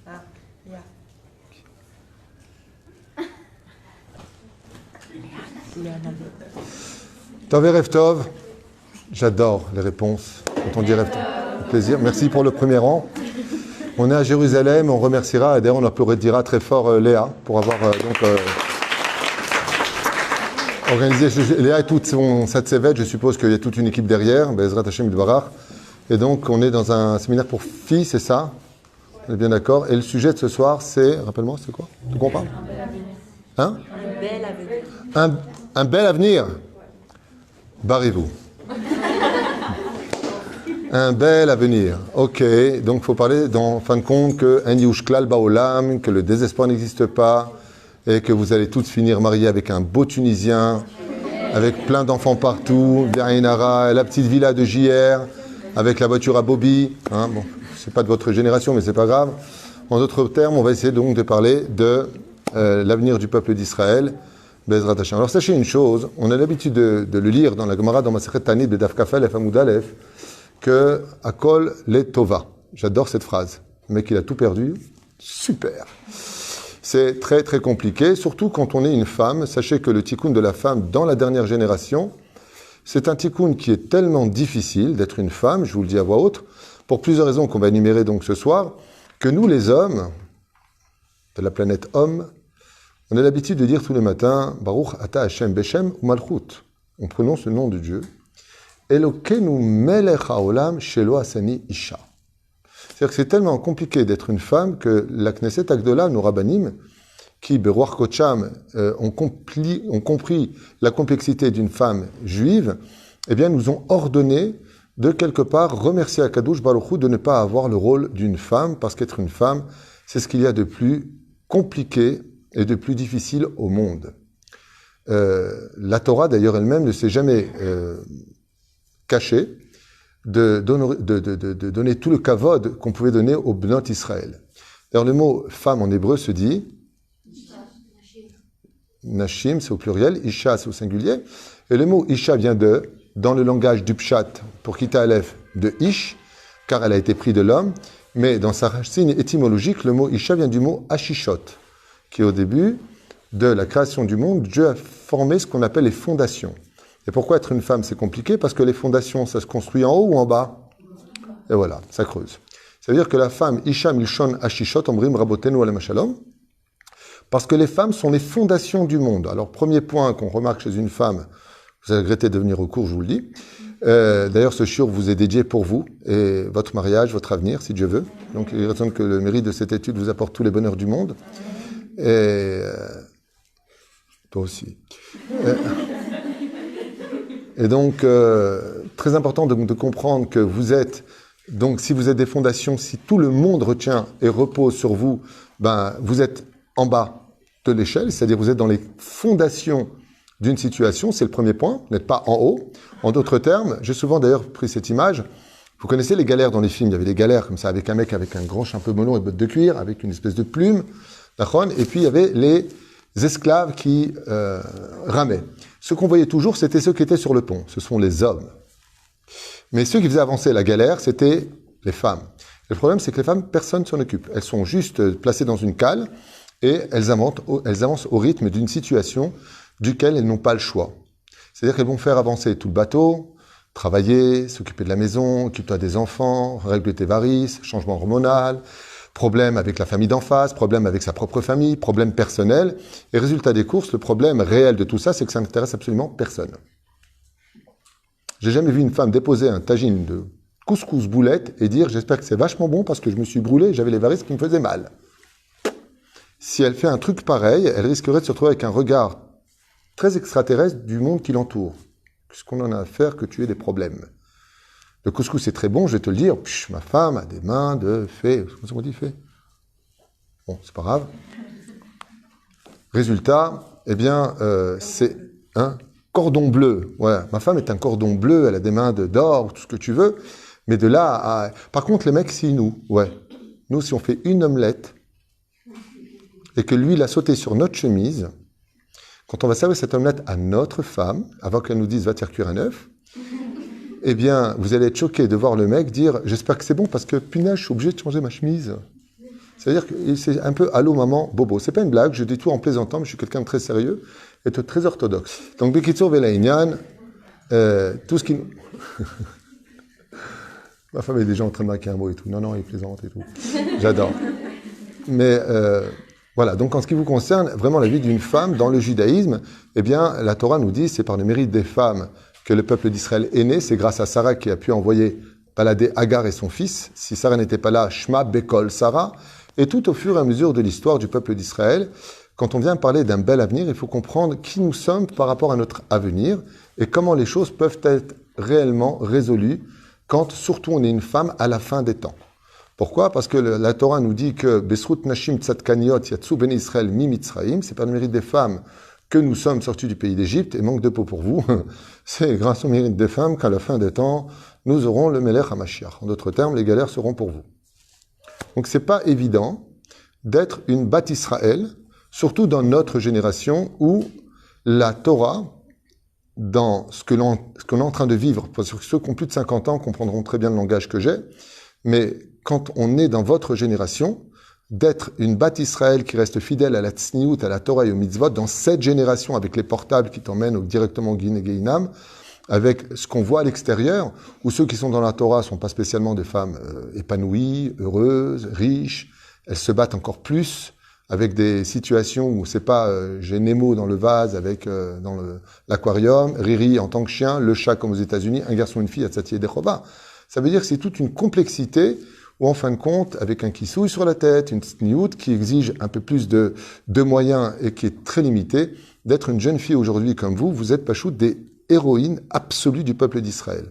Ah, Léa. Tov et Rev Tov. J'adore les réponses quand on dit Rev Tov. Plaisir. Merci pour le premier rang. On est à Jérusalem, on remerciera, et d'ailleurs on applaudira très fort Léa pour avoir organisé. Léa et toute son Satsevet, je suppose qu'il y a toute une équipe derrière, Bezrat Hashem Idbarach. Et donc on est dans un séminaire pour filles, c'est ça? On est bien d'accord. Et le sujet de ce soir, c'est, rappelle-moi, c'est quoi? De quoi on parle? Hein? Un bel avenir. Un bel avenir. Barrez-vous. Un bel avenir. Ok, donc il faut parler, en fin de compte, que un yushklal baolam, que le désespoir n'existe pas, et que vous allez toutes finir mariées avec un beau Tunisien, avec plein d'enfants partout, Virinara, la petite villa de JR, avec la voiture à Bobby. Hein, bon, c'est pas de votre génération, mais c'est pas grave. En d'autres termes, on va essayer donc de parler de l'avenir du peuple d'Israël. Bezrat Hashem. Alors sachez une chose, on a l'habitude de le lire dans la Gemara, dans Masechet Tanit, de Daf Kafel, F Aleph, que Akol le Tova. J'adore cette phrase. Le mec, il a tout perdu. Super. C'est très très compliqué, surtout quand on est une femme. Sachez que le tikkun de la femme dans la dernière génération, c'est un tikkun qui est tellement difficile d'être une femme, je vous le dis à voix haute, pour plusieurs raisons qu'on va énumérer donc ce soir, que nous les hommes, de la planète homme, on a l'habitude de dire tous les matins Baruch ata Hashem beshem ou malchut. On prononce le nom de Dieu. Elokenu melech haolam shelo asani isha. C'est-à-dire que c'est tellement compliqué d'être une femme que la Knesset Agdola, nos rabbanim, qui, beruach kocham, ont compris la complexité d'une femme juive, eh bien, nous ont ordonné de quelque part remercier Akadosh Baruch Hu de ne pas avoir le rôle d'une femme, parce qu'être une femme, c'est ce qu'il y a de plus compliqué et de plus difficile au monde. La Torah, d'ailleurs, elle-même ne s'est jamais cachée de donner tout le kavod qu'on pouvait donner aux Bnot Israël. D'ailleurs, le mot femme en hébreu se dit Nashim, c'est au pluriel, Isha, c'est au singulier. Et le mot Isha vient dans le langage du Pshat, pour quitter Aleph, de Ish, car elle a été prise de l'homme, mais dans sa racine étymologique, le mot Isha vient du mot Ashishot, qui au début de la création du monde, Dieu a formé ce qu'on appelle les fondations. Et pourquoi être une femme, c'est compliqué? Parce que les fondations, ça se construit en haut ou en bas? Et voilà, ça creuse. Ça veut dire que la femme, Isha Milshon Ashishot, Omrim Rabotenu Alem Shalom, parce que les femmes sont les fondations du monde. Alors, premier point qu'on remarque chez une femme, vous allez regretter de venir au cours, je vous le dis. D'ailleurs, ce shiur vous est dédié pour vous, et votre mariage, votre avenir, si Dieu veut. Donc, il raisonne que le mérite de cette étude vous apporte tous les bonheurs du monde. Et toi aussi. Et donc, très important de comprendre que vous êtes, donc si vous êtes des fondations, si tout le monde retient et repose sur vous, ben, vous êtes en bas de l'échelle, c'est-à-dire vous êtes dans les fondations d'une situation, c'est le premier point, vous n'êtes pas en haut. En d'autres termes, j'ai souvent d'ailleurs pris cette image, vous connaissez les galères dans les films, il y avait des galères comme ça, avec un mec avec un grand chapeau melon et bottes de cuir, avec une espèce de plume, et puis il y avait les esclaves qui ramaient. Ce qu'on voyait toujours, c'était ceux qui étaient sur le pont, ce sont les hommes. Mais ceux qui faisaient avancer la galère, c'était les femmes. Le problème, c'est que les femmes, personne ne s'en occupe. Elles sont juste placées dans une cale et elles avancent au rythme d'une situation duquel elles n'ont pas le choix. C'est-à-dire qu'elles vont faire avancer tout le bateau, travailler, s'occuper de la maison, occuper des enfants, régler tes varices, changement hormonal, problème avec la famille d'en face, problème avec sa propre famille, problème personnel. Et résultat des courses, le problème réel de tout ça, c'est que ça n'intéresse absolument personne. J'ai jamais vu une femme déposer un tagine de couscous boulette et dire « j'espère que c'est vachement bon parce que je me suis brûlé et j'avais les varices qui me faisaient mal ». Si elle fait un truc pareil, elle risquerait de se retrouver avec un regard très extraterrestre du monde qui l'entoure. Qu'est-ce qu'on en a à faire que tu aies des problèmes? Le couscous est très bon, je vais te le dire. Ma femme a des mains de fée. Comment on dit fée? Bon, c'est pas grave. Résultat, eh bien, c'est un cordon bleu. Ouais, ma femme est un cordon bleu, elle a des mains d'or, tout ce que tu veux. Mais de là à... Par contre, les mecs, si nous, nous, si on fait une omelette et que lui, il a sauté sur notre chemise, quand on va servir cette omelette à notre femme, avant qu'elle nous dise « va te faire cuire un œuf », eh bien, vous allez être choqué de voir le mec dire « j'espère que c'est bon parce que, punaise, je suis obligé de changer ma chemise ». C'est-à-dire que c'est un peu allô maman, bobo. C'est pas une blague, je dis tout en plaisantant, mais je suis quelqu'un de très sérieux et de très orthodoxe. Donc, Bekitsur Velaïnian, tout ce qui... Ma femme est déjà en train de marquer un mot et tout. Non, il plaisante et tout. J'adore. Mais voilà, donc en ce qui vous concerne, vraiment la vie d'une femme dans le judaïsme, eh bien, la Torah nous dit, c'est par le mérite des femmes que le peuple d'Israël est né. C'est grâce à Sarah qui a pu envoyer balader Agar et son fils. Si Sarah n'était pas là, Shema Bekol Sarah. Et tout au fur et à mesure de l'histoire du peuple d'Israël, quand on vient parler d'un bel avenir, il faut comprendre qui nous sommes par rapport à notre avenir et comment les choses peuvent être réellement résolues quand surtout on est une femme à la fin des temps. Pourquoi ? Parce que la Torah nous dit que Besrut Nashim Tzadkaniot Yatsu Ben Israël Mi Mitzraïm, c'est par le mérite des femmes que nous sommes sortis du pays d'Égypte, et manque de peau pour vous, c'est grâce au mérite des femmes qu'à la fin des temps, nous aurons le Melech HaMashiach. En d'autres termes, les galères seront pour vous. Donc c'est pas évident d'être une Bat Israël, surtout dans notre génération où la Torah, dans ce que l'on est en train de vivre, parce que ceux qui ont plus de 50 ans comprendront très bien le langage que j'ai, mais quand on est dans votre génération, d'être une Bat Israël qui reste fidèle à la Tzniout, à la Torah et au Mitzvot, dans cette génération, avec les portables qui t'emmènent directement au Guin et Guéinam, avec ce qu'on voit à l'extérieur, où ceux qui sont dans la Torah sont pas spécialement des femmes épanouies, heureuses, riches, elles se battent encore plus, avec des situations où c'est pas j'ai Nemo dans le vase avec dans l'aquarium, Riri en tant que chien, le chat comme aux États-Unis, un garçon, une fille à Tzati et Dechova. Ça veut dire que c'est toute une complexité où en fin de compte, avec un kissouille sur la tête, une tsniout qui exige un peu plus de moyens et qui est très limitée, d'être une jeune fille aujourd'hui comme vous êtes pachout des héroïnes absolues du peuple d'Israël.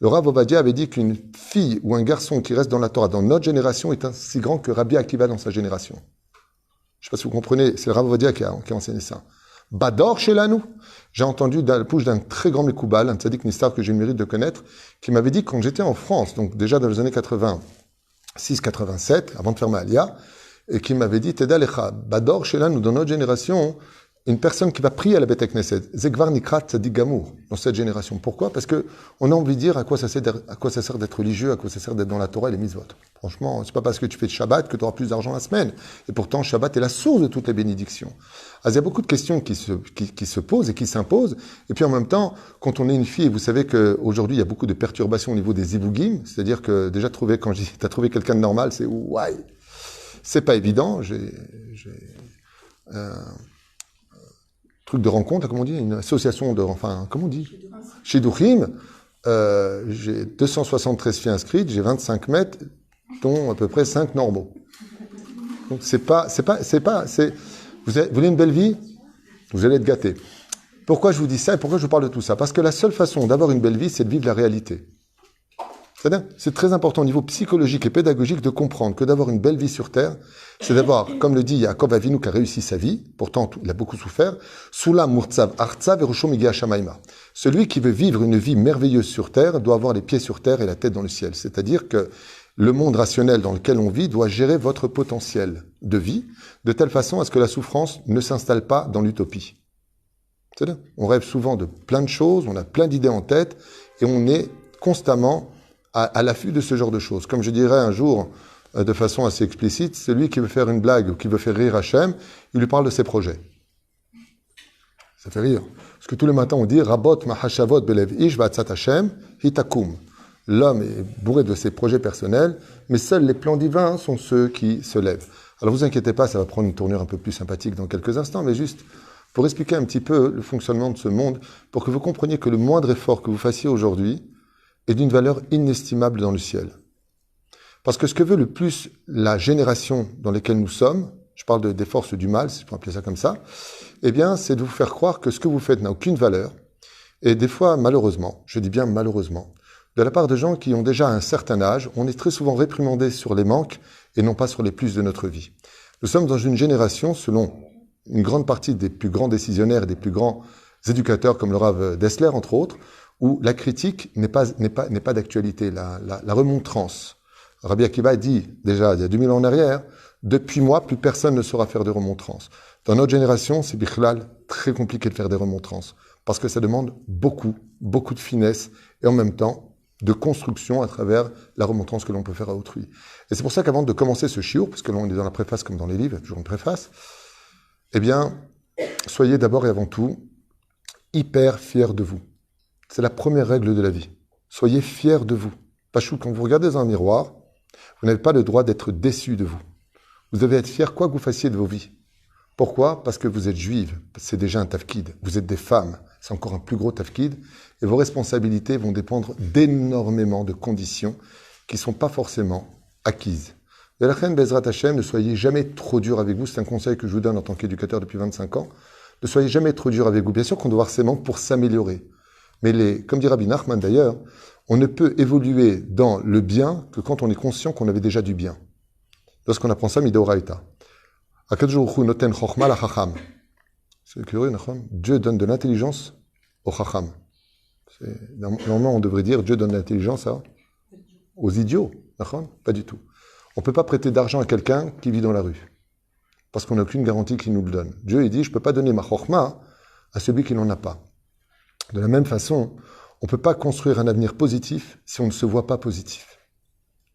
Le Rav Ovadia avait dit qu'une fille ou un garçon qui reste dans la Torah dans notre génération est aussi grand que Rabbi Akiva dans sa génération. Je ne sais pas si vous comprenez, c'est le Rav Ovadia qui a enseigné ça. Bador chez nous. J'ai entendu dans la bouche d'un très grand Mekoubal, un tzaddik Nistar que j'ai le mérite de connaître, qui m'avait dit quand j'étais en France, donc déjà dans les années 86-87, avant de faire ma Aliyah, et qui m'avait dit, Teda Lecha, Bador chez nous, dans notre génération, une personne qui va prier à la Beth Knesset, Zegvar Nikrat Tzadik Gamour, dans cette génération. Pourquoi ? Parce que on a envie de dire à quoi ça sert d'être religieux, à quoi ça sert d'être dans la Torah et les mitzvot. Franchement, c'est pas parce que tu fais de Shabbat que tu auras plus d'argent la semaine. Et pourtant, Shabbat est la source de toutes les bénédictions. Alors, il y a beaucoup de questions qui se posent et qui s'imposent. Et puis en même temps, quand on est une fille, vous savez qu'aujourd'hui, il y a beaucoup de perturbations au niveau des zivugim, c'est-à-dire que déjà quand je dis t'as trouvé quelqu'un de normal, c'est ouais, c'est pas évident. J'ai truc de rencontre, comment on dit, une association comment on dit, Shidduchim, j'ai 273 filles inscrites, j'ai 25 maîtres, dont à peu près 5 normaux. Donc vous voulez une belle vie? Vous allez être gâtés. Pourquoi je vous dis ça et pourquoi je vous parle de tout ça? Parce que la seule façon d'avoir une belle vie, c'est de vivre la réalité. C'est-à-dire, c'est très important au niveau psychologique et pédagogique de comprendre que d'avoir une belle vie sur Terre, c'est d'avoir, comme le dit Yaakov Avinu qui a réussi sa vie, pourtant il a beaucoup souffert, Sula Murtzav Artzav Eroshom Igia Shamaima. Celui qui veut vivre une vie merveilleuse sur Terre doit avoir les pieds sur Terre et la tête dans le ciel. C'est-à-dire que le monde rationnel dans lequel on vit doit gérer votre potentiel de vie de telle façon à ce que la souffrance ne s'installe pas dans l'utopie. C'est-à-dire, on rêve souvent de plein de choses, on a plein d'idées en tête et on est constamment à l'affût de ce genre de choses. Comme je dirais un jour, de façon assez explicite, celui qui veut faire une blague ou qui veut faire rire Hachem, il lui parle de ses projets. Ça fait rire. Parce que tous les matins on dit « Rabot mahashavot belev ish va'atzat Hachem hitakum ». L'homme est bourré de ses projets personnels, mais seuls les plans divins sont ceux qui se lèvent. Alors vous inquiétez pas, ça va prendre une tournure un peu plus sympathique dans quelques instants, mais juste pour expliquer un petit peu le fonctionnement de ce monde, pour que vous compreniez que le moindre effort que vous fassiez aujourd'hui est d'une valeur inestimable dans le ciel. Parce que ce que veut le plus la génération dans laquelle nous sommes, je parle des forces du mal, si je peux appeler ça comme ça, eh bien, c'est de vous faire croire que ce que vous faites n'a aucune valeur. Et des fois, malheureusement, je dis bien malheureusement, de la part de gens qui ont déjà un certain âge, on est très souvent réprimandé sur les manques et non pas sur les plus de notre vie. Nous sommes dans une génération, selon une grande partie des plus grands décisionnaires et des plus grands éducateurs, comme le Rav Dessler, entre autres, où la critique n'est pas d'actualité, la remontrance. Rabbi Akiva dit, déjà, il y a 2000 ans en arrière, depuis moi, plus personne ne saura faire des remontrances. Dans notre génération, c'est bichlal très compliqué de faire des remontrances, parce que ça demande beaucoup de finesse, et en même temps, de construction à travers la remontrance que l'on peut faire à autrui. Et c'est pour ça qu'avant de commencer ce chiour, parce que l'on est dans la préface comme dans les livres, il y a toujours une préface, eh bien, soyez d'abord et avant tout hyper fiers de vous. C'est la première règle de la vie. Soyez fiers de vous. Pachou, quand vous regardez dans un miroir, vous n'avez pas le droit d'être déçu de vous. Vous devez être fiers quoi que vous fassiez de vos vies. Pourquoi? Parce que vous êtes juives. C'est déjà un tafkid. Vous êtes des femmes. C'est encore un plus gros tafkid. Et vos responsabilités vont dépendre d'énormément de conditions qui ne sont pas forcément acquises. Et la reine Bezrat Hashem, ne soyez jamais trop dur avec vous. C'est un conseil que je vous donne en tant qu'éducateur depuis 25 ans. Ne soyez jamais trop dur avec vous. Bien sûr qu'on doit voir ses manques pour s'améliorer. Mais comme dit Rabbi Nachman d'ailleurs, on ne peut évoluer dans le bien que quand on est conscient qu'on avait déjà du bien. Lorsqu'on apprend ça, Midoraita. Akadosh Baruch Hu noten chokhma la chacham. C'est curieux, Nachman. Dieu donne de l'intelligence au chacham. Normalement, on devrait dire Dieu donne de l'intelligence aux idiots. Nachman. Pas du tout. On ne peut pas prêter d'argent à quelqu'un qui vit dans la rue. Parce qu'on n'a aucune garantie qu'il nous le donne. Dieu, il dit, je ne peux pas donner ma chokhma à celui qui n'en a pas. De la même façon, on ne peut pas construire un avenir positif si on ne se voit pas positif.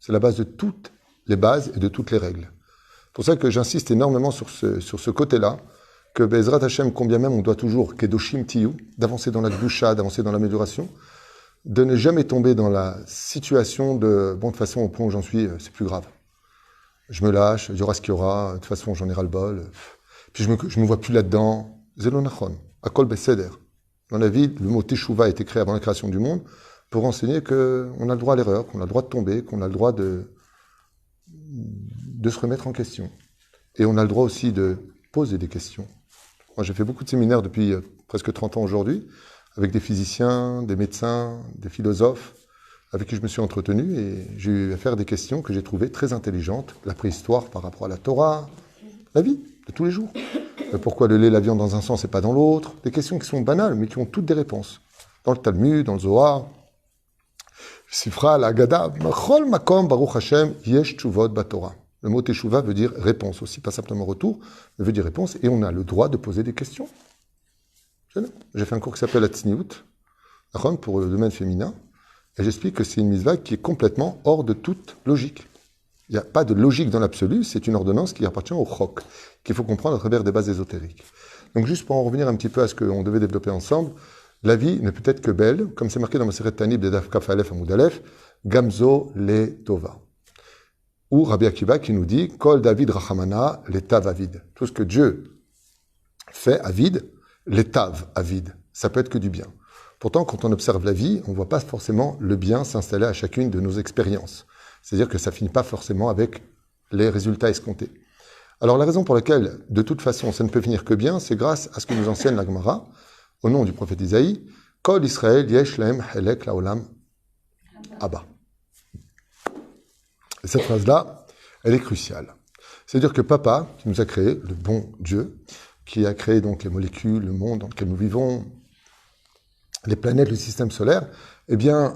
C'est la base de toutes les bases et de toutes les règles. C'est pour ça que j'insiste énormément sur ce côté-là, que Bezrat Hashem, combien même on doit toujours, Kedoshim Tiyu, d'avancer dans la Gdusha, d'avancer dans l'amélioration, de ne jamais tomber dans la situation de, bon, de toute façon, au point où j'en suis, c'est plus grave. Je me lâche, il y aura ce qu'il y aura, de toute façon, j'en ai ras-le-bol, puis je me vois plus là-dedans. Zelonachon, Akol Beseder. Dans la vie, le mot Teshuvah a été créé avant la création du monde pour enseigner qu'on a le droit à l'erreur, qu'on a le droit de tomber, qu'on a le droit de se remettre en question. Et on a le droit aussi de poser des questions. Moi, j'ai fait beaucoup de séminaires depuis presque 30 ans aujourd'hui, avec des physiciens, des médecins, des philosophes, avec qui je me suis entretenu, et j'ai eu à faire des questions que j'ai trouvées très intelligentes, la préhistoire par rapport à la Torah, la vie de tous les jours. Pourquoi le lait et la viande dans un sens et pas dans l'autre? Des questions qui sont banales, mais qui ont toutes des réponses. Dans le Talmud, dans le Zohar, Sifra, la Haggadah, Machol Makom Baruch Hashem, Yesh Tshuvot Batorah. Le mot Teshuvah veut dire réponse aussi, pas simplement retour, mais veut dire réponse, et on a le droit de poser des questions. J'ai fait un cours qui s'appelle Atzniut, pour le domaine féminin, et j'explique que c'est une mitzvah qui est complètement hors de toute logique. Il n'y a pas de logique dans l'absolu, c'est une ordonnance qui appartient au chok, qu'il faut comprendre à travers des bases ésotériques. Donc juste pour en revenir un petit peu à ce qu'on devait développer ensemble, la vie ne peut être que belle, comme c'est marqué dans ma Maseret Tanib de Daf Kaf Aleph Amoud Aleph, Gamzo le Tova. Ou Rabbi Akiva qui nous dit, Kol David Rachamana, l'étav avid. Tout ce que Dieu fait avide, l'étav avide. Ça peut être que du bien. Pourtant, quand on observe la vie, on ne voit pas forcément le bien s'installer à chacune de nos expériences. C'est-à-dire que ça ne finit pas forcément avec les résultats escomptés. Alors la raison pour laquelle, de toute façon, ça ne peut finir que bien, c'est grâce à ce que nous enseigne la Gemara, au nom du prophète Isaïe, Kol Israël yesh lehem helek laolam abba. Et cette phrase-là, elle est cruciale. C'est-à-dire que Papa, qui nous a créé, le bon Dieu, qui a créé donc les molécules, le monde dans lequel nous vivons, les planètes, le système solaire, eh bien,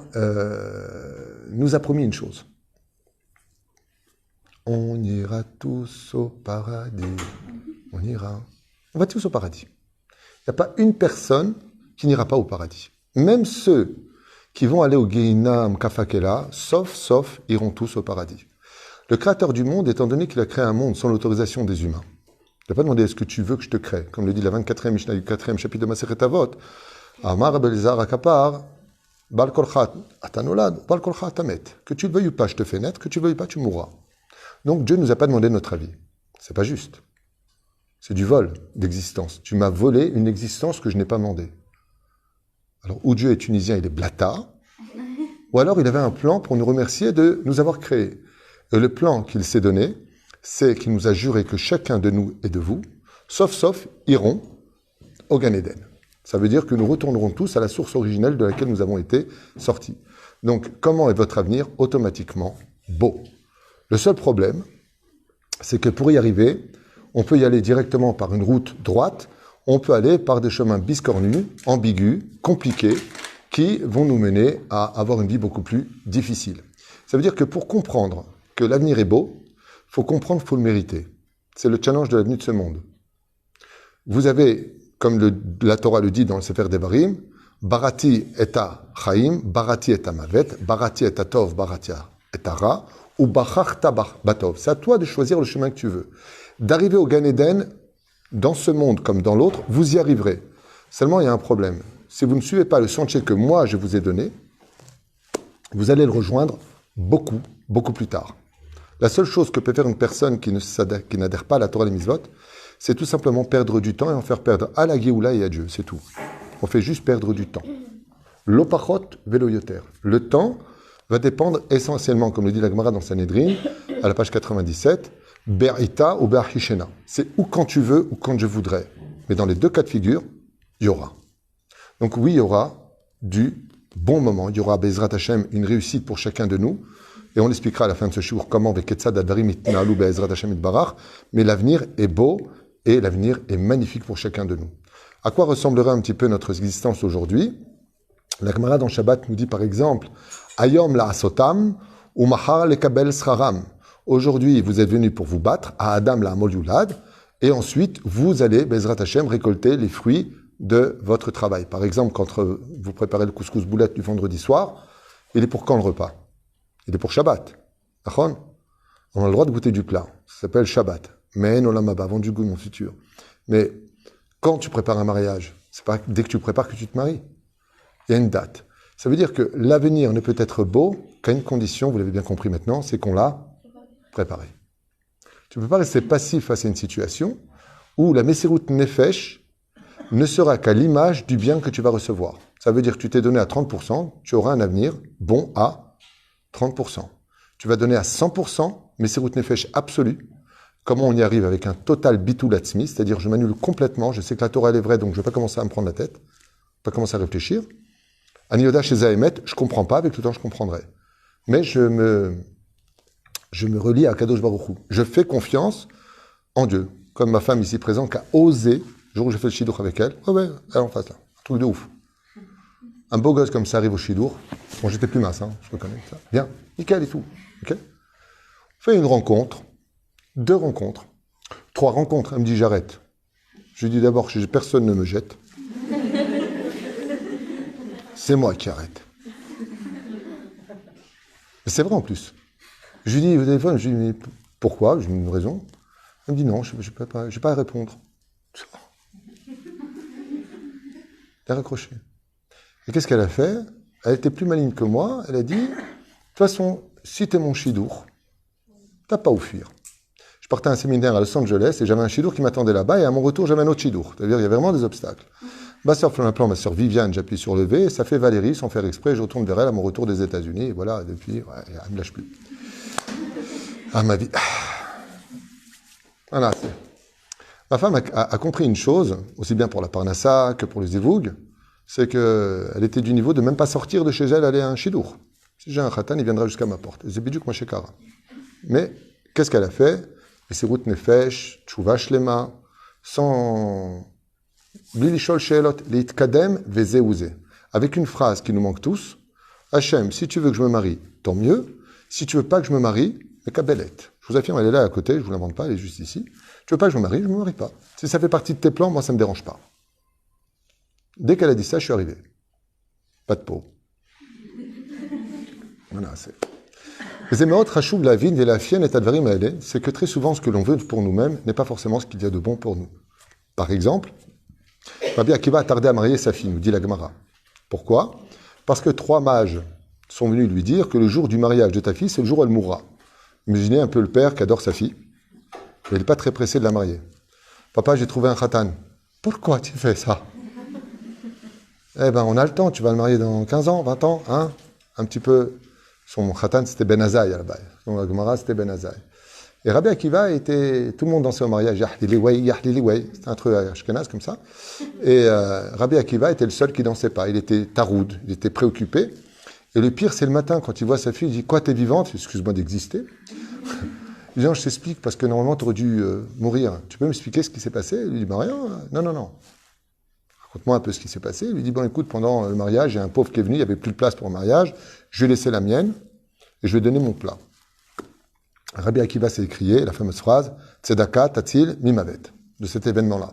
nous a promis une chose. On ira tous au paradis. On ira. On va tous au paradis. Il n'y a pas une personne qui n'ira pas au paradis. Même ceux qui vont aller au Gehinam Kafakela, sauf, iront tous au paradis. Le créateur du monde, étant donné qu'il a créé un monde sans l'autorisation des humains, il n'a pas demandé est-ce que tu veux que je te crée, comme le dit la 24e Mishnah du 4e chapitre de Masechet Avot, Amar Belzar Akapar, Bal Kolchat Atanolad, Bal Kolchat Atamet. Que tu le veuilles ou pas, je te fais naître, que tu le veuilles pas, tu mourras. Donc Dieu ne nous a pas demandé notre avis. C'est pas juste. C'est du vol d'existence. Tu m'as volé une existence que je n'ai pas demandée. Alors, ou Dieu est tunisien, il est blata, ou alors il avait un plan pour nous remercier de nous avoir créés. Et le plan qu'il s'est donné, c'est qu'il nous a juré que chacun de nous et de vous, sauf, iront au Gan Eden. Ça veut dire que nous retournerons tous à la source originelle de laquelle nous avons été sortis. Donc, comment est votre avenir? Automatiquement beau. Le seul problème, c'est que pour y arriver, on peut y aller directement par une route droite, on peut aller par des chemins biscornus, ambigus, compliqués, qui vont nous mener à avoir une vie beaucoup plus difficile. Ça veut dire que pour comprendre que l'avenir est beau, il faut comprendre qu'il faut le mériter. C'est le challenge de l'avenir de ce monde. Vous avez, comme la Torah le dit dans le Sefer Devarim, Barati et chaim, barati et mavet, barati et tov, barati et ra, ou bacharta batov. C'est à toi de choisir le chemin que tu veux. D'arriver au Gan Eden, dans ce monde comme dans l'autre, vous y arriverez. Seulement, il y a un problème. Si vous ne suivez pas le sentier que moi, je vous ai donné, vous allez le rejoindre beaucoup, beaucoup plus tard. La seule chose que peut faire une personne qui n'adhère pas à la Torah et les mitzvot, c'est tout simplement perdre du temps et en faire perdre à la Géoula et à Dieu, c'est tout. On fait juste perdre du temps. L'opachot velo yoter. Le temps va dépendre essentiellement, comme le dit la Gemara dans Sanhedrin, à la page 97, Berita ou Berhishena. C'est ou quand tu veux ou quand je voudrais. Mais dans les deux cas de figure, il y aura. Donc oui, il y aura du bon moment. Il y aura, Bezrat Hashem, une réussite pour chacun de nous. Et on expliquera à la fin de ce shiur comment Veketzad Advarim Itnaalu Bezrat Hashem Itbarach. Mais l'avenir est beau et l'avenir est magnifique pour chacun de nous. À quoi ressemblera un petit peu notre existence aujourd'hui? La Gemara dans Shabbat nous dit par exemple Ayom la asotam ou mahar le kabel sraram. Aujourd'hui, vous êtes venus pour vous battre à Adam la Amol Yulad, et ensuite, vous allez, Bezrat Hashem, récolter les fruits de votre travail. Par exemple, quand vous préparez le couscous boulette du vendredi soir, il est pour quand le repas? Il est pour Shabbat. On a le droit de goûter du plat. Ça s'appelle Shabbat. Mais non, là, avant du goût, mon futur. Mais quand tu prépares un mariage, c'est pas dès que tu prépares que tu te maries. Il y a une date. Ça veut dire que l'avenir ne peut être beau qu'à une condition, vous l'avez bien compris maintenant, c'est qu'on l'a préparé. Tu ne peux pas rester passif face à une situation où la Messirut Nefesh ne sera qu'à l'image du bien que tu vas recevoir. Ça veut dire que tu t'es donné à 30%, tu auras un avenir bon à 30%. Tu vas donner à 100%, Messirut Nefesh absolue. Comment on y arrive avec un total bitul atzmi, c'est-à-dire je m'annule complètement, je sais que la Torah elle est vraie, donc je ne vais pas commencer à me prendre la tête, pas commencer à réfléchir. Anioda chez Zahemet, je ne comprends pas, avec le temps je comprendrai. Mais je me relie à Kadosh Baruch Hu. Je fais confiance en Dieu. Comme ma femme ici présente, qui a osé, le jour où j'ai fait le shidour avec elle, oh ouais, elle en face là, un truc de ouf. Un beau gosse comme ça arrive au shidour, bon j'étais plus mince, je reconnais ça. Bien, nickel et tout. Okay. On fait une rencontre, 2 rencontres, 3 rencontres, elle me dit j'arrête. Je lui dis d'abord que personne ne me jette. C'est moi qui arrête. Mais c'est vrai en plus. Je lui dis au téléphone, je lui dis mais pourquoi? J'ai une raison. Elle me dit non, je n'ai pas à répondre. Elle a raccroché. Et qu'est-ce qu'elle a fait? Elle était plus maligne que moi. Elle a dit, de toute façon, si tu es mon chidour, t'as pas à où fuir. Je partais à un séminaire à Los Angeles et j'avais un chidour qui m'attendait là-bas et à mon retour, j'avais un autre chidour. C'est-à-dire il y avait vraiment des obstacles. Ma soeur ma soeur Viviane, j'appuie sur le V, et ça fait Valérie, sans faire exprès, je retourne vers elle à mon retour des États-Unis. Et voilà, depuis, elle ne me lâche plus. Ah, ma vie. Voilà. Ma femme a compris une chose, aussi bien pour la Parnassa que pour les Zévoug, c'est qu'elle était du niveau de même pas sortir de chez elle, aller à un chidour. Si j'ai un khatan, il viendra jusqu'à ma porte. C'est bidjouk ma shekara. Mais, qu'est-ce qu'elle a fait? Messirut Nefesh, Tshuva Shlema, sans... Avec une phrase qui nous manque tous, Hachem, si tu veux que je me marie, tant mieux. Si tu veux pas que je me marie, mais kabelette. Je vous affirme, elle est là à côté, je vous l'invente pas, elle est juste ici. Tu veux pas que je me marie, je me marie pas. Si ça fait partie de tes plans, moi ça me dérange pas. Dès qu'elle a dit ça, je suis arrivé. Pas de peau. Voilà, c'est que très souvent, ce que l'on veut pour nous-mêmes n'est pas forcément ce qu'il y a de bon pour nous. Par exemple, Rabbi Akiva a tardé à marier sa fille, nous dit la Gemara. Pourquoi? Parce que 3 mages sont venus lui dire que le jour du mariage de ta fille, c'est le jour où elle mourra. Imaginez un peu le père qui adore sa fille, mais il n'est pas très pressé de la marier. Papa, j'ai trouvé un khatan. Pourquoi tu fais ça? Eh ben, on a le temps, tu vas le marier dans 15 ans, 20 ans, hein? Un petit peu. Son khatan, c'était Ben Azaï à la base. Son Gemara, c'était Ben Azaï. Et Rabbi Akiva était, tout le monde dansait au mariage, c'était un truc ashkenaz comme ça. Et Rabbi Akiva était le seul qui dansait pas. Il était taroud, il était préoccupé. Et le pire, c'est le matin, quand il voit sa fille, il dit, quoi, t'es vivante? Excuse-moi d'exister. Il dit, non, je t'explique, parce que normalement, tu aurais dû mourir. Tu peux m'expliquer ce qui s'est passé? Il lui dit, bah rien, non. Raconte-moi un peu ce qui s'est passé. Il lui dit, bon, écoute, pendant le mariage, il y a un pauvre qui est venu, il n'y avait plus de place pour le mariage, je vais laisser la mienne, et je vais donner mon plat. Rabbi Akiva s'est écrié la fameuse phrase Tzedaka Tatil Mimavet, de cet événement-là.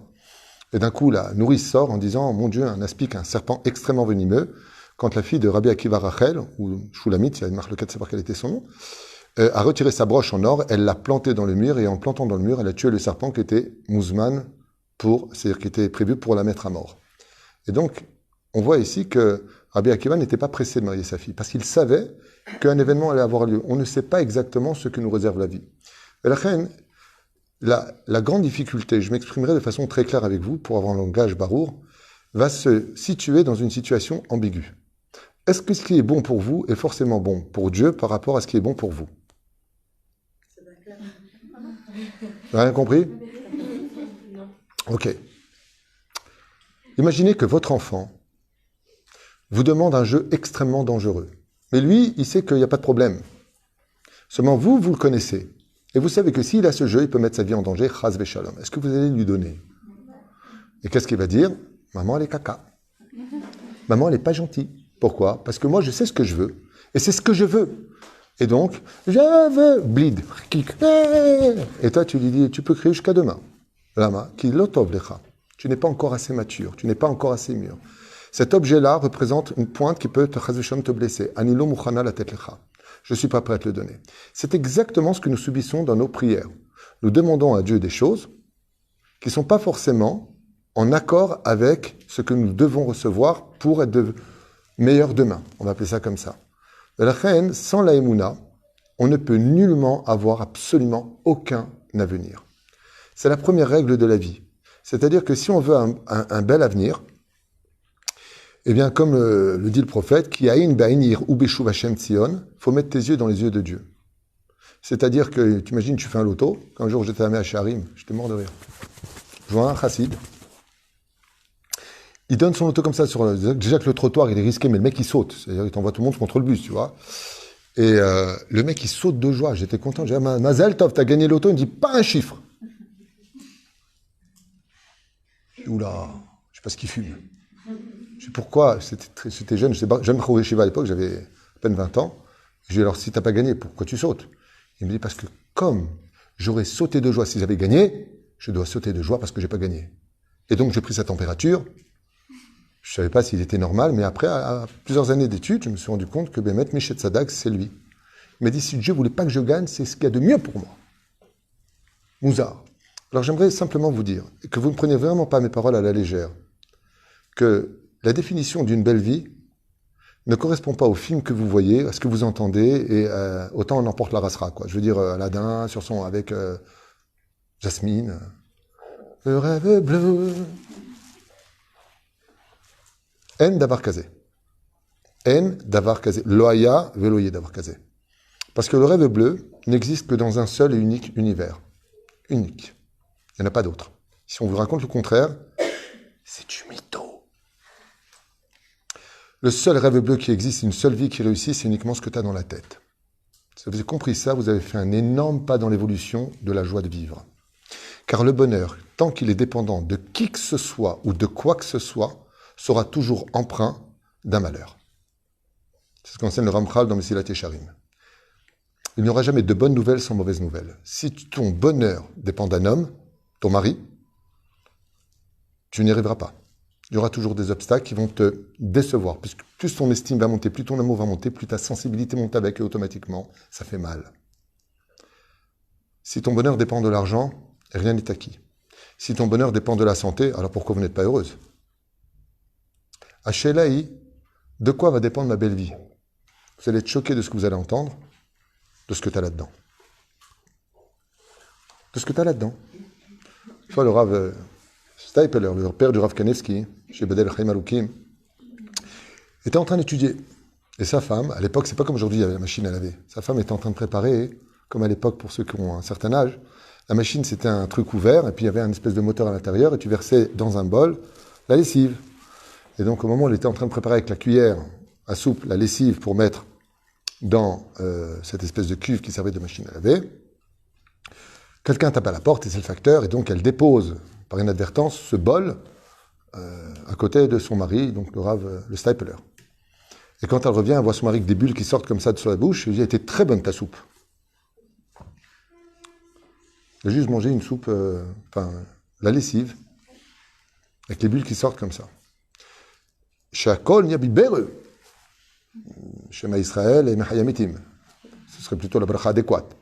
Et d'un coup, la nourrice sort en disant, mon Dieu, un aspic, un serpent extrêmement venimeux. Quand la fille de Rabbi Akiva Rachel, ou Shulamit, il y a une marque de savoir quel était son nom, a retiré sa broche en or, elle l'a plantée dans le mur, et en plantant dans le mur, elle a tué le serpent qui était Mouzman, c'est-à-dire qui était prévu pour la mettre à mort. Et donc, on voit ici que Rabbi Akiva n'était pas pressé de marier sa fille, parce qu'il savait qu'un événement allait avoir lieu. On ne sait pas exactement ce que nous réserve la vie. Et la grande difficulté, je m'exprimerai de façon très claire avec vous, pour avoir un langage barour, va se situer dans une situation ambiguë. Est-ce que ce qui est bon pour vous est forcément bon pour Dieu par rapport à ce qui est bon pour vous? Vous avez rien compris? Ok. Imaginez que votre enfant vous demande un jeu extrêmement dangereux. Mais lui, il sait qu'il n'y a pas de problème. Seulement vous, vous le connaissez. Et vous savez que s'il a ce jeu, il peut mettre sa vie en danger. Chas v'shalom. Est-ce que vous allez lui donner? Et qu'est-ce qu'il va dire? Maman, elle est caca. Maman, elle n'est pas gentille. Pourquoi? Parce que moi, je sais ce que je veux. Et c'est ce que je veux. Et donc, je veux bleed. Et toi, tu lui dis, tu peux crier jusqu'à demain. Lama, ki lotov lecha. Tu n'es pas encore assez mature. Tu n'es pas encore assez mûr. Cet objet-là représente une pointe qui peut te blesser. Anilo muchana la tête lecha. Je ne suis pas prêt à te le donner. C'est exactement ce que nous subissons dans nos prières. Nous demandons à Dieu des choses qui ne sont pas forcément en accord avec ce que nous devons recevoir pour être meilleurs demain. On va appeler ça comme ça. La reine, sans la émouna, on ne peut nullement avoir absolument aucun avenir. C'est la première règle de la vie. C'est-à-dire que si on veut un bel avenir, eh bien, comme le dit le prophète, qui a une ba'inir ou beshuv Hashem Tzion, faut mettre tes yeux dans les yeux de Dieu. C'est-à-dire que, tu imagines, tu fais un loto. Un jour, j'étais à Sharim, j'étais mort de rire. Je vois un chassid. Il donne son loto comme ça sur déjà que le trottoir, il est risqué, mais le mec, il saute. C'est-à-dire, il t'envoie tout le monde contre le bus, tu vois. Et le mec, il saute de joie. J'étais content. J'ai dit, Mazel Tov, t'as gagné le loto. Il me dit, pas un chiffre. Oula, je sais pas ce qu'il fume. Je sais pourquoi, c'était jeune, j'étais jeune Choré Shiva à l'époque, j'avais à peine 20 ans. Je lui ai dit, alors si t'as pas gagné, pourquoi tu sautes? Il me dit, parce que comme j'aurais sauté de joie si j'avais gagné, je dois sauter de joie parce que j'ai pas gagné. Et donc j'ai pris sa température. Je savais pas s'il était normal, mais après, à plusieurs années d'études, je me suis rendu compte que Bémet Michet Sadak, c'est lui. Il m'a dit, si Dieu voulait pas que je gagne, c'est ce qu'il y a de mieux pour moi. Mouzar. Alors j'aimerais simplement vous dire, que vous ne preniez vraiment pas mes paroles à la légère, que la définition d'une belle vie ne correspond pas au film que vous voyez, à ce que vous entendez, et autant on emporte la rasera, quoi. Je veux dire, Aladdin, sur son, avec Jasmine. Le rêve bleu. En davar kazé. En davar kazé. Loaya veloye davar kazé. Parce que le rêve bleu n'existe que dans un seul et unique univers. Unique. Il n'y en a pas d'autre. Si on vous raconte le contraire, c'est du mytho. Le seul rêve bleu qui existe, une seule vie qui réussit, c'est uniquement ce que tu as dans la tête. Si vous avez compris ça, vous avez fait un énorme pas dans l'évolution de la joie de vivre. Car le bonheur, tant qu'il est dépendant de qui que ce soit ou de quoi que ce soit, sera toujours empreint d'un malheur. C'est ce qu'enseigne le Ramchal dans Mesilat Yesharim. Il n'y aura jamais de bonnes nouvelles sans mauvaises nouvelles. Si ton bonheur dépend d'un homme, ton mari, tu n'y arriveras pas. Il y aura toujours des obstacles qui vont te décevoir. Puisque plus ton estime va monter, plus ton amour va monter, plus ta sensibilité monte avec et automatiquement, ça fait mal. Si ton bonheur dépend de l'argent, rien n'est acquis. Si ton bonheur dépend de la santé, alors pourquoi vous n'êtes pas heureuse? Hachélaï, de quoi va dépendre ma belle vie? Vous allez être choqué de ce que vous allez entendre, de ce que tu as là-dedans. De ce que tu as là-dedans. Tu vois, le Rav Steipeler, le père du Rav Kanevski, chez Bedel Chaim Alukim, était en train d'étudier. Et sa femme, à l'époque, c'est pas comme aujourd'hui, il y avait la machine à laver. Sa femme était en train de préparer, comme à l'époque pour ceux qui ont un certain âge, la machine c'était un truc ouvert, et puis il y avait un espèce de moteur à l'intérieur, et tu versais dans un bol la lessive. Et donc au moment où elle était en train de préparer avec la cuillère à soupe la lessive pour mettre dans cette espèce de cuve qui servait de machine à laver, quelqu'un tape à la porte et c'est le facteur, et donc elle dépose par inadvertance ce bol à côté de son mari, donc le Rav, le Steipeler. Et quand elle revient, elle voit son mari avec des bulles qui sortent comme ça de sur la bouche, et elle dit, elle était très bonne ta soupe. Elle a juste mangé une soupe, la lessive. avec les bulles qui sortent comme ça. Shakol Niabibere, Shema Israël et Mechayamitim. Ce serait plutôt la bracha adéquate.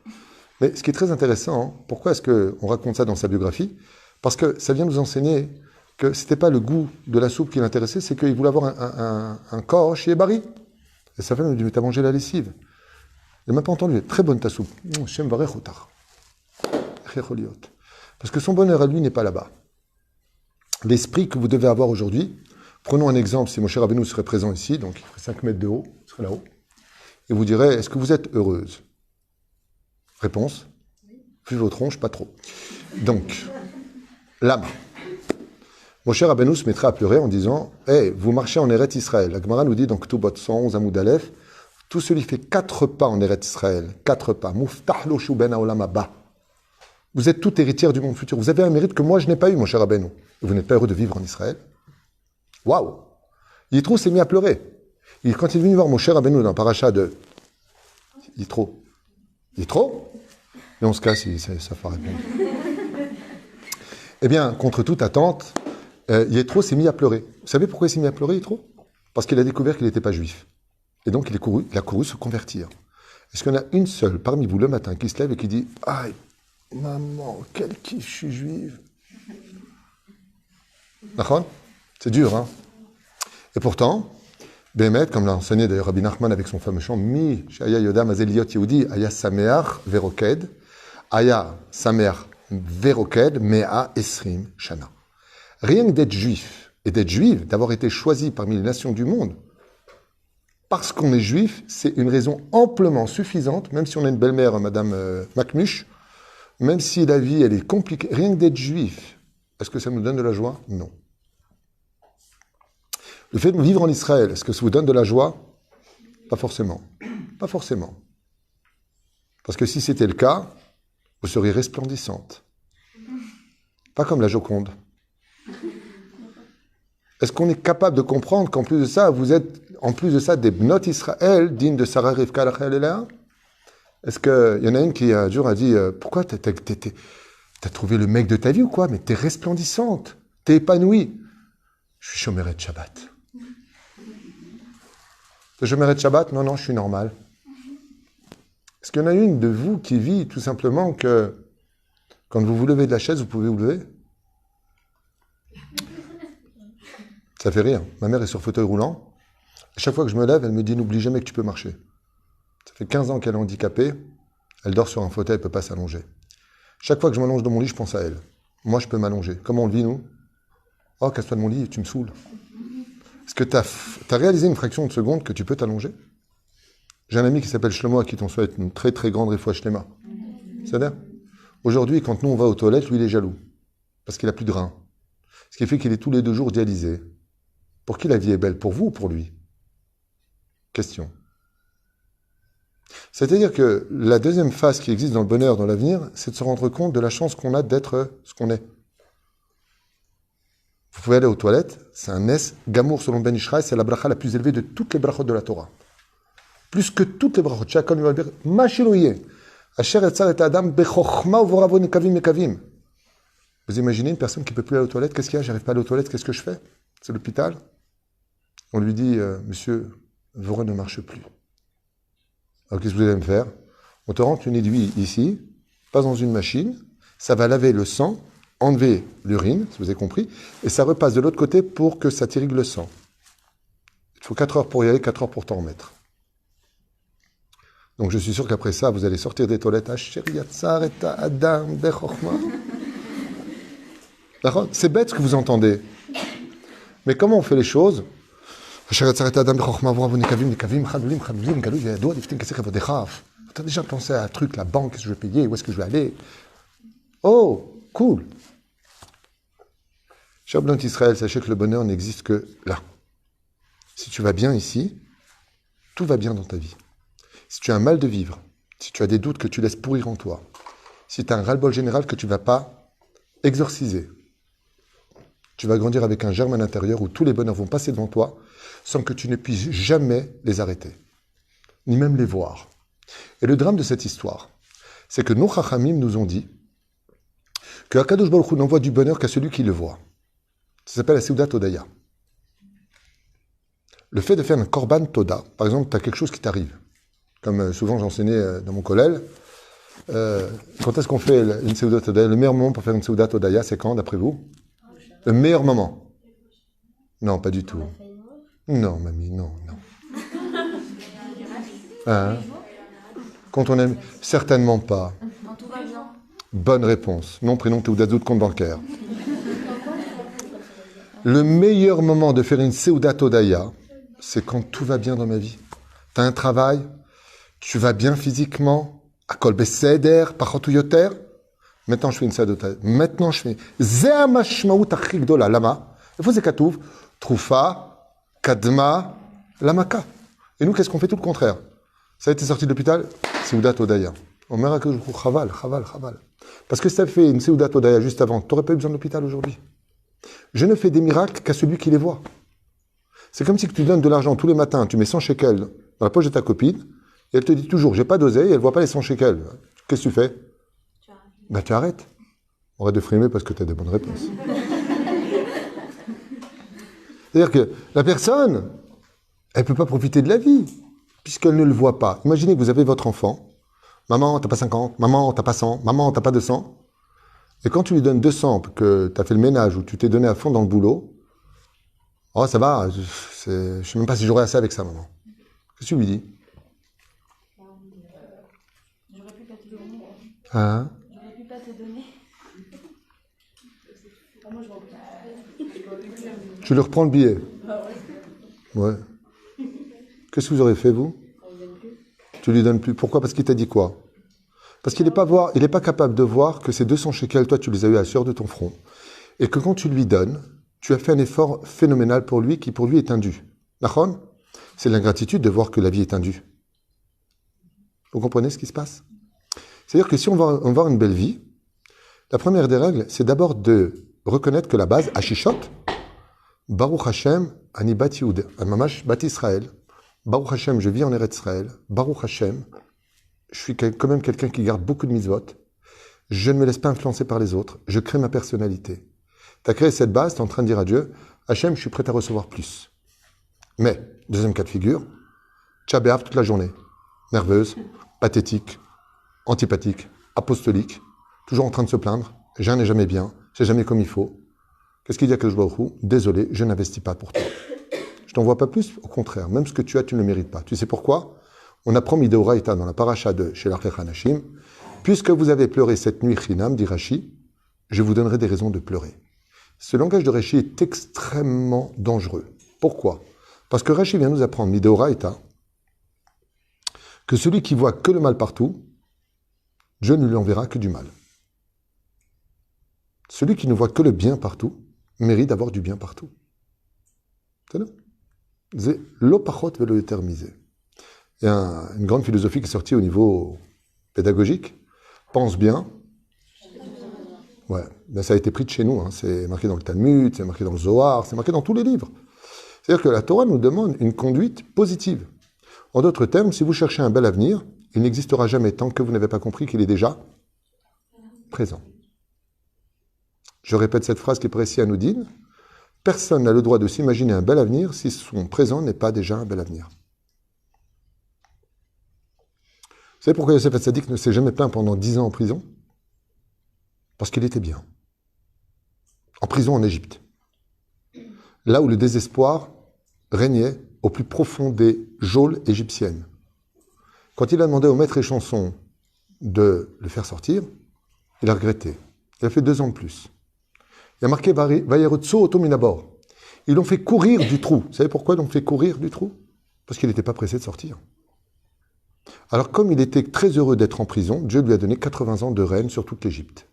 Mais ce qui est très intéressant, pourquoi est-ce qu'on raconte ça dans sa biographie? Parce que ça vient nous enseigner que ce n'était pas le goût de la soupe qui l'intéressait, c'est qu'il voulait avoir un corps chez Barry. Et sa femme lui dit, mais t'as mangé la lessive. Il n'a même pas entendu, très bonne ta soupe. Shem varech otar. Parce que son bonheur à lui n'est pas là-bas. L'esprit que vous devez avoir aujourd'hui, prenons un exemple, si mon cher Rabbeinu serait présent ici, donc il ferait 5 mètres de haut, il serait là-haut, et vous direz, est-ce que vous êtes heureuse? Réponse, vu vos tronches, pas trop. Donc, l'âme. Mon cher Rabbeinu se mettrait à pleurer en disant, hey, vous marchez en Eretz Israël. La Gemara nous dit, donc, Ketubot 111, Amoud Aleph, tout celui fait 4 pas en Eretz Israël, 4 pas. Muftah lo shuben haolam haba. Vous êtes tout héritière du monde futur. Vous avez un mérite que moi, je n'ai pas eu, mon cher Rabbeinu. Vous n'êtes pas heureux de vivre en Israël? Waouh! Yitro s'est mis à pleurer. Quand il est venu voir mon cher Rabbeinu dans le paracha de Yitro, et on se casse, ça fera répondre. Eh bien, contre toute attente, Yitro s'est mis à pleurer. Vous savez pourquoi il s'est mis à pleurer, Yitro? Parce qu'il a découvert qu'il n'était pas juif. Et donc, il a couru se convertir. Est-ce qu'il y en a une seule parmi vous le matin qui se lève et qui dit « Aïe, maman, quel kiff, je suis juive !» D'accord? C'est dur, hein? Et pourtant, Bémet, comme l'a enseigné d'ailleurs Rabbi Nachman avec son fameux chant, Mi, Shaya Yodam Azeliot Yehudi, Aya Sameach Veroked, Aya Sameach Veroked, Mea Esrim Shana. Rien que d'être juif et d'être juive, d'avoir été choisi parmi les nations du monde, parce qu'on est juif, c'est une raison amplement suffisante, même si on a une belle-mère, Madame Macmuche, même si la vie, elle est compliquée, rien que d'être juif, est-ce que ça nous donne de la joie? Non. Le fait de vivre en Israël, est-ce que ça vous donne de la joie? Pas forcément. Pas forcément. Parce que si c'était le cas, vous seriez resplendissante. Pas comme la Joconde. Est-ce qu'on est capable de comprendre qu'en plus de ça, vous êtes, en plus de ça, des bnot Israël dignes de Sarah Rivka Rachel et Léa? Est-ce qu'il y en a une qui un jour a dit pourquoi t'as trouvé le mec de ta vie ou quoi? Mais t'es resplendissante, t'es épanouie. Je suis chômeret de Shabbat. T'es chômeret de Shabbat? Non, je suis normal. Est-ce qu'il y en a une de vous qui vit tout simplement que quand vous vous levez de la chaise, vous pouvez vous lever? Ça fait rire. Ma mère est sur fauteuil roulant. À chaque fois que je me lève, elle me dit n'oublie jamais que tu peux marcher. Ça fait 15 ans qu'elle est handicapée. Elle dort sur un fauteuil, elle ne peut pas s'allonger. Chaque fois que je m'allonge dans mon lit, je pense à elle. Moi, je peux m'allonger. Comment on le vit, nous? Oh, casse-toi de mon lit, tu me saoules. Est-ce que tu as réalisé une fraction de seconde que tu peux t'allonger? J'ai un ami qui s'appelle Shlomo, à qui on souhaite une très très grande réfoua shlema. C'est-à-dire, aujourd'hui, quand nous on va aux toilettes, lui il est jaloux. Parce qu'il n'a plus de reins. Ce qui fait qu'il est tous les 2 jours dialysé. Pour qui la vie est belle? Pour vous ou pour lui? Question. C'est-à-dire que la deuxième phase qui existe dans le bonheur, dans l'avenir, c'est de se rendre compte de la chance qu'on a d'être ce qu'on est. Vous pouvez aller aux toilettes, c'est un S, Gamour selon Ben Ishraï, c'est la bracha la plus élevée de toutes les brachot de la Torah. Plus que toutes les brachot. Chacun lui va dire, Machilouye, Asher etzar et Adam, Bechochma uvoravo nekavim mekavim. Vous imaginez une personne qui ne peut plus aller aux toilettes, qu'est-ce qu'il y a? J'arrive pas à aller aux toilettes, qu'est-ce que je fais? C'est l'hôpital. On lui dit, monsieur, vos reins ne marchent plus. Alors qu'est-ce que vous allez me faire? On te rentre une aiguille ici, passe dans une machine, ça va laver le sang, enlever l'urine, si vous avez compris, et ça repasse de l'autre côté pour que ça t'irrigue le sang. Il faut 4 heures pour y aller, 4 heures pour t'en remettre. Donc je suis sûr qu'après ça, vous allez sortir des toilettes. C'est bête ce que vous entendez. Mais comment on fait les choses? T'as déjà pensé à un truc, la banque, est-ce que je vais payer, où est-ce que je vais aller? Oh, cool. Cher blanc Israël, sachez que le bonheur n'existe que là. Si tu vas bien ici, tout va bien dans ta vie. Si tu as un mal de vivre, si tu as des doutes que tu laisses pourrir en toi, si tu as un ras-le-bol général que tu ne vas pas exorciser, tu vas grandir avec un germe à l'intérieur où tous les bonheurs vont passer devant toi sans que tu ne puisses jamais les arrêter, ni même les voir. Et le drame de cette histoire, c'est que nos chachamim nous ont dit que Akadosh Baruch Hu n'envoie du bonheur qu'à celui qui le voit. Ça s'appelle la Seudat Todaya. Le fait de faire un Korban Toda, par exemple, tu as quelque chose qui t'arrive. Comme souvent j'enseignais dans mon collège, quand est-ce qu'on fait une Seudat Todaya? Le meilleur moment pour faire une Seudat Todaya, c'est quand, d'après vous? Le meilleur moment? Non, pas du tout. Non, mamie, non. Hein? Quand on aime? Certainement pas. Quand tout va bien. Bonne réponse. Nom, prénom, Teudat Zout, compte bancaire. Le meilleur moment de faire une Seudat Todaya, c'est quand tout va bien dans ma vie. Tu as un travail, tu vas bien physiquement, à Kol Beseder, Pachot Yoter. Maintenant, je fais une Seudat Todaya. Maintenant, je fais Zeh HaMashmaout Achik Gdola. Lama. Il faut Zekatouv, Troufa, Kadma, Lamaka. Et nous, qu'est-ce qu'on fait? Tout le contraire. Ça a été sorti de l'hôpital, Seudat Todaya. On meurt à que je chaval. Parce que si tu as fait une Seudat Todaya juste avant, tu n'aurais pas eu besoin de l'hôpital aujourd'hui. Je ne fais des miracles qu'à celui qui les voit. C'est comme si tu donnes de l'argent tous les matins, tu mets 100 shekels dans la poche de ta copine, et elle te dit toujours, j'ai pas d'oseille, et elle ne voit pas les 100 shekels. Qu'est-ce que tu fais? Tu arrêtes. On arrête de frimer parce que tu as des bonnes réponses. C'est-à-dire que la personne, elle ne peut pas profiter de la vie, puisqu'elle ne le voit pas. Imaginez que vous avez votre enfant, maman, t'as pas 50, maman, t'as pas 100, maman, t'as pas 200. Et quand tu lui donnes 200, que tu as fait le ménage, ou tu t'es donné à fond dans le boulot, oh, ça va, je ne sais même pas si j'aurais assez avec ça, maman. Qu'est-ce que tu lui dis? J'aurais pu pas te donner. Hein? J'aurais pu pas te donner. Tu lui reprends le billet. Ouais. Qu'est-ce que vous aurez fait, vous? Tu lui donnes plus. Pourquoi? Parce qu'il t'a dit quoi? Parce qu'il n'est pas capable de voir que ces 200 shekels, toi, tu les as eu à la sueur de ton front. Et que quand tu lui donnes, tu as fait un effort phénoménal pour lui, qui pour lui est indu. Nachon? C'est l'ingratitude de voir que la vie est indue. Vous comprenez ce qui se passe? C'est-à-dire que si on veut avoir une belle vie, la première des règles, c'est d'abord de reconnaître que la base, Hashishot, Baruch Hashem, Ani Bat Yehud, Mamash Bat Israël, Baruch Hashem, je vis en Eretz Israël, Baruch Hashem, je suis quand même quelqu'un qui garde beaucoup de mitzvot, je ne me laisse pas influencer par les autres, je crée ma personnalité. Tu as créé cette base, tu es en train de dire à Dieu, Hashem, je suis prêt à recevoir plus. Mais, deuxième cas de figure, Tchabéav toute la journée, nerveuse, pathétique, antipathique, apostolique, toujours en train de se plaindre, je n'ai jamais bien, c'est jamais comme il faut. Qu'est-ce qu'il dit à Kadosh Baruch Hu? Désolé, je n'investis pas pour toi. Je t'en vois pas plus, au contraire, même ce que tu as, tu ne le mérites pas. Tu sais pourquoi? On apprend Mideoraïta dans la paracha de Shelach Hanashim, puisque vous avez pleuré cette nuit Chinam, dit Rashi, je vous donnerai des raisons de pleurer. Ce langage de Rashi est extrêmement dangereux. Pourquoi? Parce que Rashi vient nous apprendre Mideoraïta que celui qui voit que le mal partout, Dieu ne lui enverra que du mal. Celui qui ne voit que le bien partout mérite d'avoir du bien partout. C'est là. C'est l'opachot velo termisé. Il y a une grande philosophie qui est sortie au niveau pédagogique. Pense bien. Ouais, ben ça a été pris de chez nous. Hein. C'est marqué dans le Talmud, c'est marqué dans le Zohar, c'est marqué dans tous les livres. C'est-à-dire que la Torah nous demande une conduite positive. En d'autres termes, si vous cherchez un bel avenir, il n'existera jamais tant que vous n'avez pas compris qu'il est déjà présent. Je répète cette phrase qui est précise à Noudine. Personne n'a le droit de s'imaginer un bel avenir si son présent n'est pas déjà un bel avenir. Vous savez pourquoi Yosef Hatzadik ne s'est jamais plaint pendant 10 ans en prison? Parce qu'il était bien. En prison en Égypte. Là où le désespoir régnait au plus profond des geôles égyptiennes. Quand il a demandé au maître échanson de le faire sortir, il a regretté. Il a fait 2 ans de plus. Il a marqué Vayerotso Otominabor. Ils l'ont fait courir du trou. Vous savez pourquoi ils l'ont fait courir du trou? Parce qu'il n'était pas pressé de sortir. Alors, comme il était très heureux d'être en prison, Dieu lui a donné 80 ans de règne sur toute l'Égypte.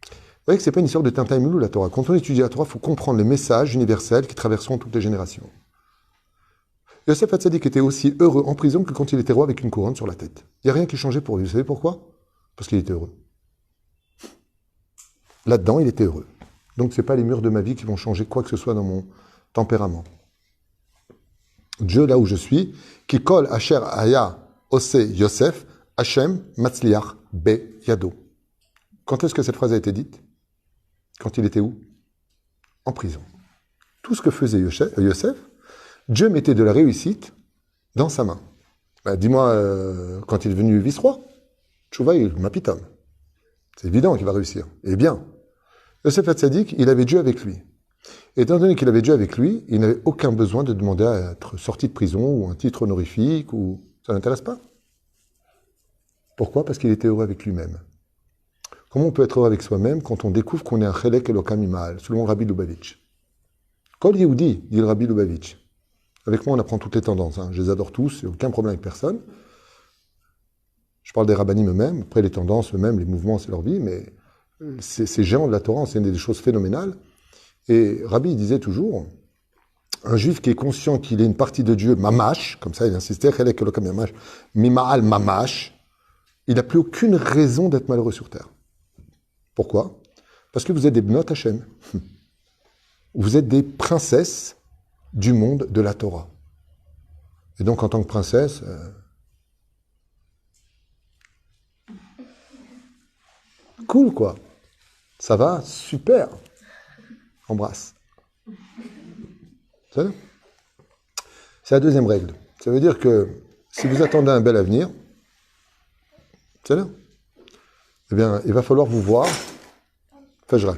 Vous voyez que ce n'est pas une histoire de Tintin et Milou, la Torah. Quand on étudie la Torah, il faut comprendre les messages universels qui traverseront toutes les générations. Yosef Hatzadik était aussi heureux en prison que quand il était roi avec une couronne sur la tête. Il n'y a rien qui changeait pour lui. Vous savez pourquoi? Parce qu'il était heureux. Là-dedans, il était heureux. Donc, ce n'est pas les murs de ma vie qui vont changer quoi que ce soit dans mon tempérament. Dieu, là où je suis, qui colle Asher Aya Ose Yosef, Hashem Matzliach Be Yado. Quand est-ce que cette phrase a été dite? Quand il était où? en prison. Tout ce que faisait Yosef, Dieu mettait de la réussite dans sa main. Ben, dis-moi, quand il est devenu vice-roi, Tchouva, il m'apitom. C'est évident qu'il va réussir. Et bien, Yosef Hatzadik, il avait Dieu avec lui. Et étant donné qu'il avait Dieu avec lui, il n'avait aucun besoin de demander à être sorti de prison ou un titre honorifique, ou ça n'intéresse pas. Pourquoi? Parce qu'il était heureux avec lui-même. Comment on peut être heureux avec soi-même quand on découvre qu'on est un chelek elokam imal, selon Rabbi Lubavitch? Kol Yehudi, dit le Rabbi Lubavitch. Avec moi, on apprend toutes les tendances. Hein. Je les adore tous, il n'y a aucun problème avec personne. Je parle des rabbinim eux-mêmes, après les tendances eux-mêmes, les mouvements, c'est leur vie, mais ces géants de la Torah, c'est des choses phénoménales. Et Rabbi disait toujours, un juif qui est conscient qu'il est une partie de Dieu, mamash, comme ça il insistait, chelek elokam mamash, mima'al mamash, il n'a plus aucune raison d'être malheureux sur terre. Pourquoi? Parce que vous êtes des bnot Hashem. Vous êtes des princesses du monde de la Torah. Et donc, en tant que princesse, cool, quoi. Ça va, super. Embrasse. C'est la deuxième règle. Ça veut dire que si vous attendez un bel avenir, c'est là. Eh bien, il va falloir vous voir. Fajra.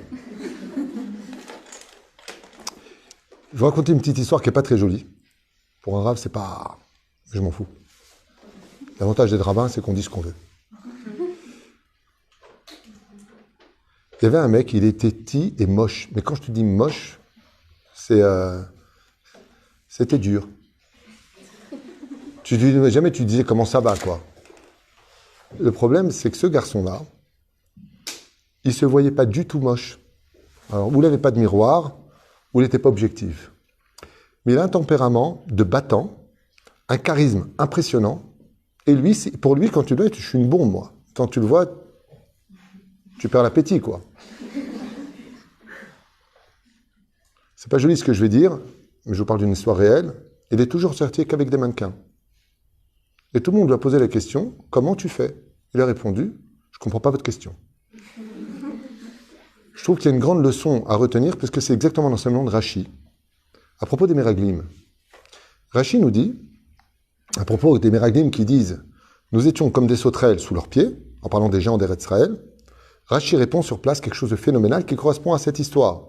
Je vais raconter une petite histoire qui n'est pas très jolie. Pour un rave, c'est pas... Je m'en fous. L'avantage des rabbins, c'est qu'on dit ce qu'on veut. Il y avait un mec, il était petit et moche. Mais quand je te dis moche, c'était dur. Jamais tu disais comment ça va, quoi. Le problème, c'est que ce garçon-là, il ne se voyait pas du tout moche. Alors, ou il n'avait pas de miroir, ou il n'était pas objectif. Mais il a un tempérament de battant, un charisme impressionnant. Et lui, pour lui, quand tu le vois, je suis une bombe, moi. Quand tu le vois, tu perds l'appétit, quoi. C'est pas joli ce que je vais dire, mais je vous parle d'une histoire réelle. Il est toujours sorti qu'avec des mannequins. Et tout le monde lui a posé la question, comment tu fais? Il a répondu, je comprends pas votre question. Je trouve qu'il y a une grande leçon à retenir, parce que c'est exactement l'enseignement de Rashi. À propos des Méraglim. Rashi nous dit, à propos des Méraglim qui disent « Nous étions comme des sauterelles sous leurs pieds », en parlant des géants d'Eretz Israël, Rashi répond sur place quelque chose de phénoménal qui correspond à cette histoire.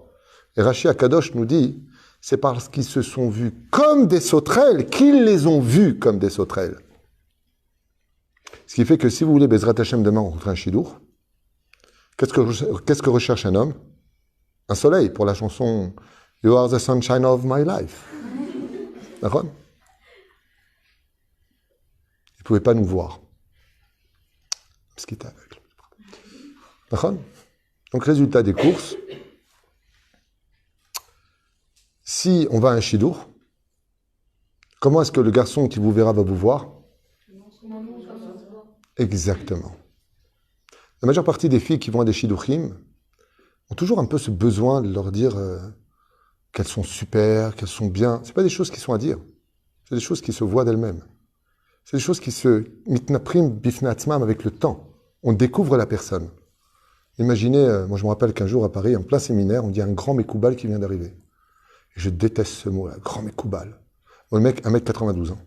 Et Rashi Akadosh nous dit « C'est parce qu'ils se sont vus comme des sauterelles qu'ils les ont vus comme des sauterelles. » Ce qui fait que si vous voulez Bezrat Hashem demain rencontrer un chidour, qu'est-ce que recherche un homme? Un soleil pour la chanson « You are the sunshine of my life ». D'accord? Il ne pouvait pas nous voir. Parce qu'il était aveugle. D'accord? Donc, résultat des courses, si on va à un chidour, comment est-ce que le garçon qui vous verra va vous voir? Exactement. La majeure partie des filles qui vont à des shidduchim ont toujours un peu ce besoin de leur dire qu'elles sont super, qu'elles sont bien. Ce pas des choses qui sont à dire. C'est des choses qui se voient d'elles-mêmes. C'est des choses qui se mitnaprim bifnatzmam avec le temps. On découvre la personne. Imaginez, moi je me rappelle qu'un jour à Paris, en plein séminaire, on dit un grand Mekoubal qui vient d'arriver. Et je déteste ce mot-là, grand Mekoubal. Bon, le mec, 1m92 ans.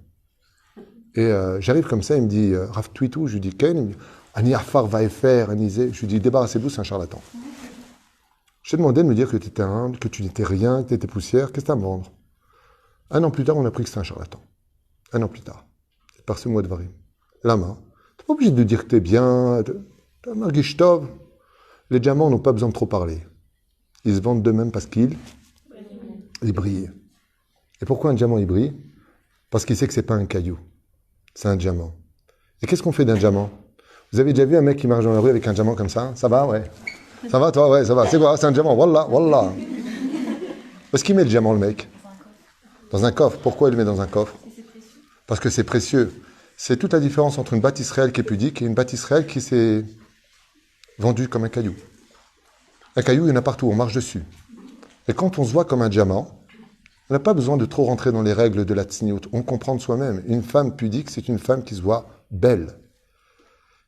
Et j'arrive comme ça, il me dit, Rav Twitou, je lui dis, Ken, il me dit, Ani Afar va faire, Anisé. Je lui dis, débarrassez-vous, c'est un charlatan. Je t'ai demandé de me dire que tu étais humble, que tu n'étais rien, que tu étais poussière, qu'est-ce que tu as à me vendre? Un an plus tard, on a appris que c'était un charlatan. Un an plus tard. Par ce mois de Varim. Lama. Tu n'es pas obligé de dire que tu es bien. Tu as Margish Tov. Les diamants n'ont pas besoin de trop parler. Ils se vendent d'eux-mêmes parce qu'ils brillent. Et pourquoi un diamant il brille? Parce qu'il sait que ce n'est pas un caillou. C'est un diamant. Et qu'est-ce qu'on fait d'un diamant? Vous avez déjà vu un mec qui marche dans la rue avec un diamant comme ça? Ça va, ouais. Ça va, toi? Ouais, ça va. C'est quoi? C'est un diamant. Wallah, wallah. Parce qu'il met le diamant, le mec? Dans un coffre. Pourquoi il le met dans un coffre? Parce que c'est précieux. C'est toute la différence entre une bâtisse réelle qui est pudique et une bâtisse réelle qui s'est vendue comme un caillou. Un caillou, il y en a partout, on marche dessus. Et quand on se voit comme un diamant, on n'a pas besoin de trop rentrer dans les règles de la tsniout. On comprend de soi-même. Une femme pudique, c'est une femme qui se voit belle.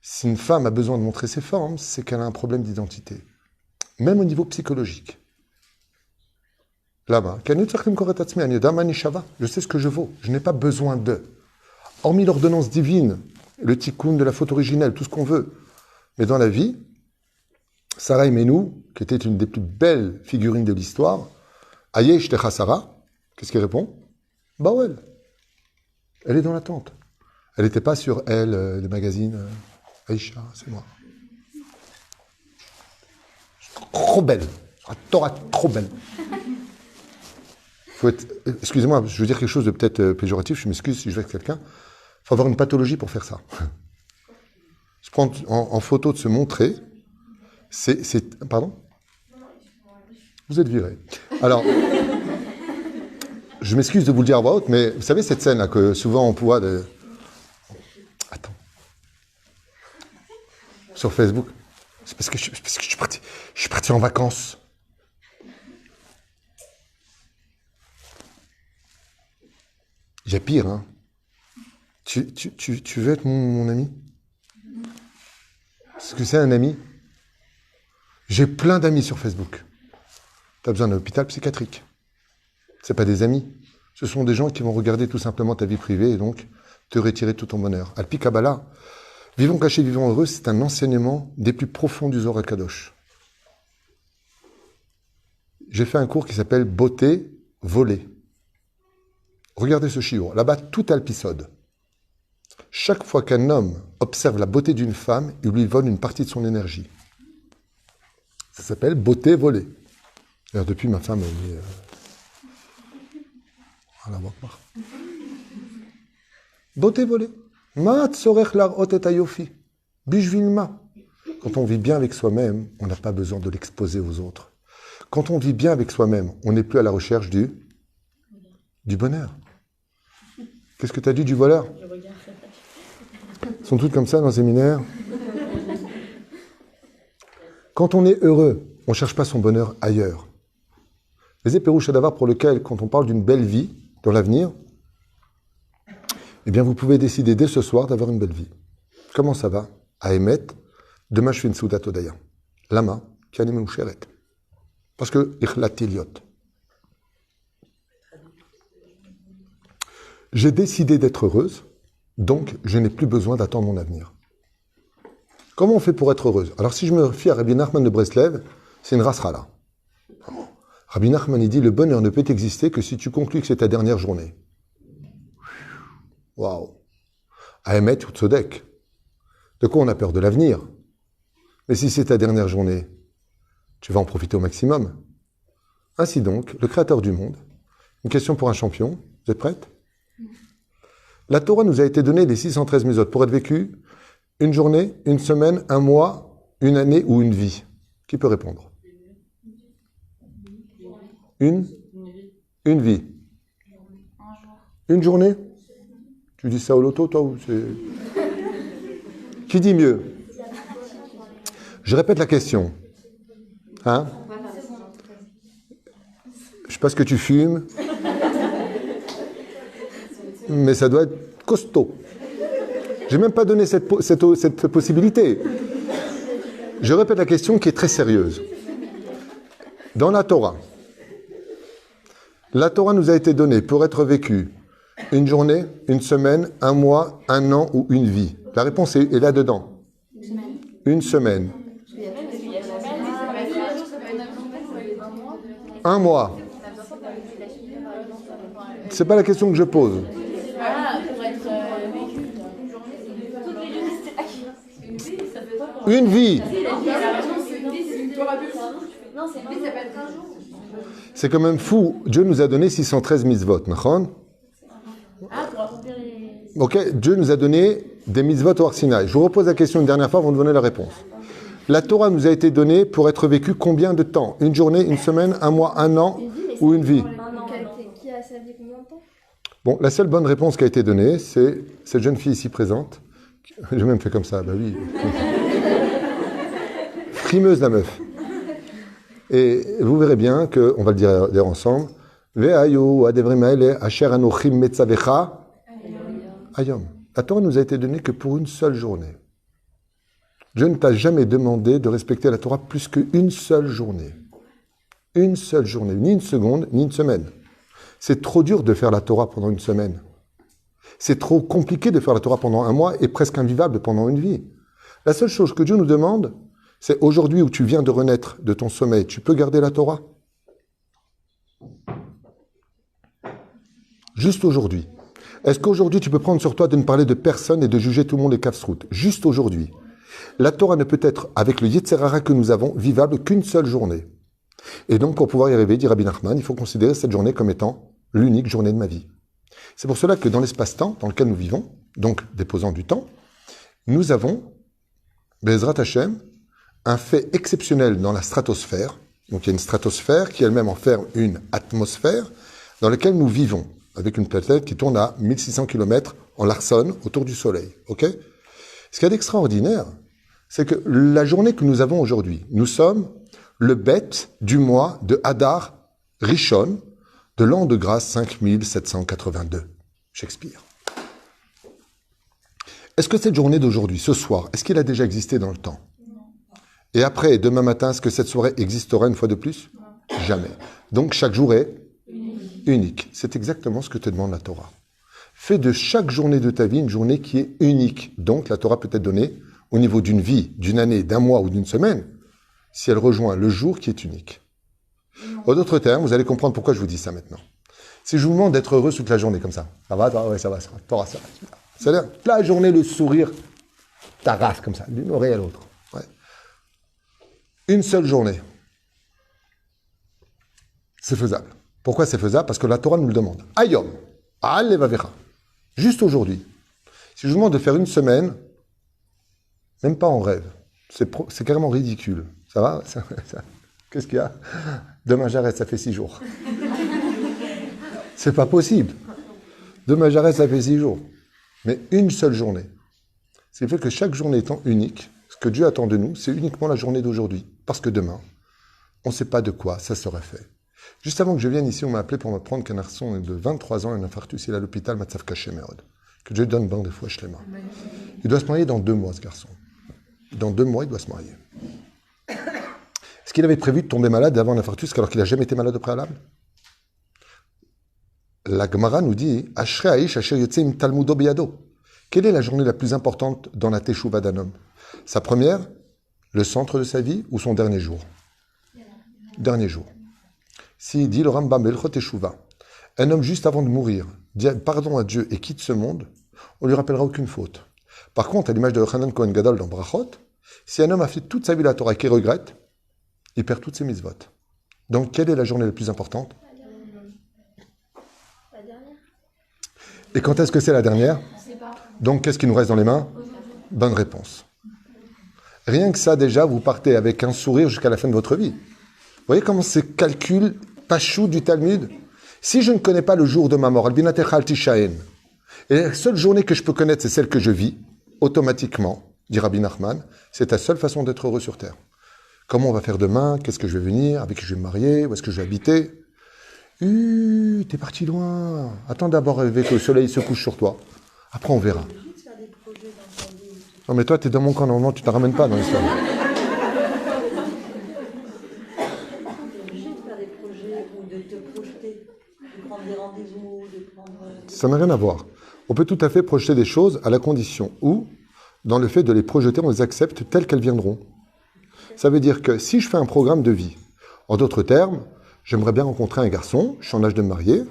Si une femme a besoin de montrer ses formes, c'est qu'elle a un problème d'identité. Même au niveau psychologique. Lama. Je sais ce que je vaux. Je n'ai pas besoin d'eux. Hormis l'ordonnance divine, le tikkun de la faute originelle, tout ce qu'on veut. Mais dans la vie, Sarah Imenou, qui était une des plus belles figurines de l'histoire, Ayesh Techa Sarah, qu'est-ce qu'elle répond? Bawel. Elle est dans l'attente. Elle n'était pas sur elle, les magazines. Aïcha, c'est moi. Trop belle. La Torah trop belle. Excusez-moi, je veux dire quelque chose de peut-être péjoratif, je m'excuse si je vexe quelqu'un. Il faut avoir une pathologie pour faire ça. Se prendre en photo, de se montrer, c'est... Pardon? Vous êtes viré. Alors, je m'excuse de vous le dire à voix haute, mais vous savez cette scène-là que souvent on voit de... Attends. Sur Facebook. C'est parce que je suis parti en vacances. Il y a pire, hein. Tu veux être mon ami? Est-ce que c'est un ami? J'ai plein d'amis sur Facebook. Tu as besoin d'un hôpital psychiatrique. Ce pas des amis. Ce sont des gens qui vont regarder tout simplement ta vie privée et donc te retirer tout ton bonheur. Alpi Kabbalah, vivons cachés, vivons heureux, c'est un enseignement des plus profonds du Zohar Kadosh. J'ai fait un cours qui s'appelle Beauté volée. Regardez ce shiur. Là-bas, tout alpisode. Chaque fois qu'un homme observe la beauté d'une femme, il lui vole une partie de son énergie. Ça s'appelle beauté volée. Alors, depuis, ma femme, elle dit... Beauté volée. Ma tsorech larot et ayofi. Bishvilma. Quand on vit bien avec soi-même, on n'a pas besoin de l'exposer aux autres. Quand on vit bien avec soi-même, on n'est plus à la recherche du bonheur. Qu'est-ce que tu as dit du voleur? Ils sont toutes comme ça dans le séminaire. Quand on est heureux, on ne cherche pas son bonheur ailleurs. Les épérouches d'avoir pour lequel, quand on parle d'une belle vie dans l'avenir, eh bien vous pouvez décider dès ce soir d'avoir une belle vie. Comment ça va? À Emet, demain je fais une soudat odaya. Lama, qui anime une chéret. Parce que ichlati liot. J'ai décidé d'être heureuse, donc je n'ai plus besoin d'attendre mon avenir. Comment on fait pour être heureuse? Alors si je me fie à Rabbi Nachman de Breslev, c'est une race rala. Rabbi Nachman il dit le bonheur ne peut exister que si tu conclus que c'est ta dernière journée. Waouh! Ahemet ou Tzodek. De quoi on a peur? De l'avenir. Mais si c'est ta dernière journée, tu vas en profiter au maximum. Ainsi donc, le Créateur du monde, une question pour un champion, vous êtes prête? La Torah nous a été donnée les 613 mitzvot pour être vécu une journée, une semaine, un mois, une année ou une vie. Qui peut répondre? Une vie. Une journée? Tu dis ça au loto, toi, ou c'est... Qui dit mieux? Je répète la question. Hein? Je sais pas ce que tu fumes, mais ça doit être costaud. J'ai même pas donné cette possibilité. Je répète la question qui est très sérieuse. Dans la Torah nous a été donnée pour être vécue une journée, une semaine, un mois, un an ou une vie. La réponse est là-dedans. Une semaine. Un mois. C'est pas la question que je pose. Une vie. C'est quand même fou. Dieu nous a donné 613 mitzvot. Ok, Dieu nous a donné des mitzvot au Har Sinaï. Je vous repose la question une dernière fois avant de donner la réponse. La Torah nous a été donnée pour être vécue combien de temps? Une journée, une semaine, un mois, un an ou une vie? Qui a servi combien de temps? Bon, la seule bonne réponse qui a été donnée, c'est cette jeune fille ici présente. J'ai même fait comme ça, bah oui. Frimeuse la meuf. Et vous verrez bien que, on va le dire ensemble, Ve'ayu adevrim ha'ele asher anochim metzavecha ayom. La Torah nous a été donnée que pour une seule journée. Dieu ne t'a jamais demandé de respecter la Torah plus qu'une seule journée. une seule journée, ni une seconde, ni une semaine. C'est trop dur de faire la Torah pendant une semaine. C'est trop compliqué de faire la Torah pendant un mois et presque invivable pendant une vie. La seule chose que Dieu nous demande, c'est aujourd'hui où tu viens de renaître de ton sommeil, tu peux garder la Torah? Juste aujourd'hui. Est-ce qu'aujourd'hui tu peux prendre sur toi de ne parler de personne et de juger tout le monde les kafsrout? Juste aujourd'hui. La Torah ne peut être, avec le Yetzer Hara que nous avons, vivable qu'une seule journée. Et donc, pour pouvoir y arriver, dit Rabbi Nachman, il faut considérer cette journée comme étant l'unique journée de ma vie. C'est pour cela que dans l'espace-temps dans lequel nous vivons, donc déposant du temps, nous avons, Bezrat Hashem, un fait exceptionnel dans la stratosphère. Donc, il y a une stratosphère qui elle-même enferme une atmosphère dans laquelle nous vivons, avec une planète qui tourne à 1600 km en Larson autour du Soleil. Ok? Ce qu'il y a d'extraordinaire, c'est que la journée que nous avons aujourd'hui, nous sommes le bête du mois de Hadar Rishon de l'an de grâce 5782. Shakespeare. Est-ce que cette journée d'aujourd'hui, ce soir, est-ce qu'il a déjà existé dans le temps? Et après, demain matin, est-ce que cette soirée existera une fois de plus? Jamais. Donc chaque jour est unique. C'est exactement ce que te demande la Torah. Fais de chaque journée de ta vie une journée qui est unique. Donc la Torah peut être donnée au niveau d'une vie, d'une année, d'un mois ou d'une semaine, si elle rejoint le jour qui est unique. En d'autres termes, vous allez comprendre pourquoi je vous dis ça maintenant. Si je vous demande d'être heureux toute la journée comme ça va, ouais, ça va, Torah, ça va. C'est-à-dire, toute la journée, le sourire t'arrache comme ça, d'une oreille à l'autre. Ouais. Une seule journée. C'est faisable. Pourquoi c'est faisable? Parce que la Torah nous le demande. Ayom, Al-Levavecha. Juste aujourd'hui. Si je vous demande de faire une semaine, même pas en rêve, c'est carrément ridicule. Ça va? Qu'est-ce qu'il y a? Demain j'arrête, ça fait 6 jours. C'est pas possible. Demain j'arrête, ça fait 6 jours. Mais une seule journée. Ce qui fait que chaque journée étant unique, ce que Dieu attend de nous, c'est uniquement la journée d'aujourd'hui. Parce que demain, on ne sait pas de quoi ça serait fait. Juste avant que je vienne ici, on m'a appelé pour m'apprendre qu'un garçon de 23 ans, un infarctus, il est à l'hôpital, Matzav Kaché Meod. Que Dieu donne banque de fois Shlema. Il doit se marier dans 2 mois, ce garçon. Dans 2 mois, il doit se marier. Est-ce qu'il avait prévu de tomber malade avant un infarctus alors qu'il n'a jamais été malade au préalable? La Gemara nous dit Ashrei Aish Asher Yotze Im Talmudo Biyado. Quelle est la journée la plus importante dans la Teshuvah d'un homme? Sa première, le centre de sa vie ou son dernier jour? Dernier jour. S'il dit le Rambam Belchot Teshuvah, un homme juste avant de mourir dit pardon à Dieu et quitte ce monde, on ne lui rappellera aucune faute. Par contre, à l'image de Yochanan Cohen Gadol dans Brachot, si un homme a fait toute sa vie la Torah et qu'il regrette, il perd toutes ses mitzvot. Donc, quelle est la journée la plus importante? La dernière. Et quand est-ce que c'est la dernière? Donc, qu'est-ce qui nous reste dans les mains? Bonne réponse. Rien que ça, déjà, vous partez avec un sourire jusqu'à la fin de votre vie. Vous voyez comment c'est calcul pachou du Talmud? Si je ne connais pas le jour de ma mort, albinatecha altishaen, et la seule journée que je peux connaître, c'est celle que je vis, automatiquement, dit Rabbi Nachman, c'est ta seule façon d'être heureux sur Terre. Comment on va faire demain? Qu'est-ce que je vais venir? Avec qui je vais me marier? Où est-ce que je vais habiter? T'es parti loin. Attends d'abord que le soleil se couche sur toi. Après, on verra. Non, mais toi, t'es dans mon camp. Normalement, tu ne te ramènes pas dans l'histoire. Ça n'a rien à voir. On peut tout à fait projeter des choses à la condition où, dans le fait de les projeter, on les accepte telles qu'elles viendront. Ça veut dire que si je fais un programme de vie, en d'autres termes, j'aimerais bien rencontrer un garçon, je suis en âge de me marier,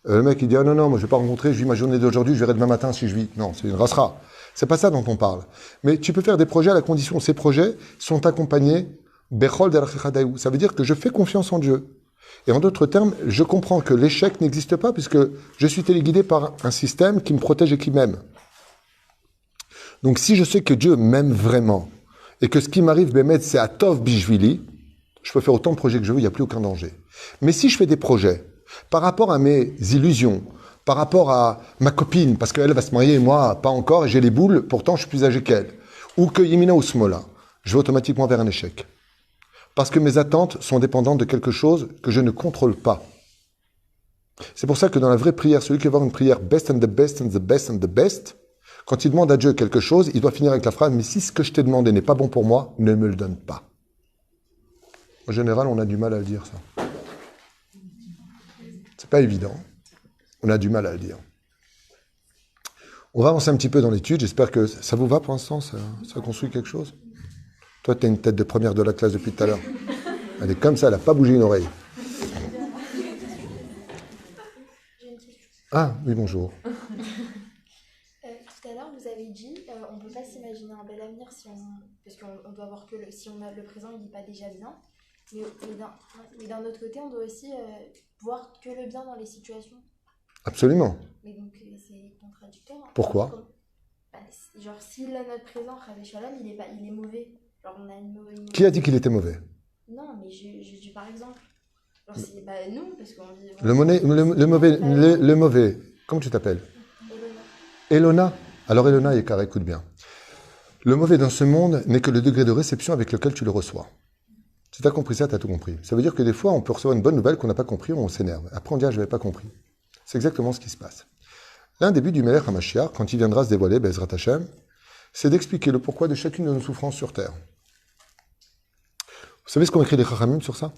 le mec il dit « Ah non, non, moi je ne vais pas rencontrer, je vis ma journée d'aujourd'hui, je verrai demain matin si je vis. » Non, c'est une rassera. C'est pas ça dont on parle. Mais tu peux faire des projets à la condition où ces projets sont accompagnés Bechol derachadaïou. Ça veut dire que je fais confiance en Dieu. Et en d'autres termes, je comprends que l'échec n'existe pas puisque je suis téléguidé par un système qui me protège et qui m'aime. Donc si je sais que Dieu m'aime vraiment et que ce qui m'arrive, Bémet, c'est à Tov Bishvili, je peux faire autant de projets que je veux, il n'y a plus aucun danger. Mais si je fais des projets par rapport à mes illusions, par rapport à ma copine, parce qu'elle va se marier et moi, pas encore, et j'ai les boules, pourtant je suis plus âgé qu'elle, ou que Yemina ou Smola, je vais automatiquement vers un échec. Parce que mes attentes sont dépendantes de quelque chose que je ne contrôle pas. C'est pour ça que dans la vraie prière, celui qui va avoir une prière best and the best and the best and the best, quand il demande à Dieu quelque chose, il doit finir avec la phrase « Mais si ce que je t'ai demandé n'est pas bon pour moi, ne me le donne pas. » En général, on a du mal à le dire, ça. pas évident. On a du mal à le dire. On va avancer un petit peu dans l'étude. J'espère que ça vous va pour l'instant, ça construit quelque chose. Toi, tu as une tête de première de la classe depuis tout à l'heure. Elle est comme ça, elle n'a pas bougé une oreille. Ah, oui, bonjour. Tout à l'heure, vous avez dit on ne peut pas s'imaginer un bel avenir parce qu'on doit voir que si on a le présent, il n'est pas déjà bien. Mais d'un autre côté, on doit aussi voir que le bien dans les situations. Absolument. Mais donc, c'est contradictoire. Pourquoi? Genre, si notre présent, Ravé Shalom, il est mauvais. Genre, on a une mauvaise... Qui a dit qu'il était mauvais? Non, mais je dis par exemple. Genre, c'est nous, parce qu'on dit... Le mauvais, comment tu t'appelles? Elona. Alors Elona, écoute bien. Le mauvais dans ce monde n'est que le degré de réception avec lequel tu le reçois. Si tu as compris ça, tu as tout compris. Ça veut dire que des fois, on peut recevoir une bonne nouvelle qu'on n'a pas compris, on s'énerve. Après, on dit, je n'avais pas compris. C'est exactement ce qui se passe. L'un des buts du Melech HaMashiach, quand il viendra se dévoiler, Bezrat Hashem, c'est d'expliquer le pourquoi de chacune de nos souffrances sur Terre. Vous savez ce qu'ont écrit les Chachamim sur ça?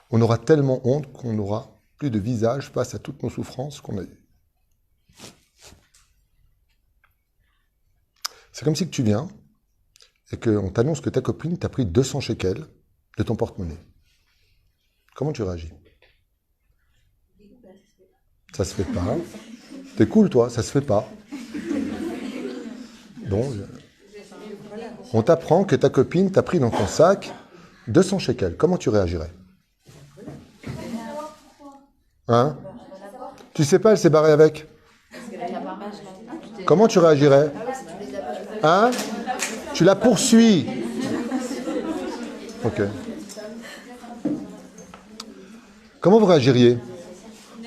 On aura tellement honte qu'on n'aura plus de visage face à toutes nos souffrances qu'on a eues. C'est comme si que tu viens et qu'on t'annonce que ta copine t'a pris 200 shekels de ton porte-monnaie. Comment tu réagis? Ça se fait pas. T'es cool, toi, ça se fait pas. Donc, on t'apprend que ta copine t'a pris dans ton sac 200 shekels. Comment tu réagirais? Hein? Tu sais pas, elle s'est barrée avec. Comment tu réagirais? Hein? Tu la poursuis. Ok. Comment vous réagiriez?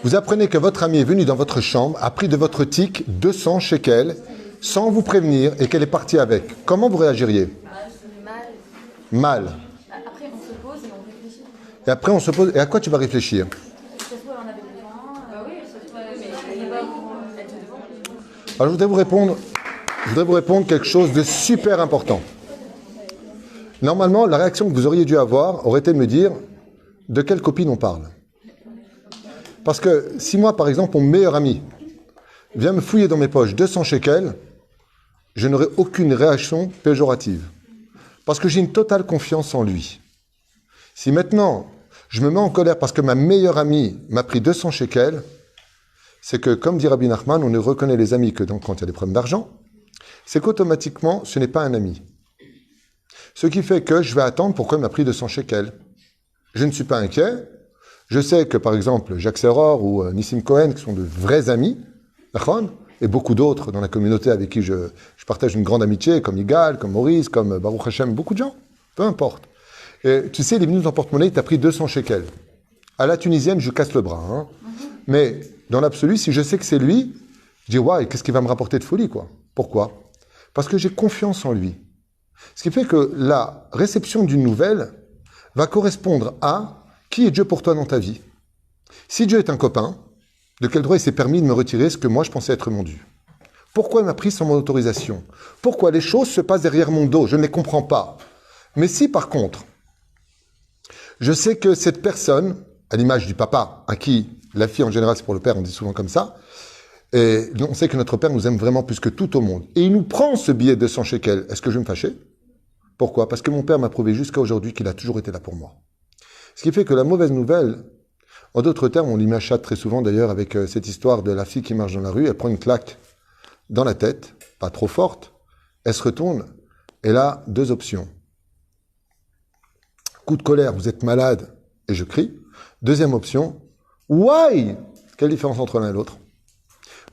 Vous apprenez que votre amie est venue dans votre chambre, a pris de votre tic 200 shekels, sans vous prévenir, et qu'elle est partie avec. Comment vous réagiriez? Mal. Après, on se pose et on réfléchit. Et après, on se pose. Et à quoi tu vas réfléchir? Ça se trouve, on avait besoin. Bah oui, ça se trouve, mais il n'est pas au courant. Alors, je voudrais vous répondre quelque chose de super important. Normalement, la réaction que vous auriez dû avoir aurait été de me dire de quelle copine on parle. Parce que si moi, par exemple, mon meilleur ami vient me fouiller dans mes poches 200 shekels, je n'aurai aucune réaction péjorative. Parce que j'ai une totale confiance en lui. Si maintenant, je me mets en colère parce que ma meilleure amie m'a pris 200 shekels, c'est que, comme dit Rabbi Nachman, on ne reconnaît les amis que quand il y a des problèmes d'argent, c'est qu'automatiquement, ce n'est pas un ami. Ce qui fait que je vais attendre pourquoi il m'a pris 200 shekels. Je ne suis pas inquiet. Je sais que, par exemple, Jacques Serror ou Nissim Cohen, qui sont de vrais amis, et beaucoup d'autres dans la communauté avec qui je partage une grande amitié, comme Igal, comme Maurice, comme Baruch Hashem, beaucoup de gens, peu importe. Et tu sais, les minutes en porte-monnaie, il t'a pris 200 shekels. À la tunisienne, je casse le bras. Hein. Mais dans l'absolu, si je sais que c'est lui, je dis, ouais, qu'est-ce qu'il va me rapporter de folie, quoi? Pourquoi? Parce que j'ai confiance en lui. Ce qui fait que la réception d'une nouvelle va correspondre à qui est Dieu pour toi dans ta vie. Si Dieu est un copain, de quel droit il s'est permis de me retirer ce que moi je pensais être mon dû? Pourquoi il m'a pris sans mon autorisation? Pourquoi les choses se passent derrière mon dos? Je ne les comprends pas. Mais si par contre, je sais que cette personne, à l'image du papa, à qui la fille en général c'est pour le père, on dit souvent comme ça, et on sait que notre père nous aime vraiment plus que tout au monde, et il nous prend ce billet de 100 shekels, est-ce que je vais me fâcher? Pourquoi? Parce que mon père m'a prouvé jusqu'à aujourd'hui qu'il a toujours été là pour moi. Ce qui fait que la mauvaise nouvelle, en d'autres termes, on l'imachate très souvent d'ailleurs avec cette histoire de la fille qui marche dans la rue, elle prend une claque dans la tête, pas trop forte, elle se retourne, elle a deux options. Coup de colère, vous êtes malade, et je crie. Deuxième option, why? Quelle différence entre l'un et l'autre?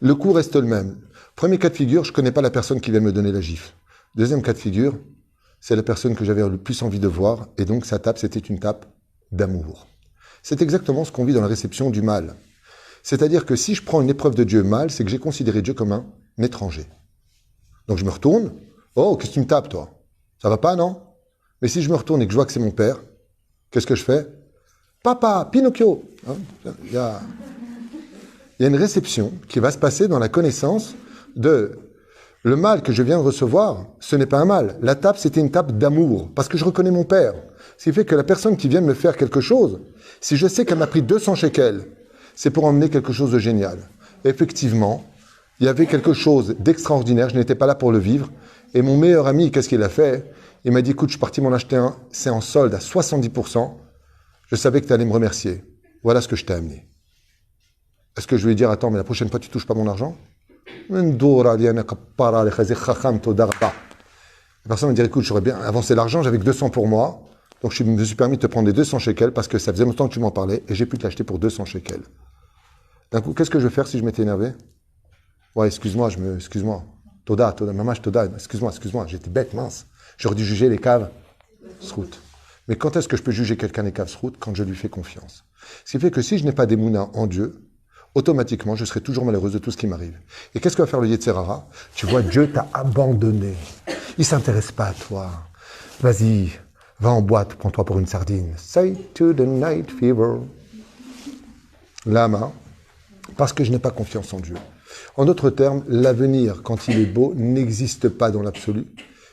Le coup reste le même. Premier cas de figure, je ne connais pas la personne qui vient me donner la gifle. Deuxième cas de figure, c'est la personne que j'avais le plus envie de voir, et donc sa tape, c'était une tape d'amour. C'est exactement ce qu'on vit dans la réception du mal. C'est-à-dire que si je prends une épreuve de Dieu mal, c'est que j'ai considéré Dieu comme un étranger. Donc je me retourne, oh, qu'est-ce que tu me tapes, toi? Ça va pas, non? Mais si je me retourne et que je vois que c'est mon père, qu'est-ce que je fais? Papa, Pinocchio! Hein, il y a une réception qui va se passer dans la connaissance de le mal que je viens de recevoir, ce n'est pas un mal. La tape, c'était une tape d'amour, parce que je reconnais mon père. Ce qui fait que la personne qui vient de me faire quelque chose, si je sais qu'elle m'a pris 200 shekels, c'est pour emmener quelque chose de génial. Et effectivement, il y avait quelque chose d'extraordinaire, je n'étais pas là pour le vivre. Et mon meilleur ami, qu'est-ce qu'il a fait? Il m'a dit, écoute, je suis parti m'en acheter un, c'est en solde à 70%. Je savais que tu allais me remercier. Voilà ce que je t'ai amené. Est-ce que je vais lui dire, attends, mais la prochaine fois, tu touches pas mon argent? La personne me dit, écoute, j'aurais bien avancé l'argent, j'avais que 200 pour moi. Donc je me suis permis de te prendre les 200 shekels parce que ça faisait longtemps que tu m'en parlais et j'ai pu te l'acheter pour 200 shekels. D'un coup, qu'est-ce que je vais faire si je m'étais énervé? Ouais, excuse-moi. Toda, mamash, Toda, excuse-moi, j'étais bête, mince. J'aurais dû juger les caves srout. Mais quand est-ce que je peux juger quelqu'un des caves srout? Quand je lui fais confiance. Ce qui fait que si je n'ai pas d'émouna en Dieu, automatiquement, je serai toujours malheureuse de tout ce qui m'arrive. Et qu'est-ce que va faire le Yetzer Hara? Tu vois, Dieu t'a abandonné. Il ne s'intéresse pas à toi. Vas-y, va en boîte, prends-toi pour une sardine. Say to the night fever. Lama, parce que je n'ai pas confiance en Dieu. En d'autres termes, l'avenir, quand il est beau, n'existe pas dans l'absolu.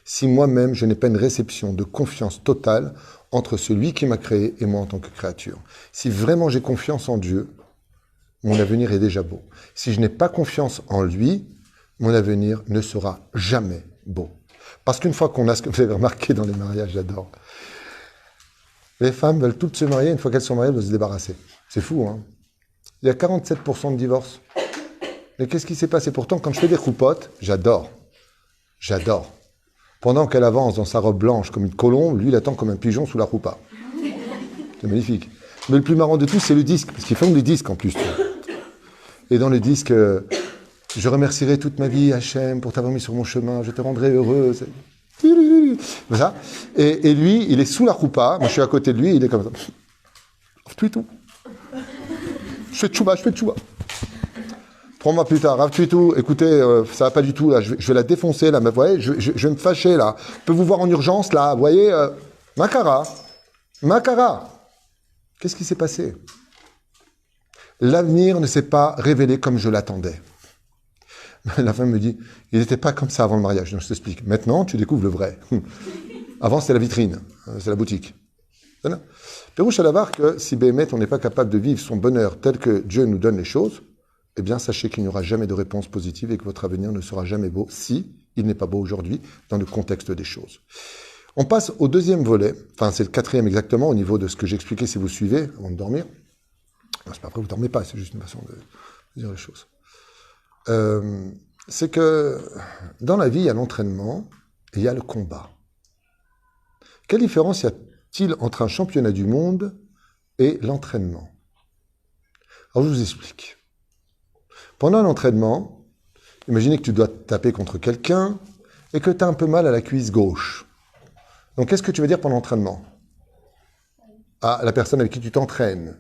Si moi-même, je n'ai pas une réception de confiance totale entre celui qui m'a créé et moi en tant que créature. Si vraiment j'ai confiance en Dieu, mon avenir est déjà beau. Si je n'ai pas confiance en lui, mon avenir ne sera jamais beau. Parce qu'une fois qu'on a ce que vous avez remarqué dans les mariages, j'adore. Les femmes veulent toutes se marier, une fois qu'elles sont mariées, elles veulent se débarrasser. C'est fou, hein? Il y a 47% de divorces. Mais qu'est-ce qui s'est passé? Pourtant, quand je fais des roupotes, j'adore. Pendant qu'elle avance dans sa robe blanche comme une colombe, lui, il attend comme un pigeon sous la roupa. C'est magnifique. Mais le plus marrant de tout, c'est le disque, parce qu'ils font des disques en plus. Et dans le disque, je remercierai toute ma vie, Hachem, pour t'avoir mis sur mon chemin, je te rendrai heureuse. Ça. Et lui, il est sous la roupa, moi je suis à côté de lui, il est comme ça. Rav tout. Je fais tchouba. 3 mois plus tard, Rav tout. Écoutez, ça va pas du tout, là, je vais la défoncer, là, mais vous voyez, je vais me fâcher, là. Je peux vous voir en urgence, là, vous voyez, Makara. Qu'est-ce qui s'est passé? L'avenir ne s'est pas révélé comme je l'attendais. La femme me dit, il n'était pas comme ça avant le mariage. Donc je t'explique. Maintenant, tu découvres le vrai. Avant, c'était la vitrine, c'est la boutique. Pérouche à la barre que si Béhémet, on n'est pas capable de vivre son bonheur tel que Dieu nous donne les choses, eh bien, sachez qu'il n'y aura jamais de réponse positive et que votre avenir ne sera jamais beau si il n'est pas beau aujourd'hui dans le contexte des choses. On passe au deuxième volet, enfin c'est le 4e exactement au niveau de ce que j'expliquais si vous suivez avant de dormir. Non, c'est pas après, vous ne dormez pas, c'est juste une façon de dire les choses. C'est que dans la vie, il y a l'entraînement et il y a le combat. Quelle différence y a-t-il entre un championnat du monde et l'entraînement? Alors je vous explique. Pendant un entraînement, imaginez que tu dois te taper contre quelqu'un et que tu as un peu mal à la cuisse gauche. Donc, qu'est-ce que tu veux dire pendant l'entraînement? À la personne avec qui tu t'entraînes.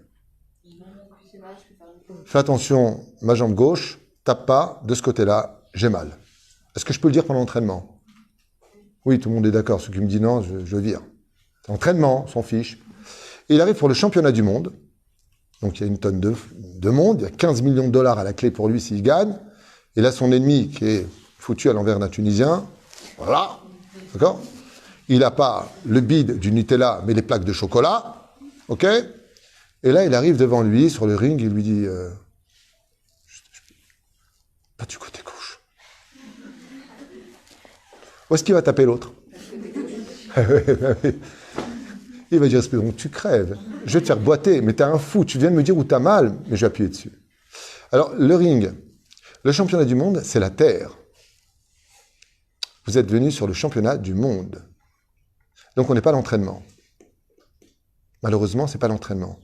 Fais attention, ma jambe gauche, tape pas, de ce côté-là, j'ai mal. Est-ce que je peux le dire pendant l'entraînement? Oui, tout le monde est d'accord. Ceux qui me disent non, je vire. C'est entraînement, on s'en fiche. Et il arrive pour le championnat du monde. Donc, il y a une tonne de monde. Il y a 15 millions de dollars à la clé pour lui s'il gagne. Et là, son ennemi, qui est foutu à l'envers d'un Tunisien, voilà, d'accord? Il n'a pas le bide du Nutella, mais les plaques de chocolat, ok? Et là, il arrive devant lui, sur le ring, il lui dit pas du côté gauche. Où est-ce qu'il va taper l'autre? Il va dire, donc tu crèves, je vais te faire boiter, mais t'es un fou, tu viens de me dire où t'as mal, mais je vais appuyer dessus. Alors, le ring, le championnat du monde, c'est la terre. Vous êtes venu sur le championnat du monde. Donc, on n'est pas à l'entraînement. Malheureusement, ce n'est pas l'entraînement.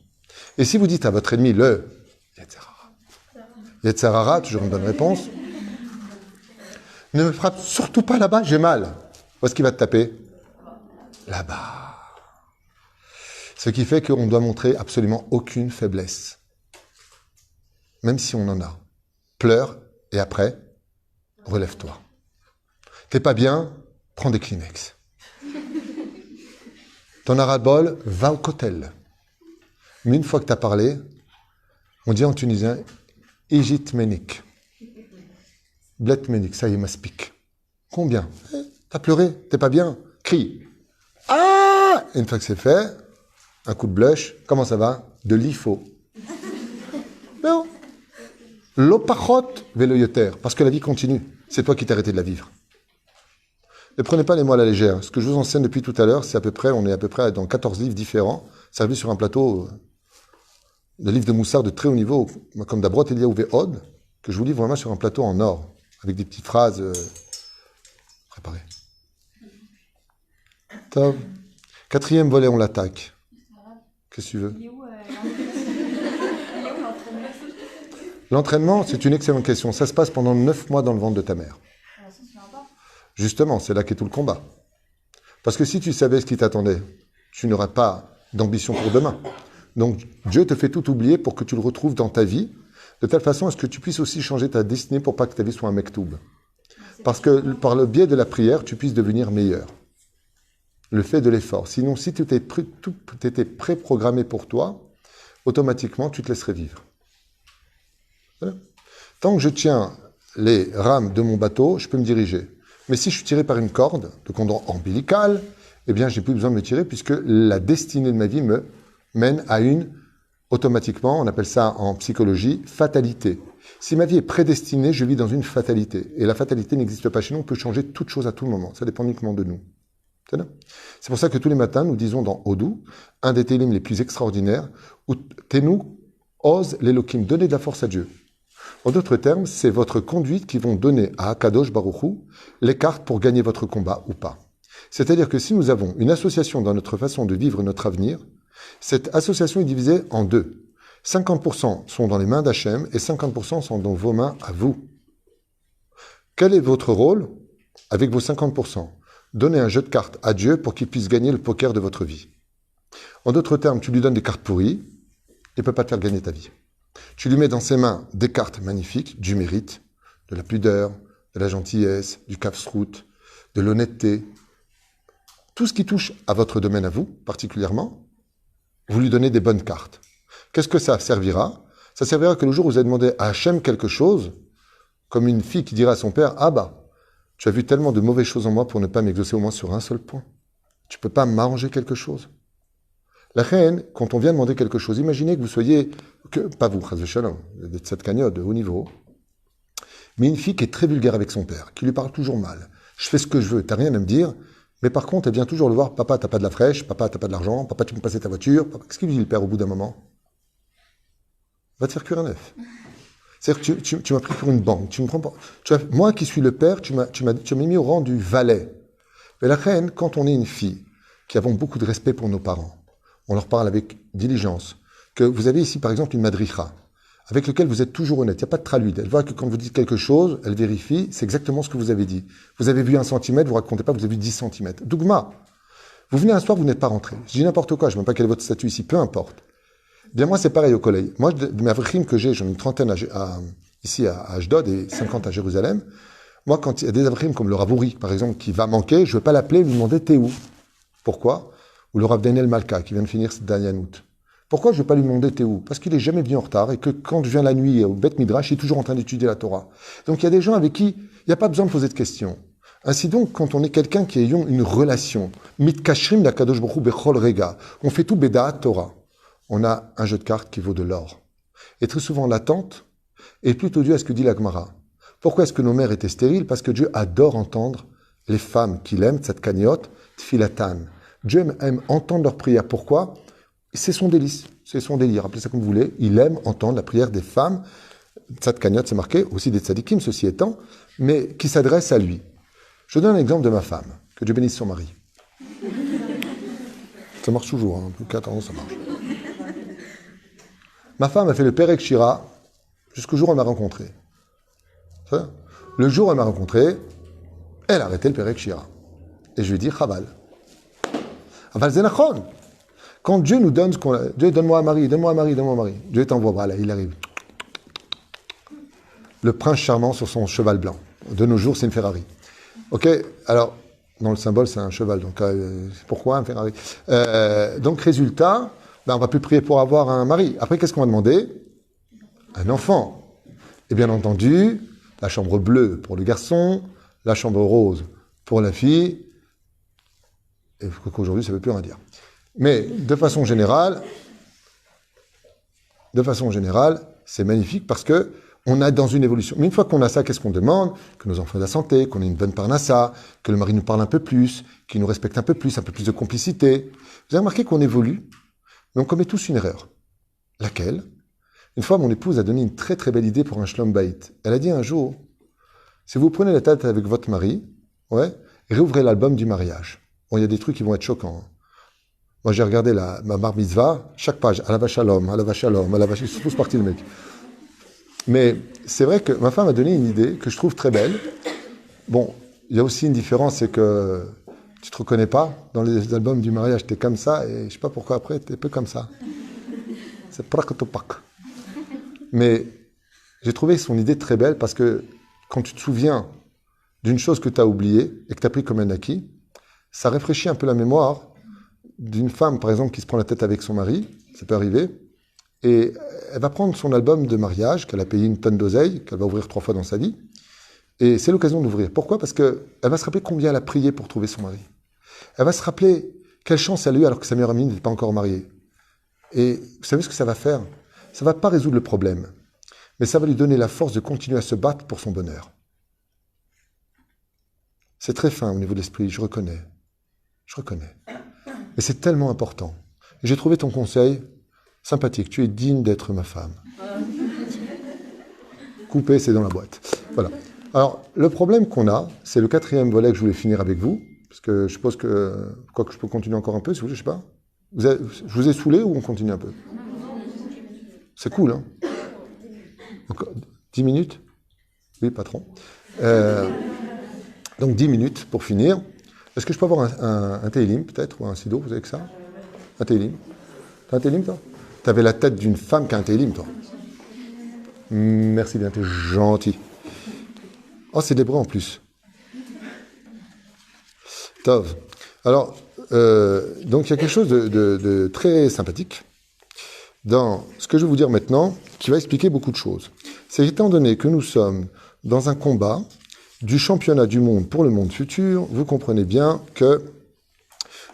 Et si vous dites à votre ennemi, le Yetzer Hara, toujours une bonne réponse, ne me frappe surtout pas là-bas, j'ai mal. Où est-ce qu'il va te taper? Là-bas. Ce qui fait qu'on doit montrer absolument aucune faiblesse. Même si on en a. Pleure et après, relève-toi. T'es pas bien, prends des Kleenex. T'en as ras-le-bol, va au kotel. Mais une fois que t'as parlé, on dit en tunisien, Ijit menik. Blet menik, ça y est, m'aspique. Combien? T'as pleuré, t'es pas bien? Crie. Ah! Et une fois que c'est fait, un coup de blush, comment ça va? De l'IFO. Ben L'opachot velo yoter, parce que la vie continue. C'est toi qui t'es arrêté de la vivre. Ne prenez pas les mots à la légère. Ce que je vous enseigne depuis tout à l'heure, c'est on est à peu près dans 14 livres différents, servis sur un plateau de livres de Moussard de très haut niveau, comme Dabrot Eliyahu Ve'od, que je vous livre vraiment sur un plateau en or, avec des petites phrases préparées. Top. 4e volet, on l'attaque. Qu'est-ce que tu veux? Il est où l'entraînement? L'entraînement, c'est une excellente question. Ça se passe pendant 9 mois dans le ventre de ta mère. Ça se fait pas. Justement, c'est là qu'est tout le combat. Parce que si tu savais ce qui t'attendait, tu n'aurais pas d'ambition pour demain. Donc, Dieu te fait tout oublier pour que tu le retrouves dans ta vie, de telle façon à ce que tu puisses aussi changer ta destinée pour pas que ta vie soit un mektoub. Parce que par le biais de la prière, tu puisses devenir meilleur. Le fait de l'effort. Sinon, si tout était préprogrammé pour toi, automatiquement, tu te laisserais vivre. Voilà. Tant que je tiens les rames de mon bateau, je peux me diriger. Mais si je suis tiré par une corde de cordon ombilical, eh bien, j'ai plus besoin de me tirer puisque la destinée de ma vie me mène à automatiquement, on appelle ça en psychologie, fatalité. Si ma vie est prédestinée, je vis dans une fatalité. Et la fatalité n'existe pas chez nous, on peut changer toute chose à tout moment. Ça dépend uniquement de nous. C'est pour ça que tous les matins, nous disons dans Odou, un des télim les plus extraordinaires, où Tenu ose l'Elohim, donner de la force à Dieu. En d'autres termes, c'est votre conduite qui vont donner à Akadosh Baruch Hu les cartes pour gagner votre combat ou pas. C'est-à-dire que si nous avons une association dans notre façon de vivre notre avenir, cette association est divisée en deux. 50% sont dans les mains d'Hachem et 50% sont dans vos mains à vous. Quel est votre rôle avec vos 50%? Donnez un jeu de cartes à Dieu pour qu'il puisse gagner le poker de votre vie. En d'autres termes, tu lui donnes des cartes pourries, il ne peut pas te faire gagner ta vie. Tu lui mets dans ses mains des cartes magnifiques, du mérite, de la pudeur, de la gentillesse, du kafsrout, de l'honnêteté. Tout ce qui touche à votre domaine à vous, particulièrement, vous lui donnez des bonnes cartes. Qu'est-ce que ça servira? Ça servira que le jour où vous avez demandé à Hachem quelque chose, comme une fille qui dira à son père, « Ah bah, tu as vu tellement de mauvaises choses en moi pour ne pas m'exaucer au moins sur un seul point. Tu ne peux pas m'arranger quelque chose. » La reine, quand on vient demander quelque chose, imaginez que vous soyez, pas vous, Chaz v'Shalom, de cette cagnotte de haut niveau, mais une fille qui est très vulgaire avec son père, qui lui parle toujours mal. Je fais ce que je veux, t'as rien à me dire, mais par contre, elle vient toujours le voir, papa, t'as pas de la fraîche, papa, t'as pas de l'argent, papa, tu peux me passer ta voiture. Qu'est-ce qu'il lui dit le père au bout d'un moment? Va te faire cuire un œuf. C'est-à-dire que tu m'as pris pour une banque. Tu me prends pas, moi qui suis le père, tu m'as mis au rang du valet. Mais la reine, quand on est une fille qui avons beaucoup de respect pour nos parents, on leur parle avec diligence, que vous avez ici par exemple une madricha, avec laquelle vous êtes toujours honnête, il n'y a pas de tralude. Elle voit que quand vous dites quelque chose, elle vérifie, c'est exactement ce que vous avez dit. Vous avez vu 1 centimètre, vous ne racontez pas, vous avez vu 10 centimètres. Dougma, vous venez un soir, vous n'êtes pas rentré. Je dis n'importe quoi, je ne sais même pas quel est votre statut ici, peu importe. Bien moi, c'est pareil au collège. Moi, de mes avrichim que j'ai, j'en ai une trentaine ici à Ashdod et 50 à Jérusalem. Moi, quand il y a des avrichim comme le Ravouri, par exemple, qui va manquer, je ne vais pas l'appeler et lui demander « T'es où ?» Pourquoi? Ou le Rav Daniel Malka, qui vient de finir ce Danyanout. Pourquoi je ne vais pas lui demander « T'es où ?» Parce qu'il n'est jamais venu en retard et que quand je viens la nuit au Beth Midrash, il est toujours en train d'étudier la Torah. Donc il y a des gens avec qui il n'y a pas besoin de poser de questions. Ainsi donc, quand on est quelqu'un qui ayons une relation, mitkashrim la kadosh baruch hu bechol rega, on fait tout Bedaat Torah. On a un jeu de cartes qui vaut de l'or. Et très souvent, l'attente est plutôt due à ce que dit la Gemara. Pourquoi est-ce que nos mères étaient stériles? Parce que Dieu adore entendre les femmes qu'il aime, cette cagnotte, tfilatan. Dieu aime entendre leurs prières. Pourquoi? C'est son délice, c'est son délire. Appelez ça comme vous voulez. Il aime entendre la prière des femmes. Cette cagnotte, c'est marqué aussi des tzadikim, ceci étant, mais qui s'adresse à lui. Je donne un exemple de ma femme. Que Dieu bénisse son mari. Ça marche toujours, hein. 4 ans, ça marche. Ma femme a fait le Perek Shira jusqu'au jour où elle m'a rencontré. Le jour où elle m'a rencontré, elle a arrêté le Perek Shira. Et je lui ai dit, Chaval. Aval Zenachon. Quand Dieu nous donne ce qu'on a, Dieu donne-moi un mari, donne-moi un mari, donne-moi un mari. Dieu t'envoie, voilà, il arrive. Le prince charmant sur son cheval blanc. De nos jours, c'est une Ferrari. Ok, alors, dans le symbole, c'est un cheval. Donc, pourquoi un Ferrari? Donc, résultat, on ne va plus prier pour avoir un mari. Après, qu'est-ce qu'on va demander? Un enfant. Et bien entendu, la chambre bleue pour le garçon, la chambre rose pour la fille. Et qu'aujourd'hui, ça ne veut plus rien dire. Mais de façon générale, c'est magnifique parce que On est dans une évolution. Mais une fois qu'on a ça, qu'est-ce qu'on demande? Que nos enfants aient la santé, qu'on ait une bonne parnassa, que le mari nous parle un peu plus, qu'il nous respecte un peu plus de complicité. Vous avez remarqué qu'on évolue, mais on commet tous une erreur. Laquelle? Une fois, mon épouse a donné une très très belle idée pour un shlom bayit. Elle a dit un jour, si vous prenez la tête avec votre mari, ouais, réouvrez l'album du mariage. Bon, il y a des trucs qui vont être choquants. Moi, j'ai regardé ma bar mitzvah, chaque page, à la vache à l'homme, à la vache à l'homme, à la vache, ils sont tous partis le mec. Mais c'est vrai que ma femme a donné une idée que je trouve très belle. Bon, il y a aussi une différence, c'est que tu te reconnais pas dans les albums du mariage, t'es comme ça, et je sais pas pourquoi après, t'es un peu comme ça. C'est prakotopak. Mais j'ai trouvé son idée très belle parce que quand tu te souviens d'une chose que tu as oubliée et que tu as pris comme un acquis, ça rafraîchit un peu la mémoire d'une femme, par exemple, qui se prend la tête avec son mari, ça peut arriver, et elle va prendre son album de mariage, qu'elle a payé une tonne d'oseille, qu'elle va ouvrir 3 fois dans sa vie, et c'est l'occasion d'ouvrir. Pourquoi? Parce qu'elle va se rappeler combien elle a prié pour trouver son mari. Elle va se rappeler quelle chance elle a eue alors que sa meilleure amie n'était pas encore mariée. Et vous savez ce que ça va faire? Ça ne va pas résoudre le problème, mais ça va lui donner la force de continuer à se battre pour son bonheur. C'est très fin au niveau de l'esprit, je reconnais. Je reconnais. Mais c'est tellement important. J'ai trouvé ton conseil sympathique. Tu es digne d'être ma femme. Coupé, c'est dans la boîte. Voilà. Alors, le problème qu'on a, c'est le 4e volet que je voulais finir avec vous, parce que je suppose que, quoi que je peux continuer encore un peu, si vous voulez, je sais pas. Je vous ai saoulé ou on continue un peu? C'est cool, hein? Donc, 10 minutes? Oui, patron. Donc 10 minutes pour finir. Est-ce que je peux avoir un Télim, peut-être, ou un Sido, vous avez que ça? Un Télim. T'as un Télim, toi? T'avais la tête d'une femme qui a un Télim, toi. Merci bien, t'es gentil. Oh, c'est des bras en plus. Tov. Alors, donc il y a quelque chose de très sympathique dans ce que je vais vous dire maintenant, qui va expliquer beaucoup de choses. C'est étant donné que nous sommes dans un combat du championnat du monde pour le monde futur, vous comprenez bien que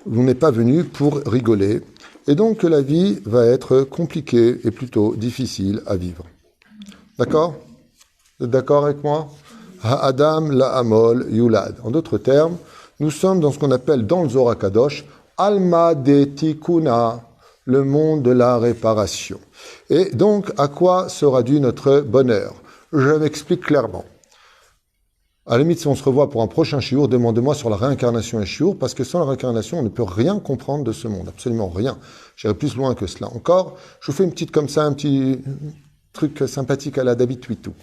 vous n'êtes pas venu pour rigoler, et donc que la vie va être compliquée et plutôt difficile à vivre. D'accord? Vous êtes d'accord avec moi? Ha'adam la'amol yulad. En d'autres termes, nous sommes dans ce qu'on appelle dans le Zohar Kadosh, Alma de Tikuna, le monde de la réparation. Et donc, à quoi sera dû notre bonheur? Je m'explique clairement. À la limite, si on se revoit pour un prochain shiur, demande-moi sur la réincarnation et shiur, parce que sans la réincarnation, on ne peut rien comprendre de ce monde, absolument rien. J'irai plus loin que cela. Encore, je vous fais une petite comme ça, un petit truc sympathique à la David Twitou.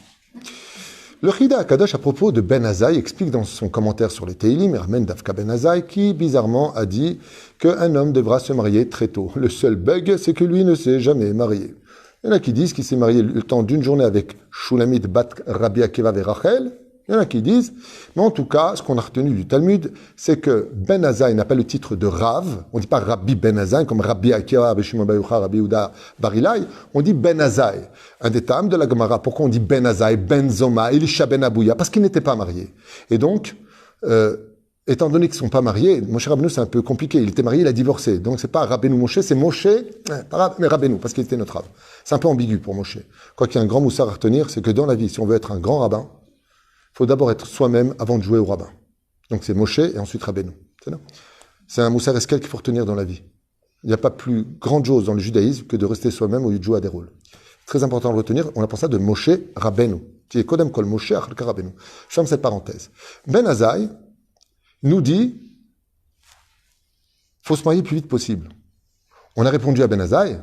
Le Chida Akadosh, à propos de Ben Azaï, explique dans son commentaire sur les Teilim, et ramène Dafka Ben Azaï, qui, bizarrement, a dit qu'un homme devra se marier très tôt. Le seul bug, c'est que lui ne s'est jamais marié. Il y en a qui disent qu'il s'est marié le temps d'une journée avec Shulamit Bat Rabbi Akiva et Rachel. Il y en a qui disent, mais en tout cas, ce qu'on a retenu du Talmud, c'est que Ben Azaï n'a pas le titre de Rav. On ne dit pas Rabbi Ben Azaï, comme Rabbi Akiva, Rabbi Shimon Bar Yochai, Rabbi Yehuda Barilai. On dit Ben Azaï. Un des tames de la Gemara. Pourquoi on dit Ben Azaï, Ben Zoma, Elisha Ben Abouya? Parce qu'ils n'étaient pas mariés. Et donc, étant donné qu'ils ne sont pas mariés, Moshe Rabbeinu, c'est un peu compliqué. Il était marié, il a divorcé. Donc, c'est pas Rabbeinu Moshe, c'est Moshe, mais Rabbeinu, parce qu'il était notre Rav. C'est un peu ambigu pour Moshe. Quoi qu'il y ait un grand moussard à retenir, c'est que dans la vie, si on veut être un grand rabbin, il faut d'abord être soi-même avant de jouer au rabbin. Donc c'est Moshe et ensuite Rabbeinu. C'est un moussard esquel qu'il faut retenir dans la vie. Il n'y a pas plus grande chose dans le judaïsme que de rester soi-même au lieu de jouer à des rôles. Très important de le retenir, on appelle ça de Moshe Rabbeinu. Qui est Kodem Kol Moshe Achalka Rabbeinu. Je ferme cette parenthèse. Ben Azaï nous dit faut se marier le plus vite possible. On a répondu à Ben Azaï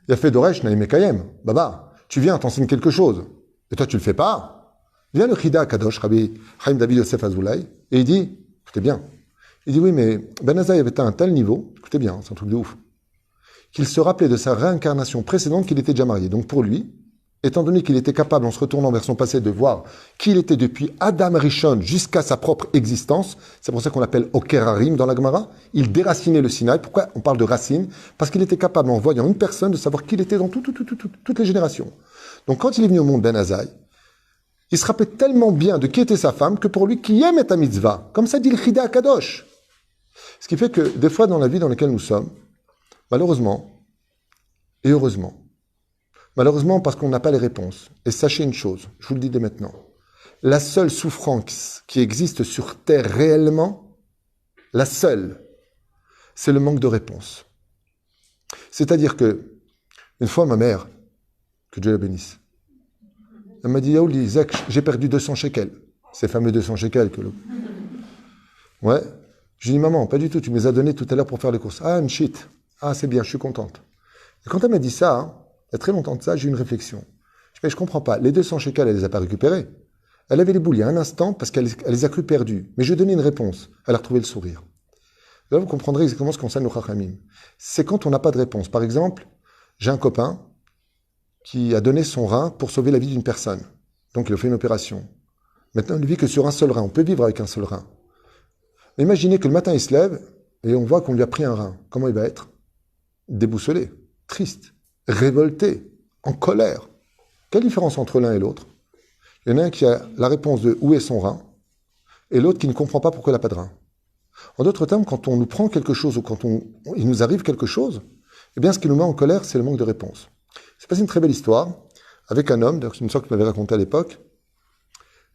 il a fait Doresh Naïm Ekayem. Baba, tu viens, t'enseignes quelque chose. Et toi, tu le fais pas. Vient le Chida Kadosh, Rabbi Chaim David Yosef Azoulay, et il dit, écoutez bien, il dit oui, mais Ben Azaï avait atteint un tel niveau, écoutez bien, c'est un truc de ouf, qu'il se rappelait de sa réincarnation précédente qu'il était déjà marié. Donc pour lui, étant donné qu'il était capable, en se retournant vers son passé, de voir qui il était depuis Adam Rishon jusqu'à sa propre existence, c'est pour ça qu'on l'appelle Okerarim dans la Gemara, il déracinait le Sinaï. Pourquoi on parle de racine? Parce qu'il était capable, en voyant une personne, de savoir qui il était dans toutes les générations. Donc quand il est venu au monde Ben Azaï, il se rappelait tellement bien de qui était sa femme que pour lui, qui aime est un mitzvah. Comme ça dit le Chida Kadosh. Ce qui fait que des fois dans la vie dans laquelle nous sommes, malheureusement et heureusement, Malheureusement, parce qu'on n'a pas les réponses. Et sachez une chose, je vous le dis dès maintenant. La seule souffrance qui existe sur Terre réellement, la seule, c'est le manque de réponse. C'est-à-dire que, une fois, ma mère, que Dieu la bénisse, elle m'a dit, Yaouli, Isaac, j'ai perdu 200 shekels. Ces fameux 200 shekels que le... Ouais. Je dis, maman, pas du tout, tu me les as donnés tout à l'heure pour faire les courses. Ah, shit. Ah, c'est bien, je suis contente. Et quand elle m'a dit ça, hein, il y a très longtemps de ça, j'ai eu une réflexion. Je comprends pas. Les 200 shekels, elle les a pas récupérés. Elle avait les boules il y a un instant parce qu'elle les a cru perdues. Mais je lui ai donné une réponse. Elle a retrouvé le sourire. Là, vous comprendrez exactement ce qu'on concerne nos chachamim. C'est quand on n'a pas de réponse. Par exemple, j'ai un copain qui a donné son rein pour sauver la vie d'une personne. Donc, il a fait une opération. Maintenant, il ne vit que sur un seul rein. On peut vivre avec un seul rein. Imaginez que le matin, il se lève et on voit qu'on lui a pris un rein. Comment il va être? Déboussolé, triste, révolté, en colère. Quelle différence entre l'un et l'autre? Il y en a un qui a la réponse de où est son rein et l'autre qui ne comprend pas pourquoi il n'a pas de rein. En d'autres termes, quand on nous prend quelque chose ou quand il nous arrive quelque chose, eh bien, ce qui nous met en colère, c'est le manque de réponse. C'est passé une très belle histoire avec un homme, c'est une histoire que tu m'avais racontée à l'époque,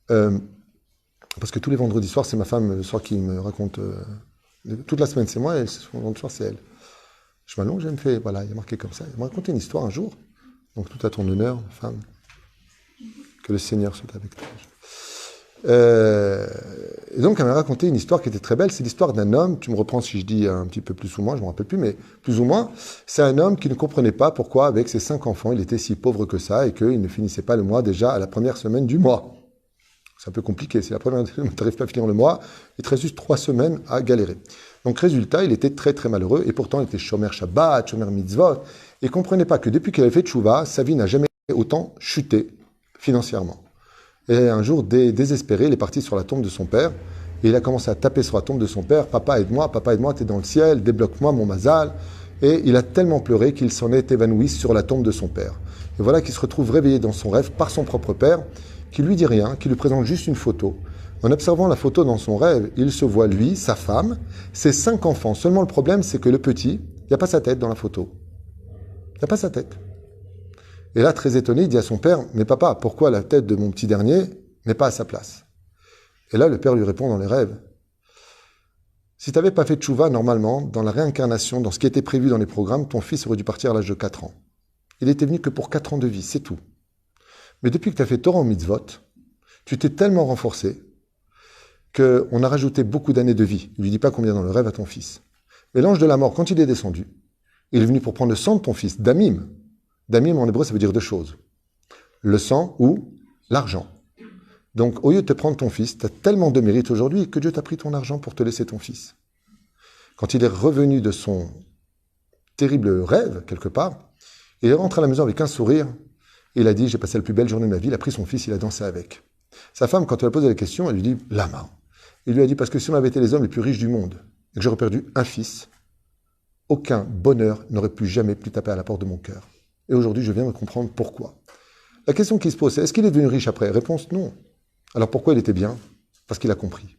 parce que tous les vendredis soirs, c'est ma femme le soir qui me raconte, toute la semaine c'est moi et le vendredi soir c'est elle. Je m'allonge, je me fais, voilà, il y a marqué comme ça. Il m'a raconté une histoire un jour, donc tout à ton honneur, femme, que le Seigneur soit avec toi. Et donc, elle m'a raconté une histoire qui était très belle. C'est l'histoire d'un homme, tu me reprends si je dis un petit peu plus ou moins, je ne me rappelle plus, mais plus ou moins, c'est un homme qui ne comprenait pas pourquoi, avec ses 5 enfants, il était si pauvre que ça et qu'il ne finissait pas le mois déjà à la première semaine du mois. C'est un peu compliqué. Si la première semaine, tu n'arrives pas à finir le mois, il te reste juste 3 semaines à galérer. Donc, résultat, il était très très malheureux et pourtant, il était shomer Shabbat, shomer mitzvot et ne comprenait pas que depuis qu'il avait fait tchouva, sa vie n'a jamais autant chuté financièrement. Et un jour, désespéré, il est parti sur la tombe de son père. Et il a commencé à taper sur la tombe de son père. Papa, aide-moi, t'es dans le ciel, débloque-moi mon mazal. Et il a tellement pleuré qu'il s'en est évanoui sur la tombe de son père. Et voilà qu'il se retrouve réveillé dans son rêve par son propre père, qui lui dit rien, qui lui présente juste une photo. En observant la photo dans son rêve, il se voit lui, sa femme, ses 5 enfants. Seulement le problème, c'est que le petit, il n'y a pas sa tête dans la photo. Il n'y a pas sa tête. Et là, très étonné, il dit à son père, « Mais papa, pourquoi la tête de mon petit dernier n'est pas à sa place ?» Et là, le père lui répond dans les rêves, « Si tu n'avais pas fait tchouva, normalement, dans la réincarnation, dans ce qui était prévu dans les programmes, ton fils aurait dû partir à l'âge de 4 ans. Il était venu que pour 4 ans de vie, c'est tout. Mais depuis que tu as fait Torah en mitzvot, tu t'es tellement renforcé qu'on a rajouté beaucoup d'années de vie. Il ne lui dit pas combien dans le rêve à ton fils. Mais l'ange de la mort, quand il est descendu, il est venu pour prendre le sang de ton fils, Damim. Damim, en hébreu, ça veut dire 2 choses. Le sang ou l'argent. Donc, au lieu de te prendre ton fils, tu as tellement de mérite aujourd'hui que Dieu t'a pris ton argent pour te laisser ton fils. Quand il est revenu de son terrible rêve, quelque part, il est rentré à la maison avec un sourire, et il a dit, j'ai passé la plus belle journée de ma vie, il a pris son fils, il a dansé avec. Sa femme, quand elle a posé la question, elle lui dit, lama. Il lui a dit, parce que si on avait été les hommes les plus riches du monde, et que j'aurais perdu un fils, aucun bonheur n'aurait pu jamais plus taper à la porte de mon cœur. Et aujourd'hui, je viens de comprendre pourquoi. La question qui se pose, c'est est-ce qu'il est devenu riche après? Réponse, non. Alors pourquoi il était bien? Parce qu'il a compris.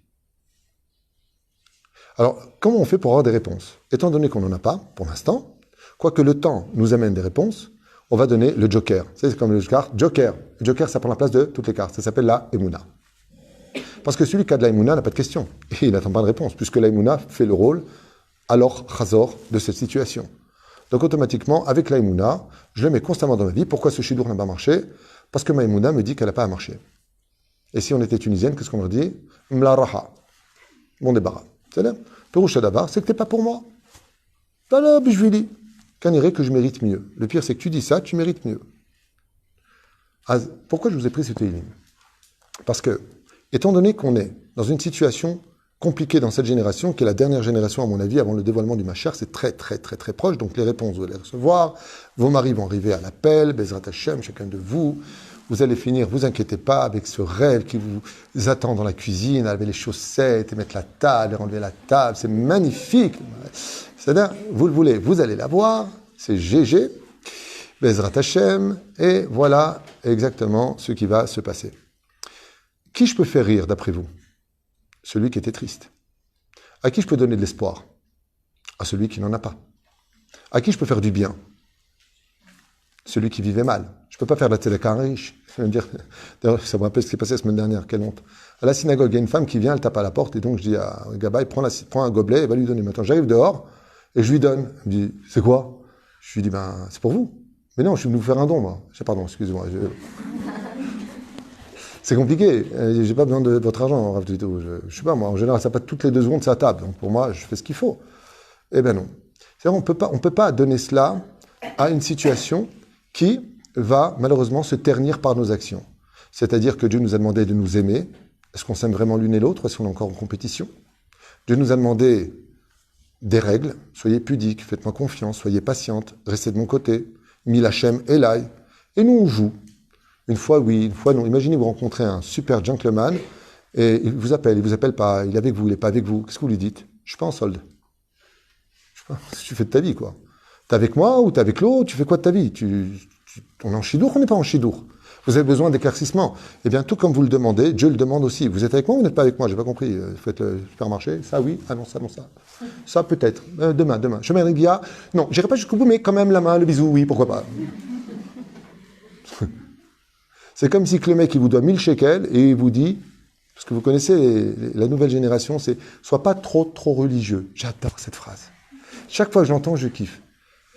Alors, comment on fait pour avoir des réponses? Étant donné qu'on n'en a pas, pour l'instant, quoique le temps nous amène des réponses, on va donner le joker. C'est comme le joker. Le joker, ça prend la place de toutes les cartes. Ça s'appelle la Emouna. Parce que celui qui a de la Emouna n'a pas de question. Et il n'attend pas de réponse, puisque la Emouna fait le rôle, alors, chazor, de cette situation. Donc automatiquement, avec la Emouna, je le mets constamment dans ma vie. Pourquoi ce chidour n'a pas marché? Parce que ma Emouna me dit qu'elle n'a pas à marcher. Et si on était tunisienne, qu'est-ce qu'on leur dit? Mlaraha. Mon débarras. C'est-à-dire, Peroucha d'Avar, c'est que t'es pas pour moi. Voilà, bijvili. Qu'un que je mérite mieux. Le pire, c'est que tu dis ça, tu mérites mieux. Pourquoi je vous ai pris ce télim? Parce que, étant donné qu'on est dans une situation compliquée dans cette génération, qui est la dernière génération, à mon avis, avant le dévoilement du Mashiach, c'est très, très, très, très proche. Donc les réponses, vous allez les recevoir. Vos maris vont arriver à l'appel, Bezrat Hashem, chacun de vous. Vous allez finir, vous inquiétez pas, avec ce rêve qui vous attend dans la cuisine, à laver les chaussettes, et mettre la table, et enlever la table. C'est magnifique. C'est-à-dire, vous le voulez, vous allez la voir. C'est GG, Bezrat Hashem, et voilà exactement ce qui va se passer. Qui je peux faire rire, d'après vous? Celui qui était triste. À qui je peux donner de l'espoir? À celui qui n'en a pas. À qui je peux faire du bien? celui qui vivait mal. Je ne peux pas faire de la tzedaka à un riche. D'ailleurs, ça me rappelle ce qui s'est passé la semaine dernière, quelle honte. À la synagogue, il y a une femme qui vient, elle tape à la porte, et donc je dis à Gabaï, prends un gobelet et va lui donner. Maintenant, j'arrive dehors, et je lui donne. Il me dit, c'est quoi? Je lui dis, c'est pour vous. Mais non, je suis venu vous faire un don, moi. Pardon, excusez-moi. C'est compliqué. J'ai pas besoin de votre argent, Rav Tito. Je sais pas, moi, en général, ça passe toutes les 2 secondes, c'est à table. Donc pour moi, je fais ce qu'il faut. Eh bien non. C'est-à-dire, on peut pas donner cela à une situation qui va malheureusement se ternir par nos actions. C'est-à-dire que Dieu nous a demandé de nous aimer. Est-ce qu'on s'aime vraiment l'une et l'autre? Est-ce qu'on est encore en compétition? Dieu nous a demandé des règles. Soyez pudiques, faites-moi confiance, soyez patiente, restez de mon côté. Mil Hachem Elai. Et nous, on joue. Une fois, oui, une fois, non. Imaginez, vous rencontrez un super gentleman et il vous appelle pas, il est avec vous, il n'est pas avec vous. Qu'est-ce que vous lui dites? Je suis pas en solde. Je sais pas, ce que tu fais de ta vie, quoi. T'es avec moi ou t'es avec l'autre? Tu fais quoi de ta vie? On est en chidour ou on n'est pas en chidour? Vous avez besoin d'éclaircissement. Eh bien, tout comme vous le demandez, Dieu le demande aussi. Vous êtes avec moi ou vous n'êtes pas avec moi? J'ai pas compris. Il faut être le supermarché. Ça, oui. Ah non, ça, non, ça. Ça, peut-être. Demain. Chemin Rigia. Non, j'irai pas jusqu'au bout, mais quand même la main, le bisou, oui, pourquoi pas. C'est comme si que le mec, il vous doit 1000 shekels et il vous dit, parce que vous connaissez la nouvelle génération, c'est « sois pas trop religieux ». J'adore cette phrase. Chaque fois que j'entends, je kiffe.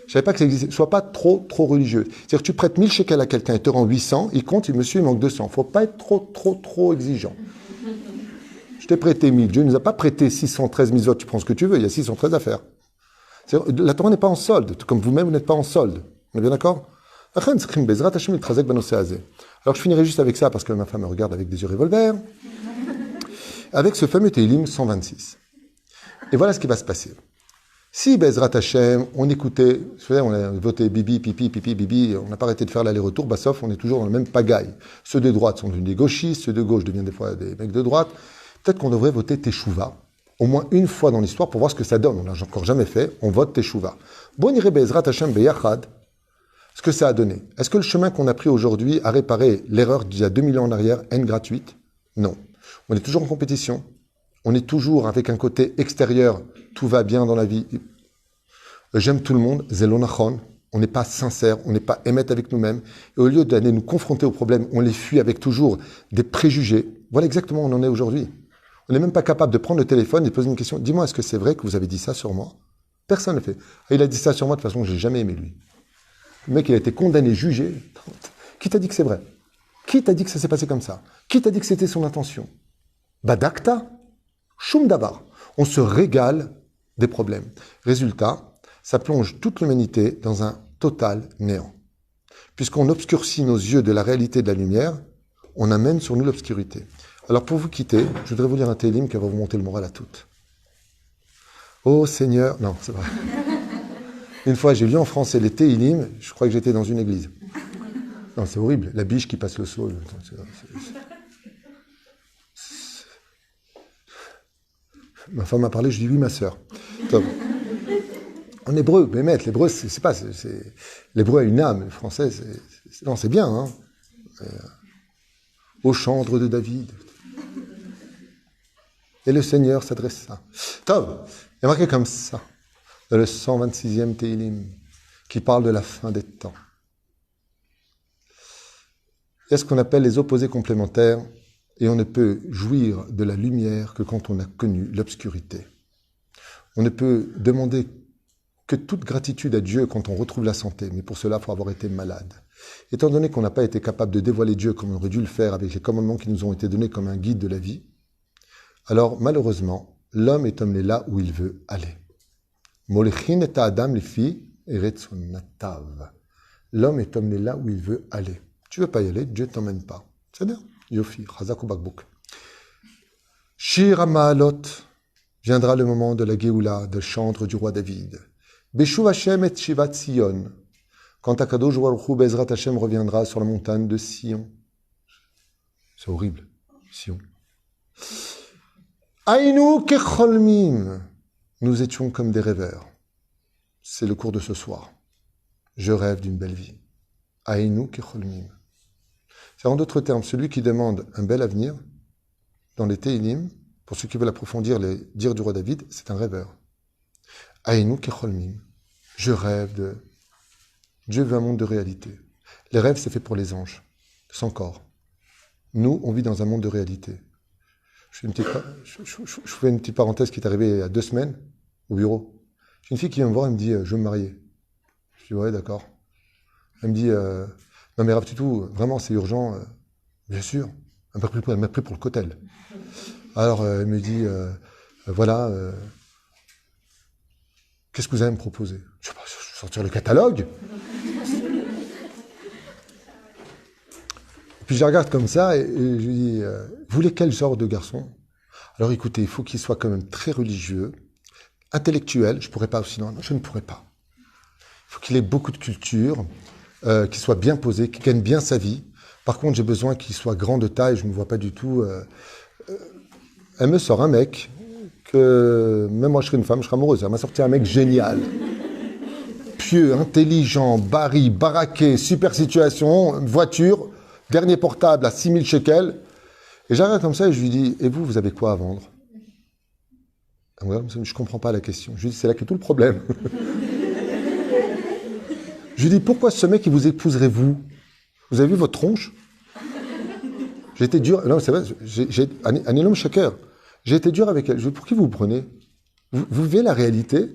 Je savais pas que ça existait. « Sois pas trop religieux ». C'est-à-dire que tu prêtes 1000 shekels à quelqu'un et te rend 800, il compte, monsieur, il manque 200. Faut pas être trop exigeant. Je t'ai prêté 1000. Dieu ne nous a pas prêté 613 000 autres. Tu prends ce que tu veux, il y a 613 à faire. La Torah n'est pas en solde, comme vous-même, vous n'êtes pas en solde. On est bien d'accord? Alors je finirai juste avec ça parce que ma femme me regarde avec des yeux revolver. Avec ce fameux Télim 126. Et voilà ce qui va se passer. Si Bezrat Hashem, on écoutait, on a voté bibi, pipi, bibi, on n'a pas arrêté de faire l'aller-retour, sauf on est toujours dans le même pagaille. Ceux de droite sont devenus des gauchistes, ceux de gauche deviennent des fois des mecs de droite. Peut-être qu'on devrait voter Teshuva, au moins une fois dans l'histoire pour voir ce que ça donne. On l'a encore jamais fait, on vote Teshuva. Bon, irait Bezrat Hashem beyachad. Ce que ça a donné. Est-ce que le chemin qu'on a pris aujourd'hui a réparé l'erreur d'il y a 2000 ans en arrière, haine gratuite? Non. On est toujours en compétition. On est toujours avec un côté extérieur. Tout va bien dans la vie. J'aime tout le monde. Zelonachon. On n'est pas sincère. On n'est pas émette avec nous-mêmes. Et au lieu d'aller nous confronter aux problèmes, on les fuit avec toujours des préjugés. Voilà exactement où on en est aujourd'hui. On n'est même pas capable de prendre le téléphone et de poser une question. Dis-moi, est-ce que c'est vrai que vous avez dit ça sur moi? Personne ne le fait. Et il a dit ça sur moi de façon que je n'ai jamais aimé lui. Le mec, il a été condamné, jugé. Qui t'a dit que c'est vrai? Qui t'a dit que ça s'est passé comme ça? Qui t'a dit que c'était son intention? Badakta, Shum Davar. On se régale des problèmes. Résultat, ça plonge toute l'humanité dans un total néant. Puisqu'on obscurcit nos yeux de la réalité de la lumière, on amène sur nous l'obscurité. Alors pour vous quitter, je voudrais vous lire un télim qui va vous monter le moral à toutes. Oh Seigneur, non, c'est vrai. Une fois, j'ai lu en français les Téhilim, je crois que j'étais dans une église. Non, c'est horrible, la biche qui passe le seau. Ma femme m'a parlé, je dis oui, ma sœur. Top. En hébreu, mais maître, l'hébreu, c'est pas... L'hébreu a une âme, le français, non, c'est bien, hein. Au chantre de David. Et le Seigneur s'adresse à ça. Top. Il est marqué comme ça. Dans le 126e Téhilim, qui parle de la fin des temps. Il y a ce qu'on appelle les opposés complémentaires, et on ne peut jouir de la lumière que quand on a connu l'obscurité. On ne peut demander que toute gratitude à Dieu quand on retrouve la santé, mais pour cela, il faut avoir été malade. Étant donné qu'on n'a pas été capable de dévoiler Dieu comme on aurait dû le faire avec les commandements qui nous ont été donnés comme un guide de la vie, alors malheureusement, l'homme est emmené là où il veut aller. Molechin et Adam les filles eretzonatav. L'homme est emmené là où il veut aller. Tu veux pas y aller, Dieu t'emmène pas. C'est-à-dire, Yofi, Chazak ou Bakbouk. Shir Ma'alot, viendra le moment de la Géoula, de chantre du roi David. Beshuv Hashem et Shivat Sion. Quand Akadosh Baruch Hu Bezrat Hashem reviendra sur la montagne de Sion. C'est horrible, Sion. Aïnou kecholmim. Nous étions comme des rêveurs. C'est le cours de ce soir. Je rêve d'une belle vie. Aïnou kecholmim. C'est en d'autres termes, celui qui demande un bel avenir, dans les Téhilim, pour ceux qui veulent approfondir les dires du roi David, c'est un rêveur. Aïnou kecholmim. Je rêve de... Dieu veut un monde de réalité. Les rêves, c'est fait pour les anges, sans corps. Nous, on vit dans un monde de réalité. Je fais une petite parenthèse qui est arrivée il y a 2 semaines au bureau. J'ai une fille qui vient me voir, elle me dit « Je veux me marier ». Je dis « Ouais, d'accord ». Elle me dit « Non mais Rav Tutu, vraiment c'est urgent ». Bien sûr, elle m'a pris pour le cotel. Alors elle me dit « Voilà, qu'est-ce que vous allez me proposer ?» Je vais sortir le catalogue. Puis je la regarde comme ça et je lui dis « Vous voulez quel genre de garçon ?» Alors écoutez, il faut qu'il soit quand même très religieux, intellectuel, je ne pourrais pas aussi, non, je ne pourrais pas. Il faut qu'il ait beaucoup de culture, qu'il soit bien posé, qu'il gagne bien sa vie. Par contre, j'ai besoin qu'il soit grand de taille, je ne me vois pas du tout. Elle me sort un mec que, même moi je serais une femme, je serais amoureuse. Elle m'a sorti un mec génial. Pieux, intelligent, baraqué, super situation, voiture, dernier portable à 6000 shekels. Et j'arrive comme ça et je lui dis, et vous avez quoi à vendre? Elle me regarde comme ça, je ne comprends pas la question. Je lui dis, c'est là que tout le problème. Je lui dis, pourquoi ce mec, il vous épouserait vous? Vous avez vu votre tronche? J'ai été dur. Non, c'est vrai, un énorme shaker. J'ai été dur avec elle. Je lui dis, pour qui vous prenez? Vous vivez la réalité?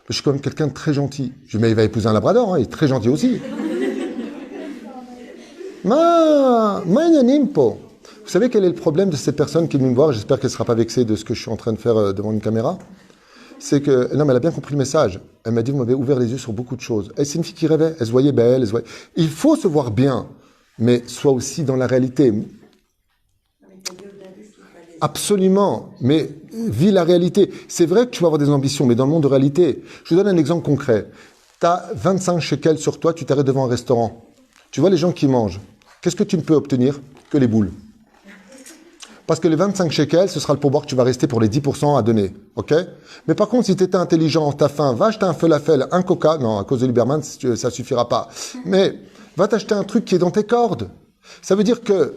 Je suis quand même quelqu'un de très gentil. Je lui dis, mais il va épouser un labrador, hein, il est très gentil aussi. Vous savez quel est le problème de ces personnes qui viennent me voir? J'espère qu'elle ne sera pas vexée de ce que je suis en train de faire devant une caméra. C'est que, non, mais elle a bien compris le message. Elle m'a dit, vous m'avez ouvert les yeux sur beaucoup de choses. Et c'est une fille qui rêvait, elle se voyait belle, Il faut se voir bien, mais soit aussi dans la réalité. Absolument, mais vis la réalité. C'est vrai que tu vas avoir des ambitions, mais dans le monde de réalité. Je vous donne un exemple concret. Tu as 25 shekels sur toi, tu t'arrêtes devant un restaurant. Tu vois les gens qui mangent. Qu'est-ce que tu ne peux obtenir? Que les boules. Parce que les 25 shekels, ce sera le pourboire que tu vas rester pour les 10% à donner. Ok? Mais par contre, si tu étais intelligent, t'as faim, va acheter un falafel, un coca. Non, à cause de Lieberman, ça suffira pas. Mais va t'acheter un truc qui est dans tes cordes. Ça veut dire que,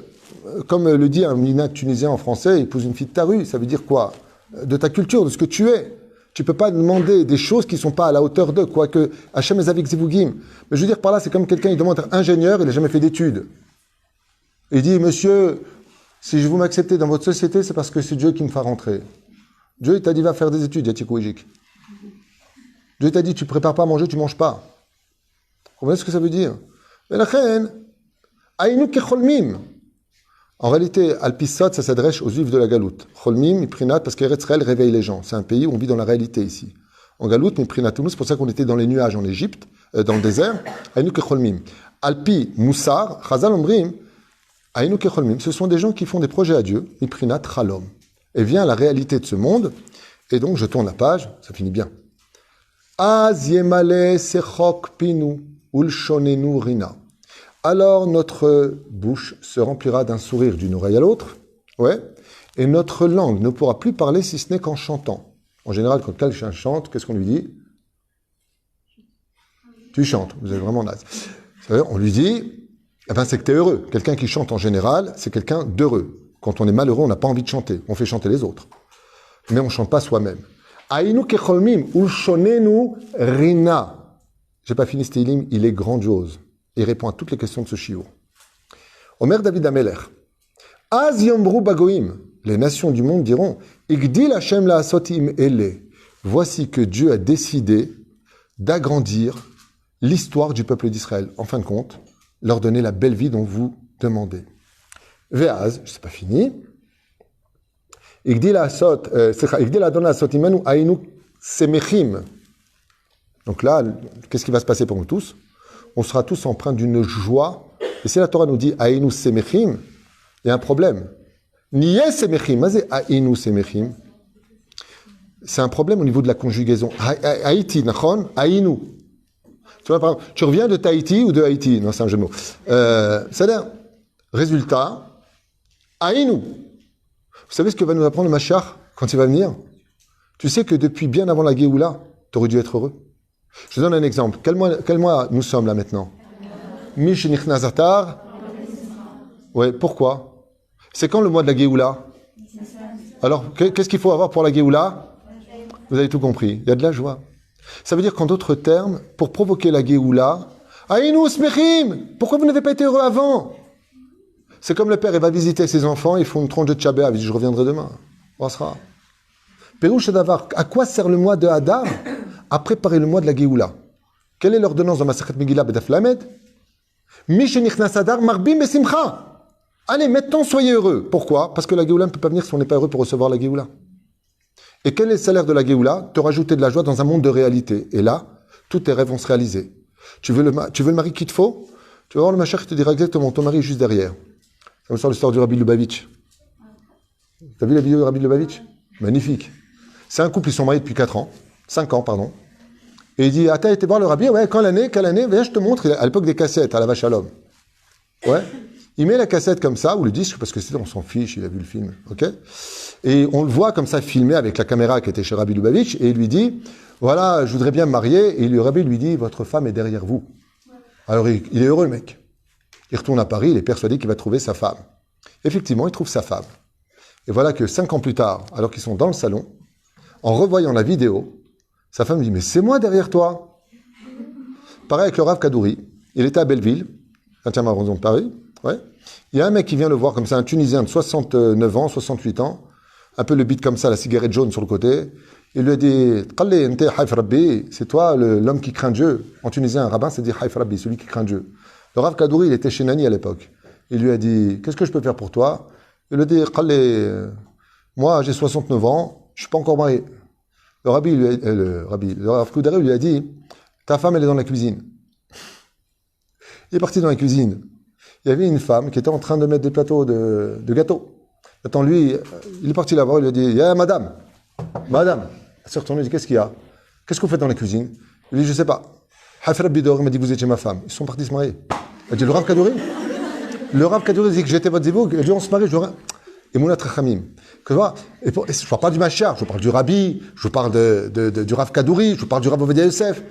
comme le dit un minag tunisien en français, épouse une fille de ta rue. Ça veut dire quoi? De ta culture, de ce que tu es. Tu peux pas demander des choses qui sont pas à la hauteur d'eux, quoique Hachem est avec Zivugim. Mais je veux dire par là, c'est comme quelqu'un, il demande d'être ingénieur, il n'a jamais fait d'études. Il dit, monsieur, si je vous m'acceptez dans votre société, c'est parce que c'est Dieu qui me fera rentrer. Dieu, il t'a dit, va faire des études, Yatikoujik. Dieu t'a dit, tu prépares pas à manger, tu manges pas. Vous comprenez ce que ça veut dire? En réalité, Al-Pissot, ça s'adresse aux Juifs de la Galoute. Cholmim, Miprinat, parce qu'Eretzraël réveille les gens. C'est un pays où on vit dans la réalité ici. En Galoute, Miprinat, c'est pour ça qu'on était dans les nuages en Égypte, dans le désert. Aïnou Kecholmim. Alpi, Moussar, Chazal Omrim, Aïnou Kecholmim. Ce sont des gens qui font des projets à Dieu. Miprinat, Chalom. Et vient la réalité de ce monde. Et donc, je tourne la page, ça finit bien. Az Yemale Sechok Pinu, Ulshonenu Rina. Alors notre bouche se remplira d'un sourire d'une oreille à l'autre, ouais, et notre langue ne pourra plus parler si ce n'est qu'en chantant. En général, quand quelqu'un chante, qu'est-ce qu'on lui dit? Tu chantes, vous êtes vraiment naze. On lui dit, eh ben, c'est que tu es heureux. Quelqu'un qui chante en général, c'est quelqu'un d'heureux. Quand on est malheureux, on n'a pas envie de chanter, on fait chanter les autres. Mais on ne chante pas soi-même. Aïnou kecholmim, ulshonenu rina. J'ai pas fini ce télim, il est grandiose. Il répond à toutes les questions de ce shiur. Omer David Ameler. Az yomru bagoim. Les nations du monde diront, Igdil Hashem la'asot im ele. Voici que Dieu a décidé d'agrandir l'histoire du peuple d'Israël. En fin de compte, leur donner la belle vie dont vous demandez. Ve'az, c'est pas fini. Igdil Adon la'asot imanu ainu semechim. Donc là, qu'est-ce qui va se passer pour nous tous? On sera tous empreints d'une joie. Et si la Torah nous dit « Aïnou semechim », il y a un problème. « Niye semechim », mais « Aïnou semechim ». C'est un problème au niveau de la conjugaison. « Haïti », nachon, « Aïnou ». Tu vois, par exemple, tu reviens de Tahiti ou de Haïti? Non, c'est un jeu de mots. C'est-à-dire, résultat, « Aïnou ». Vous savez ce que va nous apprendre le Mashiach quand il va venir? Tu sais que depuis bien avant la Géoula, tu aurais dû être heureux. Je te donne un exemple. Quel mois nous sommes là maintenant? Mishnichnazatar. Ouais, pourquoi? C'est quand le mois de la Géoula? Alors, qu'est-ce qu'il faut avoir pour la Géoula? Vous avez tout compris. Il y a de la joie. Ça veut dire qu'en d'autres termes, pour provoquer la Géoula, Aïnou smechim, pourquoi vous n'avez pas été heureux avant? C'est comme le père, il va visiter ses enfants, ils font une tronche de tchabéa, il dit je reviendrai demain. On sera. Pérouche d'avar, à quoi sert le mois de Hadar? À préparer le mois de la Géoula. Quelle est l'ordonnance dans Masechet Megillah Bedaf Lamed? Mishenichnas Hadar marbim besimcha. Allez, maintenant soyez heureux. Pourquoi? Parce que la Géoula ne peut pas venir si on n'est pas heureux pour recevoir la Géoula. Et quel est le salaire de la Géoula? Te rajouter de la joie dans un monde de réalité. Et là, tous tes rêves vont se réaliser. Tu veux le mari qu'il te faut? Tu vas voir le Mashiach qui te dira exactement, ton mari est juste derrière. Ça me sort l'histoire du Rabbi Lubavitch. T'as vu la vidéo du Rabbi Lubavitch? Magnifique. C'est un couple, ils sont mariés depuis 5 ans, pardon. Et il dit, ah, t'as été voir le Rabbi? Ouais, quelle année? Viens, je te montre. À l'époque des cassettes, à la vache à l'homme. Ouais. Il met la cassette comme ça, ou le disque, parce que on s'en fiche, il a vu le film, ok? Et on le voit comme ça filmé avec la caméra qui était chez Rabbi Lubavitch, et il lui dit, voilà, je voudrais bien me marier, et le Rabbi lui dit, votre femme est derrière vous. Alors il est heureux, le mec. Il retourne à Paris, il est persuadé qu'il va trouver sa femme. Effectivement, il trouve sa femme. Et voilà que 5 ans plus tard, alors qu'ils sont dans le salon, en revoyant la vidéo, sa femme lui dit, mais c'est moi derrière toi. Pareil avec le Rav Kadouri, il était à Belleville, 20e arrondissement de Paris, ouais. Il y a un mec qui vient le voir comme ça, un Tunisien de 69 ans, 68 ans, un peu le beat comme ça, la cigarette jaune sur le côté. Il lui a dit, c'est toi l'homme qui craint Dieu. En tunisien, un rabbin, c'est dire Haïf Rabbi, celui qui craint Dieu. Le Rav Kadouri, il était chez Nani à l'époque. Il lui a dit, qu'est-ce que je peux faire pour toi? Il lui a dit, moi j'ai 69 ans, je suis pas encore marié. Le Rav Kadouri lui a dit, ta femme elle est dans la cuisine. Il est parti dans la cuisine. Il y avait une femme qui était en train de mettre des plateaux de gâteaux. Attends, lui, il est parti la voir, il lui a dit, yeah, madame, elle s'est retournée, il dit, qu'est-ce qu'il y a? Qu'est-ce que vous faites dans la cuisine? Il dit, je sais pas. Haïf Rabbi dehors, il m'a dit que vous étiez ma femme. Ils sont partis se marier. Elle dit, le Rav Kadouri? Le Rav Kadouri dit que j'étais votre zivoug. Il dit, on se marie, je le... Et Mouna Trachamim. Je ne parle pas du Mashiach, je parle du Rabbi, je parle du Rav Kadouri, je parle du Rav Ovadia Yosef.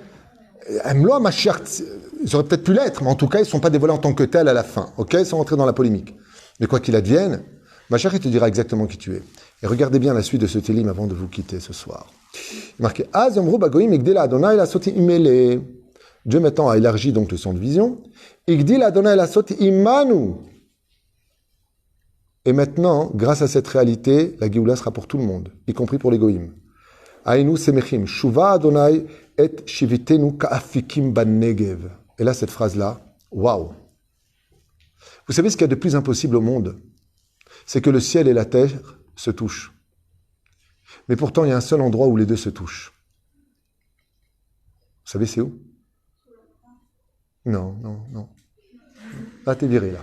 Amloa, Mashiach, ils auraient peut-être pu l'être, mais en tout cas, ils ne sont pas dévoilés en tant que tels à la fin. Ok, ils sont rentrés dans la polémique. Mais quoi qu'il advienne, Mashiach, il te dira exactement qui tu es. Et regardez bien la suite de ce télim avant de vous quitter ce soir. Il est marqué Azomru bagoyim igdila Adonai la soti imele. Dieu maintenant a élargi donc le champ de vision. Igdila Adonai la soti imanu. Et maintenant, grâce à cette réalité, la Géoula sera pour tout le monde, y compris pour les goïms. Aïnou semechim shuva Adonai et shivitenu ka'afikim ban negev. Et là, cette phrase-là, waouh. Vous savez ce qu'il y a de plus impossible au monde? C'est que le ciel et la terre se touchent. Mais pourtant, il y a un seul endroit où les deux se touchent. Vous savez, c'est où? Non. Là, t'es viré, là.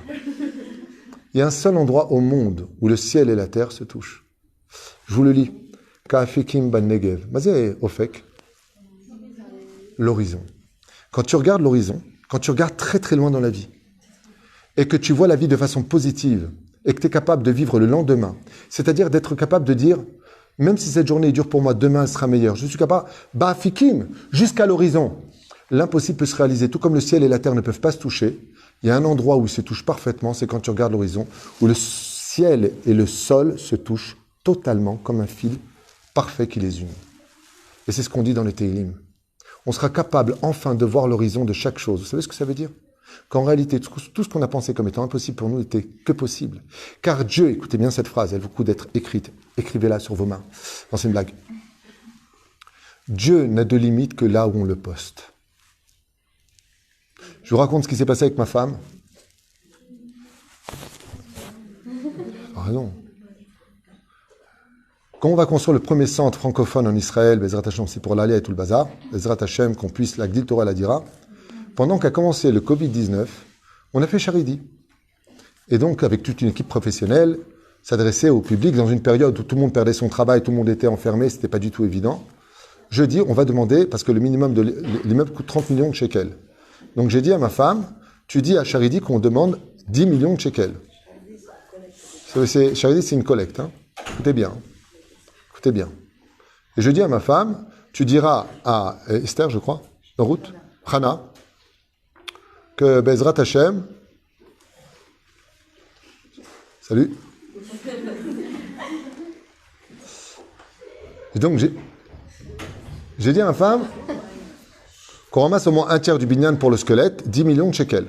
Il y a un seul endroit au monde où le ciel et la terre se touchent. Je vous le lis. Ka'afikim ban negev. Mazé ofek. L'horizon. Quand tu regardes l'horizon, quand tu regardes très très loin dans la vie, et que tu vois la vie de façon positive, et que tu es capable de vivre le lendemain, c'est-à-dire d'être capable de dire, même si cette journée est dure pour moi, demain elle sera meilleure, je suis capable, fikim, jusqu'à l'horizon. L'impossible peut se réaliser, tout comme le ciel et la terre ne peuvent pas se toucher. Il y a un endroit où ils se touchent parfaitement, c'est quand tu regardes l'horizon, où le ciel et le sol se touchent totalement comme un fil parfait qui les unit. Et c'est ce qu'on dit dans les Téhilim. On sera capable enfin de voir l'horizon de chaque chose. Vous savez ce que ça veut dire? Qu'en réalité, tout ce qu'on a pensé comme étant impossible pour nous n'était que possible. Car Dieu, écoutez bien cette phrase, elle vaut le coup d'être écrite. Écrivez-la sur vos mains. Non, c'est une blague. Dieu n'a de limite que là où on le poste. Je vous raconte ce qui s'est passé avec ma femme. Ah non. Quand on va construire le premier centre francophone en Israël, Bezrat Hashem, c'est pour l'aller et tout le bazar, Bezrat Hashem, qu'on puisse la Gdil Torah la dira, pendant qu'a commencé le Covid-19, on a fait Charidi. Et donc, avec toute une équipe professionnelle, s'adresser au public dans une période où tout le monde perdait son travail, tout le monde était enfermé, c'était pas du tout évident. Je dis, on va demander, parce que le minimum de l'immeuble coûte 30 millions de shekels. Donc j'ai dit à ma femme, tu dis à Charidi qu'on demande 10 millions de shekels. Charidi, c'est une collecte. Hein. Écoutez bien. Écoutez bien. Et je dis à ma femme, tu diras à Esther, je crois, en route, Hana, que Bezrat Hashem, salut. Et donc j'ai dit à ma femme, qu'on ramasse au moins un tiers du binyan pour le squelette, 10 millions de shekels.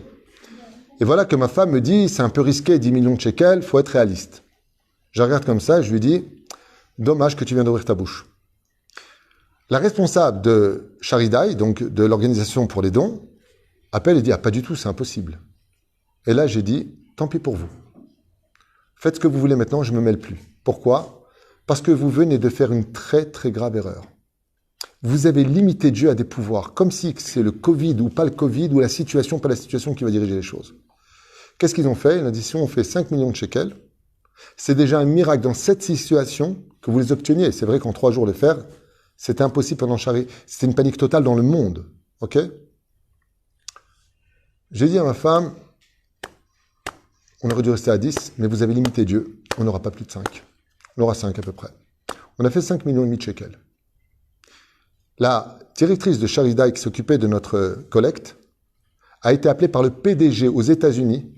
Et voilà que ma femme me dit, c'est un peu risqué, 10 millions de shekels, faut être réaliste. Je regarde comme ça, je lui dis, dommage que tu viens d'ouvrir ta bouche. La responsable de Sharidai, donc de l'organisation pour les dons, appelle et dit, ah pas du tout, c'est impossible. Et là j'ai dit, tant pis pour vous. Faites ce que vous voulez maintenant, je ne me mêle plus. Pourquoi ? Parce que vous venez de faire une très très grave erreur. Vous avez limité Dieu à des pouvoirs, comme si c'est le Covid ou pas le Covid, ou la situation, pas la situation qui va diriger les choses. Qu'est-ce qu'ils ont fait ? Ils ont dit, si on fait 5 millions de shekels, c'est déjà un miracle dans cette situation que vous les obteniez. C'est vrai qu'en 3 jours le faire, c'était impossible pendant Shari. C'était une panique totale dans le monde. Ok ? J'ai dit à ma femme, on aurait dû rester à 10, mais vous avez limité Dieu. On n'aura pas plus de 5. On aura 5 à peu près. On a fait 5 millions et demi de shekels. La directrice de Sharidai qui s'occupait de notre collecte a été appelée par le PDG aux États-Unis,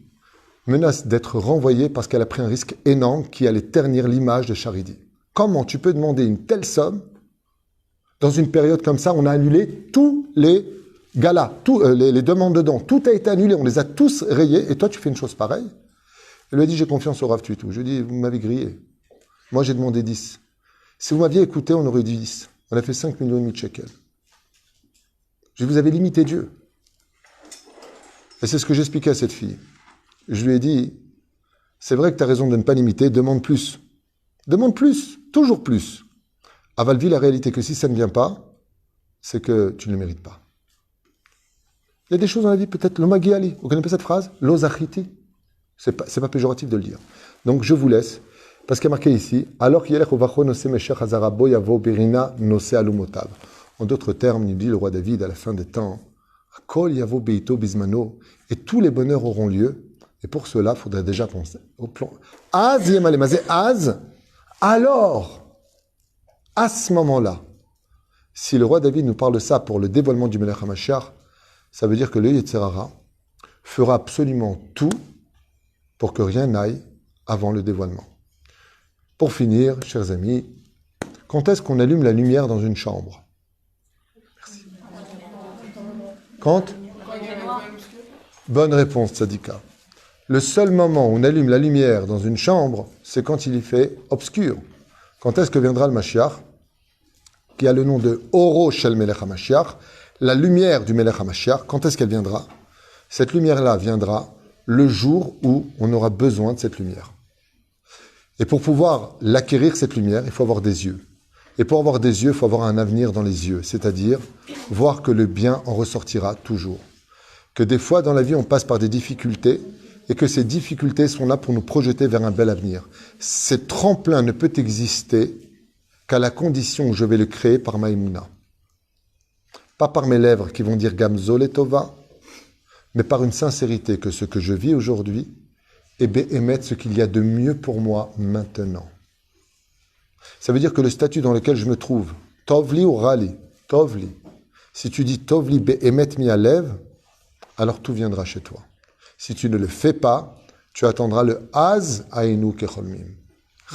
menace d'être renvoyée parce qu'elle a pris un risque énorme qui allait ternir l'image de Charity. Comment tu peux demander une telle somme dans une période comme ça? On a annulé tous les galas, les demandes de dons. Tout a été annulé, on les a tous rayés. Et toi, tu fais une chose pareille? Elle lui a dit, j'ai confiance au Rav Tuitou. Je lui ai dit, vous m'avez grillé. Moi, j'ai demandé 10. Si vous m'aviez écouté, on aurait dit 10. On a fait 5 millions et demi de shekels. Je vous avais limité Dieu. Et c'est ce que j'expliquais à cette fille. Je lui ai dit, c'est vrai que tu as raison de ne pas limiter, demande plus. Demande plus, toujours plus. Aval vit la réalité que si ça ne vient pas, c'est que tu ne le mérites pas. Il y a des choses dans la vie, peut-être, l'omagi ali. Vous connaissez pas cette phrase? L'ozachiti. C'est pas péjoratif de le dire. Donc je vous laisse, parce qu'il y a marqué ici, alors qu'il y a en d'autres termes, il dit le roi David à la fin des temps, Kol yavo beito bismano, et tous les bonheurs auront lieu. Et pour cela, il faudrait déjà penser au plan. Az yemalemaze, az, alors, à ce moment-là, si le roi David nous parle de ça pour le dévoilement du Melech HaMashiach, ça veut dire que le Yetzer Hara fera absolument tout pour que rien n'aille avant le dévoilement. Pour finir, chers amis, quand est-ce qu'on allume la lumière dans une chambre? Merci. Quand? Bonne réponse, Tzadika. Le seul moment où on allume la lumière dans une chambre, c'est quand il y fait obscur. Quand est-ce que viendra le Mashiach, qui a le nom de Oro Shel Melech HaMashiach, la lumière du Melech HaMashiach, quand est-ce qu'elle viendra? Cette lumière-là viendra le jour où on aura besoin de cette lumière. Et pour pouvoir l'acquérir, cette lumière, il faut avoir des yeux. Et pour avoir des yeux, il faut avoir un avenir dans les yeux, c'est-à-dire voir que le bien en ressortira toujours. Que des fois dans la vie, on passe par des difficultés, et que ces difficultés sont là pour nous projeter vers un bel avenir. Ce tremplin ne peut exister qu'à la condition où je vais le créer par Maïmouna. Pas par mes lèvres qui vont dire Gamzo Letova, mais par une sincérité que ce que je vis aujourd'hui est béhémet ce qu'il y a de mieux pour moi maintenant. Ça veut dire que le statut dans lequel je me trouve, Tovli ou Rali, Tovli, si tu dis Tovli béhémet mi alev, alors tout viendra chez toi. Si tu ne le fais pas, tu attendras le Az Aïnou Kecholmim.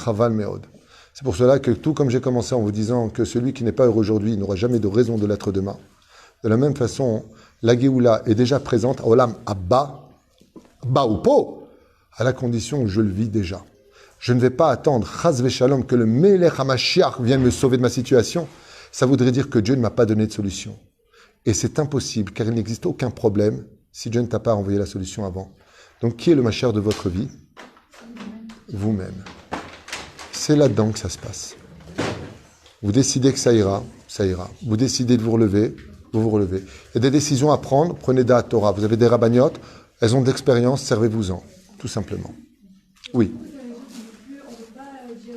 Chaval Meod. C'est pour cela que tout comme j'ai commencé en vous disant que celui qui n'est pas heureux aujourd'hui n'aura jamais de raison de l'être demain, de la même façon, la Géoula est déjà présente à Olam Abba, Ba ou Po, à la condition où je le vis déjà. Je ne vais pas attendre, Chaz Veshalom, que le Melech HaMashiach vienne me sauver de ma situation. Ça voudrait dire que Dieu ne m'a pas donné de solution. Et c'est impossible, car il n'existe aucun problème si Dieu ne t'a pas envoyé la solution avant. Donc, qui est le Mashiach de votre vie? Vous-même. C'est là-dedans que ça se passe. Vous décidez que ça ira, ça ira. Vous décidez de vous relever, vous vous relevez. Il y a des décisions à prendre, prenez Da'at Torah. Vous avez des rabbagnotes, elles ont de l'expérience, servez-vous-en, tout simplement. Oui. On ne peut pas dire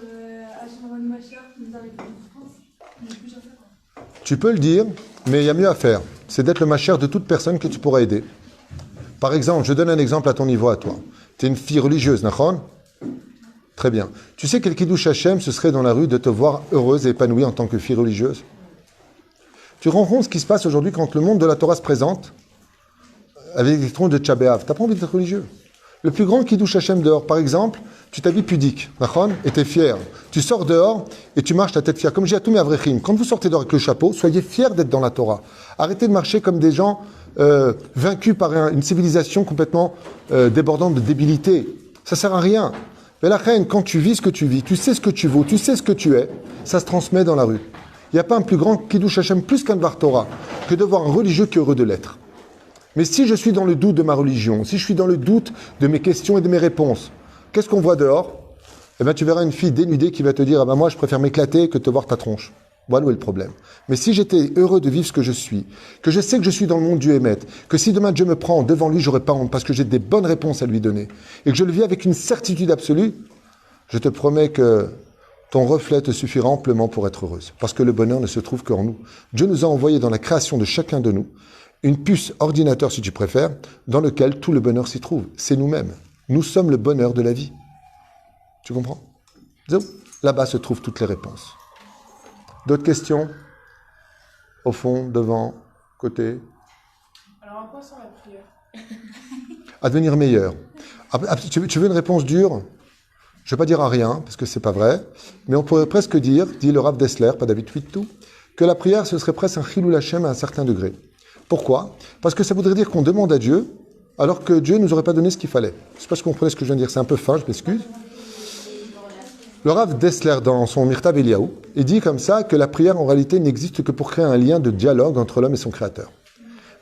Hachem Mashiach qui nous arrive en France. On ne peut plus dire ça. Tu peux le dire, mais il y a mieux à faire. C'est d'être le Mashiach de toute personne que tu pourras aider. Par exemple, je donne un exemple à ton niveau, à toi. Tu es une fille religieuse, Nachon? Très bien. Tu sais quel Kiddush Hashem, ce serait dans la rue de te voir heureuse et épanouie en tant que fille religieuse? Tu rends compte ce qui se passe aujourd'hui quand le monde de la Torah se présente avec des troncs de Tchabéav. Tu n'as pas envie d'être religieux. Le plus grand Kiddush Hashem dehors, par exemple, tu t'habilles pudique, d'accord, et tu es fier. Tu sors dehors et tu marches la tête fière. Comme j'ai à tous mes avrechim, quand vous sortez dehors avec le chapeau, soyez fiers d'être dans la Torah. Arrêtez de marcher comme des gens vaincus par une civilisation complètement débordante de débilité. Ça sert à rien. Mais la reine, quand tu vis ce que tu vis, tu sais ce que tu vaux, tu sais ce que tu es, ça se transmet dans la rue. Il n'y a pas un plus grand Kiddush Hashem, plus qu'un Dvar Torah, que de voir un religieux qui est heureux de l'être. Mais si je suis dans le doute de ma religion, si je suis dans le doute de mes questions et de mes réponses, qu'est-ce qu'on voit dehors? Eh bien, tu verras une fille dénudée qui va te dire « Ah ben moi, je préfère m'éclater que de te voir ta tronche. » Voilà où est le problème. Mais si j'étais heureux de vivre ce que je suis, que je sais que je suis dans le monde du Hémet, que si demain Dieu me prend devant lui, j'aurai pas honte parce que j'ai des bonnes réponses à lui donner, et que je le vis avec une certitude absolue, je te promets que ton reflet te suffira amplement pour être heureuse. Parce que le bonheur ne se trouve qu'en nous. Dieu nous a envoyé dans la création de chacun de nous une puce ordinateur, si tu préfères, dans lequel tout le bonheur s'y trouve. C'est nous-mêmes. Nous sommes le bonheur de la vie. Tu comprends? Là-bas se trouvent toutes les réponses. D'autres questions? Au fond, devant, côté? Alors, à quoi sert la prière? À devenir meilleur. Tu veux une réponse dure? Je ne vais pas dire à rien, parce que ce n'est pas vrai, mais on pourrait presque dire, dit le Rav Dessler, pas David Huitou, que la prière, ce serait presque un chilul Hashem à un certain degré. Pourquoi? Parce que ça voudrait dire qu'on demande à Dieu, alors que Dieu ne nous aurait pas donné ce qu'il fallait. Je ne sais pas si vous comprenez ce que je viens de dire, c'est un peu fin, je m'excuse. Le Rav Dessler, dans son Mirtav Eliyahu, il dit comme ça que la prière, en réalité, n'existe que pour créer un lien de dialogue entre l'homme et son Créateur.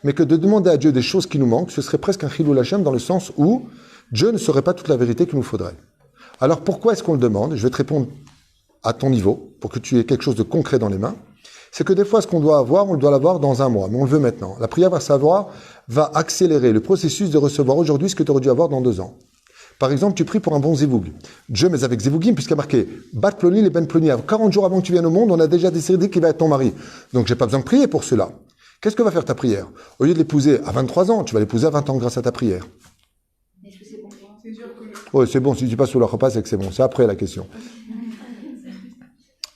Mais que de demander à Dieu des choses qui nous manquent, ce serait presque un chilul Hashem dans le sens où Dieu ne saurait pas toute la vérité qu'il nous faudrait. Alors pourquoi est-ce qu'on le demande? Je vais te répondre à ton niveau, pour que tu aies quelque chose de concret dans les mains. C'est que des fois, ce qu'on doit avoir, on le doit l'avoir dans un mois, mais on le veut maintenant. La prière va accélérer le processus de recevoir aujourd'hui ce que tu aurais dû avoir dans 2 ans. Par exemple, tu pries pour un bon zévoug. Dieu, mais avec zévougim, puisqu'il y a marqué Bat Ploni les Ben Ploni. 40 jours avant que tu viennes au monde, on a déjà décidé qu'il va être ton mari. Donc, j'ai pas besoin de prier pour cela. Qu'est-ce que va faire ta prière? Au lieu de l'épouser à 23 ans, tu vas l'épouser à 20 ans grâce à ta prière. Est-ce que c'est bon? C'est sûr que... Oui, c'est bon. Si tu passes sur le repas, c'est que c'est bon. C'est après la question.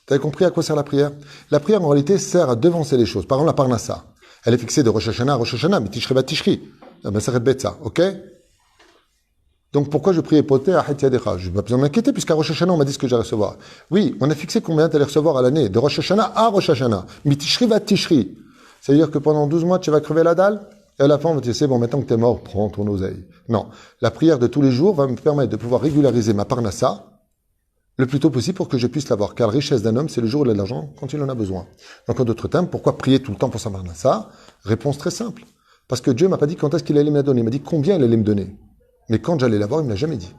Tu avez compris à quoi sert la prière? La prière, en réalité, sert à devancer les choses. Par exemple, la parnassa. Elle est fixée de Rosh Hashanah à Rosh Hashanah, mais Tishri va Tishri. Ben, ça répète ça, ok? Donc, pourquoi je prie époté à Hatiyadecha? Je n'ai pas besoin de m'inquiéter, puisqu'à Rosh Hashanah, on m'a dit ce que j'allais recevoir. Oui, on a fixé combien tu allais recevoir à l'année, de Rosh Hashanah à Rosh Hashanah. Mais Tishri va Tishri. C'est-à-dire que pendant 12 mois, tu vas crever la dalle, et à la fin, on va te dire, c'est bon, maintenant que tu es mort, prends ton oseille. Non. La prière de tous les jours va me permettre de pouvoir régulariser ma parnassa le plus tôt possible pour que je puisse l'avoir. Car la richesse d'un homme, c'est le jour où il a de l'argent, quand il en a besoin. Donc, en d'autres termes, pourquoi prier tout le temps pour sa parnassa? Réponse très simple. Parce que Dieu m'a pas dit quand est-ce qu'il allait me la donner. Il m'a dit combien il allait me donner. Mais quand j'allais l'avoir, il me l'a jamais dit.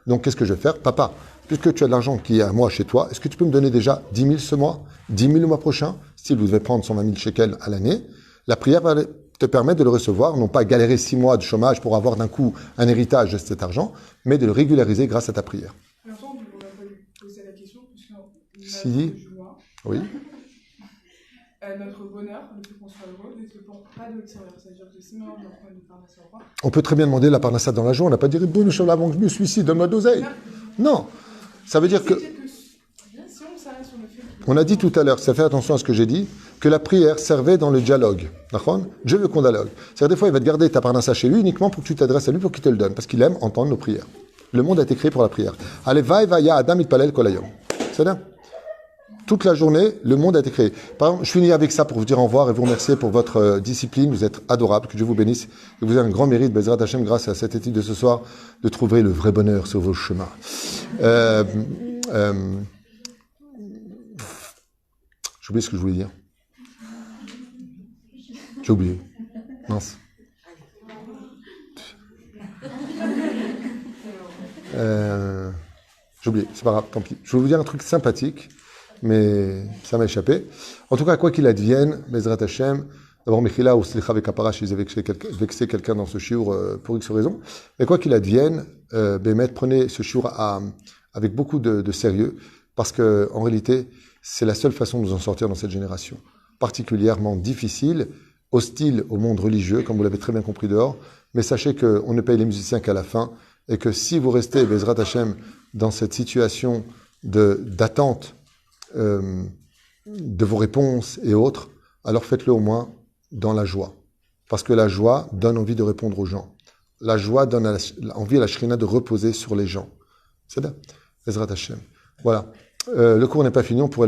Donc, qu'est-ce que je vais faire? Papa, puisque tu as de l'argent qui est à moi chez toi, est-ce que tu peux me donner déjà 10 000 ce mois, 10 000 le mois prochain? Si vous devez prendre 120 000 shekels à l'année, la prière va te permettre de le recevoir, non pas galérer 6 mois de chômage pour avoir d'un coup un héritage de cet argent, mais de le régulariser grâce à ta prière. Mais enfin, on ne va pas lui poser la question, puisque Si. Oui. Notre bonheur, le fait qu'on soit heureux, ne dépend pas de l'extérieur. C'est-à-dire que si maintenant on prend une parnassa ou pas... On peut très bien demander la parnassa dans la joie, on n'a pas dit « Bon, avant que je me suicide, donne-moi d'oseille ». Non. Ça veut dire que... Si on s'arrête sur le fait que... On a dit tout à l'heure, ça fait attention à ce que j'ai dit, que la prière servait dans le dialogue. D'accord? Dieu veut qu'on dialogue. C'est-à-dire des fois, il va te garder ta parnassa chez lui uniquement pour que tu t'adresses à lui, pour qu'il te le donne, parce qu'il aime entendre nos prières. Le monde a été créé pour la prière. Allez, va, Adam itpalel kol hayom. C'est là. Toute la journée, le monde a été créé. Par exemple, je finis avec ça pour vous dire au revoir et vous remercier pour votre discipline. Vous êtes adorables, que Dieu vous bénisse. Et vous avez un grand mérite, Bezrat Hashem, grâce à cette étude de ce soir, de trouver le vrai bonheur sur vos chemins. J'ai oublié ce que je voulais dire. J'ai oublié. Mince. J'ai oublié, c'est pas grave, tant pis. Je vais vous dire un truc sympathique, mais ça m'a échappé. En tout cas, quoi qu'il advienne, Bezrat Hashem, d'abord Mechila ou Slicha avec Kapara, si vous avez vexé quelqu'un dans ce shiur pour X raison. Mais quoi qu'il advienne, Bémet, prenez ce shiur avec beaucoup de sérieux, parce que en réalité, c'est la seule façon de nous en sortir dans cette génération, particulièrement difficile, hostile au monde religieux, comme vous l'avez très bien compris dehors. Mais sachez qu'on ne paye les musiciens qu'à la fin, et que si vous restez, Bezrat Hashem, dans cette situation d'attente de vos réponses et autres, alors faites-le au moins dans la joie. Parce que la joie donne envie de répondre aux gens. la joie donne envie à la Shrina de reposer sur les gens. C'est ça. Ezrat Hashem. Voilà. Le cours n'est pas fini, on pourrait